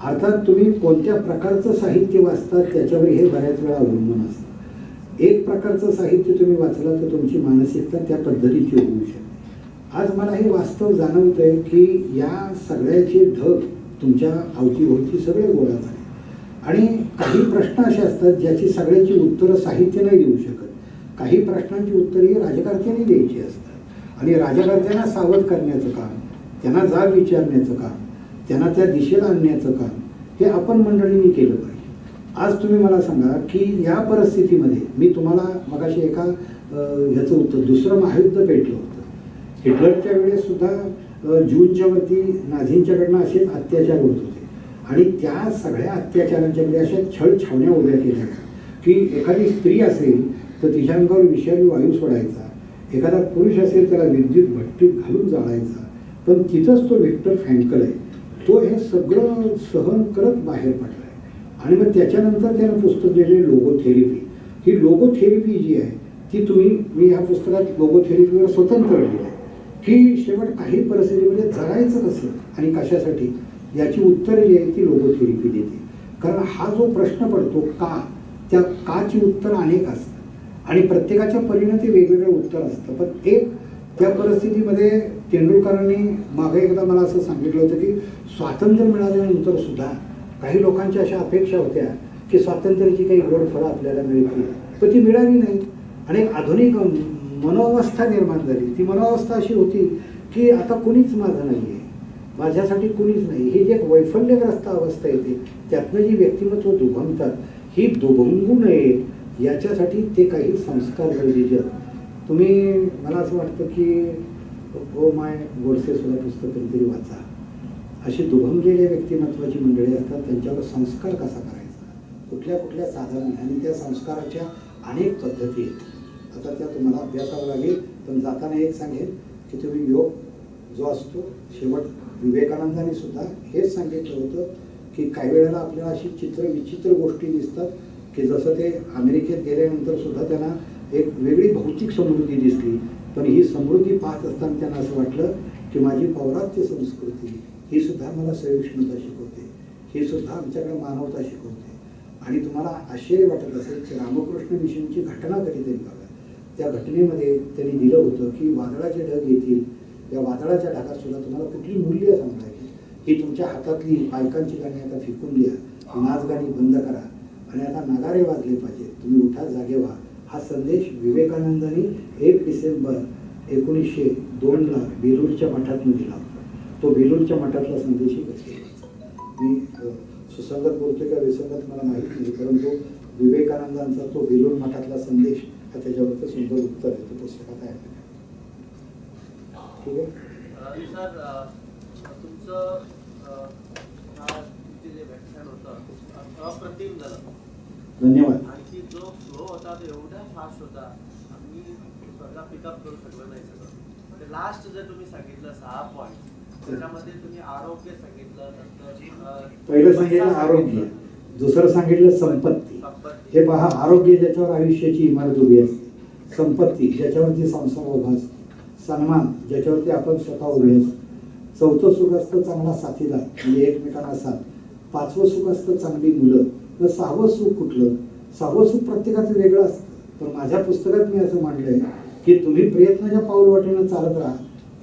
अर्थात तुम्ही कोणत्या प्रकारचं साहित्य वाचता त्याच्यावर हे बऱ्याच वेळा अवलंबून असतं. एक प्रकारचं साहित्य तुम्ही वाचलं तर तुमची मानसिकता त्या पद्धतीची होऊ शकते. आज मला हे वास्तव जाणवत आहे की या सगळ्याचे ढग तुमच्या अवतीभोवती सगळे गोळा झाले आणि काही प्रश्न असे असतात ज्याची सगळ्याची उत्तरं साहित्य नाही देऊ शकत. काही प्रश्नांची उत्तरे राजकारत्यांनी द्यायची असतात आणि राजकारत्यांना सावध करण्याचं काम, त्यांना जाब विचारण्याचं काम, त्यांना त्या दिशेला आणण्याचं काम हे आपण मंडळींनी केलं पाहिजे. आज तुम्ही मला सांगा की या परिस्थितीमध्ये मी तुम्हाला मगाशी एका ह्याचं उत्तर, दुसरं महायुद्ध पेटलं होतं. हिटलरच्या वेळेस सुद्धा ज्यूंच्या वरती नाझींच्याकडनं असेच अत्याचार होत होते आणि त्या सगळ्या अत्याचारांच्यामध्ये अशा छळ छावण्या उभ्या केल्या की एखादी स्त्री असेल तर तिच्या अंगावर विषारी वायू सोडायचा, एखादा पुरुष असेल त्याला विद्युत भट्टीत घालून जाळायचा. पण तिथंच तो व्हिक्टर फ्रँकल आहे, तो हे सगळं सहन करत बाहेर पडला आहे. आणि मग त्याच्यानंतर त्यानं पुस्तक लिहिले लोगोथेरपी. ही लोगोथेरपी जी आहे ती मी ह्या पुस्तकात लोगोथेरपीवर स्वतंत्र लिहिलं आहे की शेवट काही परिस्थितीमध्ये जगायचं कसं आणि कशासाठी याची उत्तरे जी आहे ती लोगोथेरपी देते. कारण हा जो प्रश्न पडतो का, त्या काची उत्तर अनेक असतात आणि प्रत्येकाच्या परीने ते वेगवेगळं उत्तर असतं. पण एक त्या परिस्थितीमध्ये तेंडुलकरांनी मागे एकदा मला असं सांगितलं होतं की स्वातंत्र्य मिळाल्यानंतर सुद्धा काही लोकांच्या अशा अपेक्षा होत्या की स्वातंत्र्याची काही गोड फळं आपल्याला मिळतील, पण ती मिळाली नाही. आणि एक आधुनिक मनोअवस्था निर्माण झाली. ती मनोअवस्था अशी होती की आता कुणीच माझं नाही आहे, माझ्यासाठी कुणीच नाही. ही जी एक वैफल्यग्रस्त अवस्था येते त्यातनं जी व्यक्तिमत्व दुभंगतात, ही दुभंगू नये याच्यासाठी ते काही संस्कार गरजेचे आहेत. तुम्ही, मला असं वाटतं की ओ माय गोडसे सुद्धा पुस्तक कधीतरी वाचा. अशी दुभंगलेल्या व्यक्तिमत्वाची मंडळी असतात, त्यांच्यावर संस्कार कसा करायचा, कुठल्या कुठल्या साधनांनी, आणि त्या संस्काराच्या अनेक पद्धती आहेत. आता त्या तुम्हाला अभ्यासावं लागेल. पण जाताना एक सांगेल की तुम्ही योग जो असतो, शेवट विवेकानंदांनी सुद्धा हेच सांगितलं होतं की काही वेळेला आपल्याला अशी विचित्र गोष्टी दिसतात की जसं ते अमेरिकेत गेल्यानंतर सुद्धा त्यांना एक वेगळी भौतिक समृद्धी दिसली, पण ही समृद्धी पाहत असताना त्यांना असं वाटलं की माझी पौरात्य संस्कृती ही सुद्धा मला सहिष्णुता शिकवते, ही सुद्धा आमच्याकडे मानवता शिकवते. आणि तुम्हाला आश्चर्य वाटत असेल की रामकृष्ण मिशनची घटना कधीतरी बघा. त्या घटनेमध्ये त्यांनी दिलं होतं की वादळाचे ढग येतील, या वादळाच्या ढगात सुद्धा तुम्हाला कुठली मूल्य सांगायची, ही तुमच्या हातातली बायकांची गाणी आता फेकून द्या, नाचगाणी बंद करा आणि आता नगारे वाजले पाहिजे, तुम्ही उठा जागे व्हा. हा संदेश विवेकानंदांनी 1 डिसेंबर 1902 बेलूरच्या मठातून दिला होता. तो बेलूरच्या मठातला संदेशही मी सुसंगत बोलतोय का विसंगत मला माहीत नाही, परंतु विवेकानंदांचा तो बेलूर मठातला संदेश हा त्याच्यावरचं सुंदर उत्तर आहे, तो पुस्तकात आहे. ठीक आहे सर, तुमचं जे व्याख्यान होतं अप्रतिम झालं. धन्यवाद. आणखी जो फ्लो होता तो एवढा फास्ट होता, आम्ही स्वतः पिकअप करू शकलो नाही सगळं. लास्ट जर तुम्ही सांगितलं 6 पॉईंट, त्याच्यामध्ये तुम्ही आरोग्य सांगितलं, नंतर पहिलं सांगितलं आरोग्य, दुसरं सांगितलं संपत्ती. हे पहा, आरोग्य ज्याच्यावर आयुष्याची इमारत उभी असते, संपत्ती ज्याच्यावरती संसार उभा असतो, सन्मान ज्याच्यावरती आपण स्वतः उभे असतो, चौथं सुख असतं चांगला साथीदार म्हणजे एकमेकांना साथ, 5वं सुख असतं चांगली मुलं, मग 6वं सुख कुठलं? 6वं सुख प्रत्येकाचं वेगळं असतं. पण माझ्या पुस्तकात मी असं मांडलंय की तुम्ही प्रयत्नाच्या पाऊलवाटेनं चालत राहा.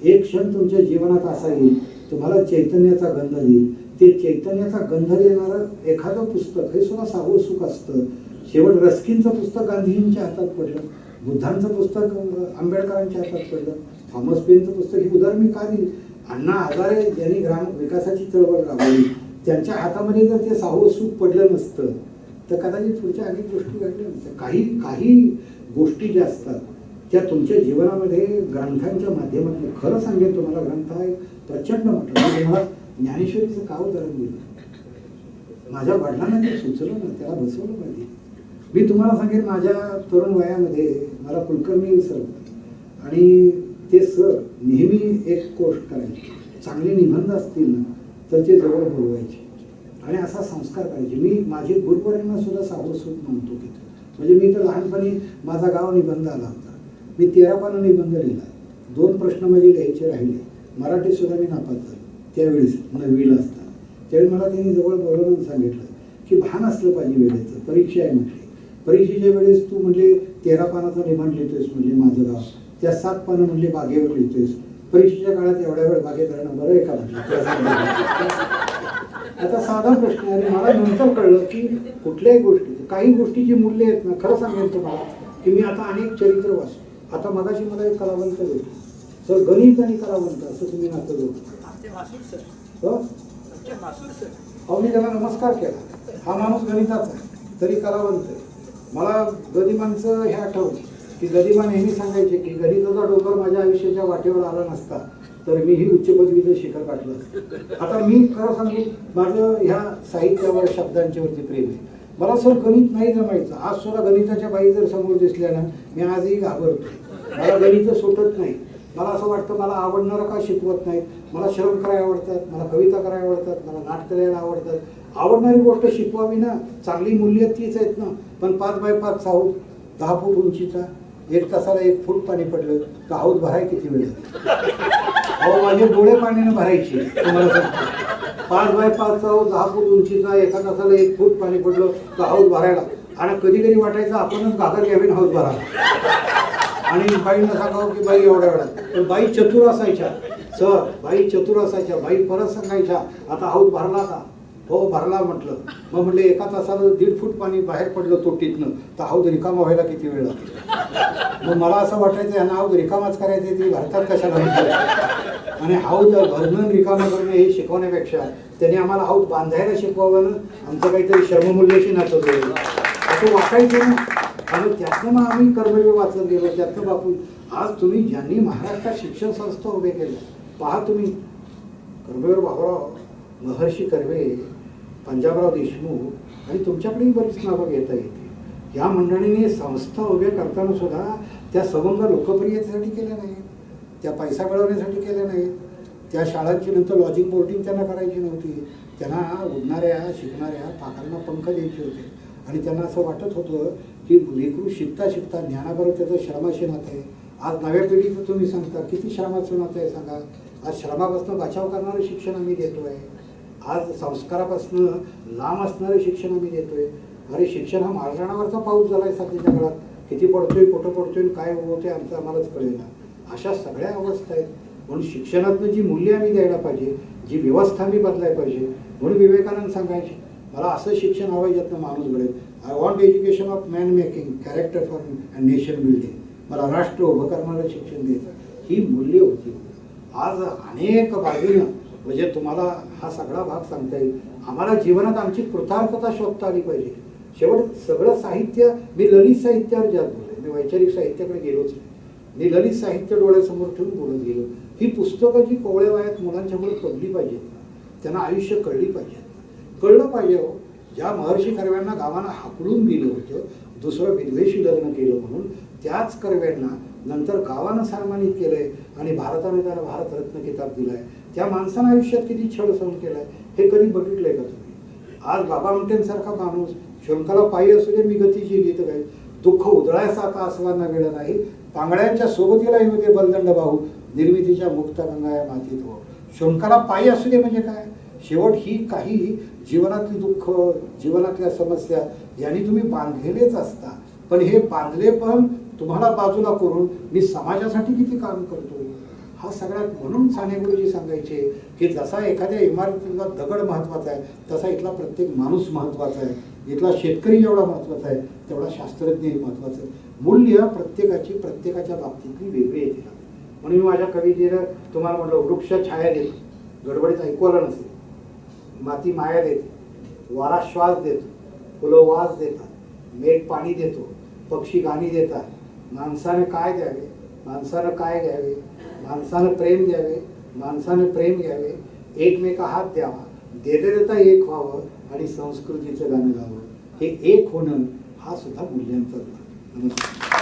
एक क्षण तुमच्या जीवनात असा येईल तुम्हाला चैतन्याचा गंध देईल. ते चैतन्याचा गंध देणारं एखादं पुस्तक हे सुद्धा 6वं सुख असतं. शेवट रस्किनचं पुस्तक गांधीजींच्या हातात पडलं, बुद्धांचं पुस्तक आंबेडकरांच्या हातात पडलं, थॉमस पेनचं पुस्तक ही उदाहरण मी का दिली? अण्णा हजारे ज्यांनी ग्राम विकासाची चळवळ राबवली त्यांच्या हातामध्ये जर ते 6वं सुख पडलं नसतं तर कदाचित पुढच्या अनेक गोष्टी घडल्या नसत्या. काही काही गोष्टी ज्या असतात त्या तुमच्या जीवनामध्ये ग्रंथांच्या माध्यमातून, खरं सांगेल तुम्हाला, ग्रंथ हा एक प्रचंड म्हटलं. मी तुम्हाला ज्ञानेश्वरीचं का उदाहरण दिलं, माझ्या वडिलांना ते सुचलं ना, त्याला बसवलं पाहिजे. मी तुम्हाला सांगेन, माझ्या तरुण वयामध्ये मला कुलकर्णी सर होते आणि ते सर नेहमी एक गोष्ट करायचे, चांगले निबंध असतील ना तर ते जवळ बोलवायचे आणि असा संस्कार करायचे. मी माझे गुरुवर्यांना सुद्धा सावरसूत म्हणतो की, म्हणजे मी तर लहानपणी माझा गाव निबंध आला होता, मी 13 पानं निबंध लिहिला, 2 प्रश्न माझे लिहायचे राहिले, मराठी सुद्धा मी नापास झालो त्यावेळेस 9वीला असताना. त्यावेळी मला त्यांनी जवळ बोलवून सांगितलं की भान असलं पाहिजे वेळेचं, परीक्षा आहे म्हटली, परीक्षेच्या वेळेस तू म्हणजे 13 पानाचा निबंध लिहितोयस म्हणजे माझं गाव, त्या 7 पानं म्हणजे बागेवर लिहितोयस, परीक्षेच्या काळात एवढ्या वेळ बागेत राहणं बरं आहे का म्हटलं. आता साधा प्रश्न आहे. आणि मला नंतर कळलं की कुठल्याही गोष्टीचं, काही गोष्टीची मूल्य आहेत ना, खरं सांगेल तुम्हाला की मी आता अनेक चरित्र वाचतो. आता मगाशी मला एक कलावंत भेटले, सर गणित आणि कलावंत असं तुम्ही नातं जोडता. हो, अहो मी त्याला नमस्कार केला, हा माणूस गणिताचा आहे तरी कलावंत आहे. मला गदिमांचं हे आठवलं की गदिमा नेहमी सांगायचे की गणिताचा डोंगर माझ्या आयुष्याच्या वाटेवर आला नसता तर मी ही उच्च पदवीचं शिखर गाठलं असतं. आता मी खरं सांगू, माझं ह्या साहित्यावर, शब्दांच्यावरती प्रेम आहे. मला सर गणित नाही जमायचं. आज सुद्धा गणिताच्या बाई जर समोर दिसल्या ना, मी आजही घाबरतो. मला गणित सुटत नाही. मला असं वाटतं मला आवडणारं का शिकवत नाहीत. मला श्रम करायला आवडतात, मला कविता करायला आवडतात, मला नाटक करायला आवडतात. आवडणारी गोष्ट शिकवावी ना, चांगली मूल्य तीच आहेत ना. पण 5 बाय 5 चा 10 फूट उंचीचा, 1 तासाला 1 फूट पाणी पडलं तर हाऊस भराय किती वेळ लागतो. अहो माझे डोळे पाण्याने भरायचे तुम्हाला सांगतो. 5 बाय 5 चा 10 फूट उंचीचा, 1 तासाला 1 फूट पाणी पडलं तर हाऊस भरायला. आणि कधी कधी वाटायचं आपणच घागर घ्यावी हाऊस भरायला. आणि बाईंना सांगावं की बाई एवढ्या वेळा, पण बाई चतुर असायच्या सर, बाई चतुर असायच्या. बाई परत सांगायच्या आता हाऊस भरला का, हो भरला म्हटलं. मग म्हटलं 1 तासाला 1.5 फूट पाणी बाहेर पडलं तोटीतनं तर हाऊस रिकामा व्हायला किती वेळ लागतो. मग मला असं वाटायचं यांना हाऊस रिकामाच करायचं, ते भरतात कशाला. आणि हाऊस भरणं रिकामा करणं हे शिकवण्यापेक्षा त्यांनी आम्हाला हाऊस बांधायला शिकवावं ना, आमचं काहीतरी श्रममूल्याशी नातं जोडलं असं वाटायचं ना. आणि त्यातनं मग आम्ही कर्मवीर वाचत गेलो. त्यातनं बापू, आज तुम्ही ज्यांनी महाराष्ट्रात शिक्षण संस्था उभे केल्या पहा तुम्ही, कर्मवीर बाबूराव, महर्षी कर्वे, पंजाबराव देशमुख आणि तुमच्याकडेही बरीच नावं घेता येते. या मंडळीने संस्था उभ्या करताना सुद्धा त्या सबंध लोकप्रियतेसाठी केल्या नाहीत, त्या पैसा मिळवण्यासाठी केल्या नाहीत. त्या शाळांची नंतर लॉजिक बोर्डिंग त्यांना करायची नव्हती. त्यांना उडणाऱ्या शिकणाऱ्या पाखांना पंख द्यायचे होते. आणि त्यांना असं वाटत होतं की लेकरू शिकता शिकता ज्ञानाबरोबर त्याचं श्रमाशी नातं आहे. आज नव्या पिढीचं तुम्ही सांगता किती श्रमाचं नातं आहे सांगा. आज श्रमापासून बचाव करणारं शिक्षण आम्ही देतो आहे. आज संस्कारापासून लांब असणारं शिक्षण आम्ही देतोय. अरे शिक्षण हा माळरानावरचा पाऊस झाला आहे सध्याच्या काळात. किती पडतोय, कुठं पडतोय, काय होतोय आमचं आम्हालाच कळेल ना. अशा सगळ्या अवस्था आहेत. म्हणून शिक्षणातनं जी मूल्य आम्ही द्यायला पाहिजे, जी व्यवस्था आम्ही बदलायला पाहिजे. म्हणून विवेकानंद सांगायचे मला असं शिक्षण हवं ज्यातनं माणूस घडेल. I want education of man making, character for and nation building. मला राष्ट्र उभं करणारं शिक्षण द्यायचं. ही मूल्य होती. आज अनेक बाजूनं म्हणजे तुम्हाला हा सगळा भाग सांगता येईल. आम्हाला जीवनात आमची कृतार्थता शोधता आली पाहिजे. शेवट सगळं साहित्य, मी ललित साहित्यावर जात बोलले, मी वैचारिक साहित्याकडे गेलोच नाही. मी ललित साहित्य डोळ्यासमोर ठेवून बोलत गेलो. ही पुस्तकं जी कोवळ्या वयात मुलांच्यामुळे पडली पाहिजेत, त्यांना आयुष्य कळली पाहिजेत. कळलं पाहिजे हो. ज्या महर्षी कर्व्यांना गावांना हाकलून दिलं होतं, दुसरं विधवेशी लग्न केलं म्हणून, त्याच कर्व्यांना नंतर गावानं सन्मानित केलंय आणि भारताने त्याला भारतरत्न किताब दिलाय. त्या माणसानं आयुष्यात किती छळ सहन केलाय हे कधी बघितलंय का तुम्ही? आज बाबा म्हणतेसारखा माणूस शंकाला पायी असू दे मी गतीची गीत गाई, दुःख उधळायचा आता आसवांना वेळ नाही. पांगळ्यांच्या सोबतीला येऊ दे बलदंड भाऊ, निर्मितीच्या मुक्त गंगा मातीत हो. शंकाला पायी असू दे म्हणजे काय? शेवट ही काही जीवनातली दुःख, जीवनातल्या समस्या यांनी तुम्ही बांधलेलेच असता. पण हे बांधले पण तुम्हाला बाजूला करून मी समाजासाठी किती काम करतो हा सगळ्यात. म्हणून साने गुरुजी सांगायचे की जसा एखाद्या इमारतीला दगड महत्त्वाचा आहे तसा इथला प्रत्येक माणूस महत्त्वाचा आहे. इथला शेतकरी जेवढा महत्त्वाचा आहे तेवढा शास्त्रज्ञही महत्त्वाचा आहे. मूल्य प्रत्येकाची प्रत्येकाच्या बाबतीतली वेगळी येते. म्हणून मी माझ्या कवितेला तुम्हाला म्हटलं, वृक्ष छाया देतो, गडबडीत ऐकू आलं नसेल, माती माया देते, वारा श्वास देतो, फुलं वास देतात, मेघ पाणी देतो, पक्षी गाणी देतात. माणसानं काय द्यावे, माणसानं काय घ्यावे, माणसानं प्रेम द्यावे, माणसानं प्रेम घ्यावे, एकमेका हात द्यावा, देता देता एक व्हावं आणि संस्कृतीचं गाणं गावं. हे एक होणं हा सुद्धा मूल्यांचा भाग. नमस्कार.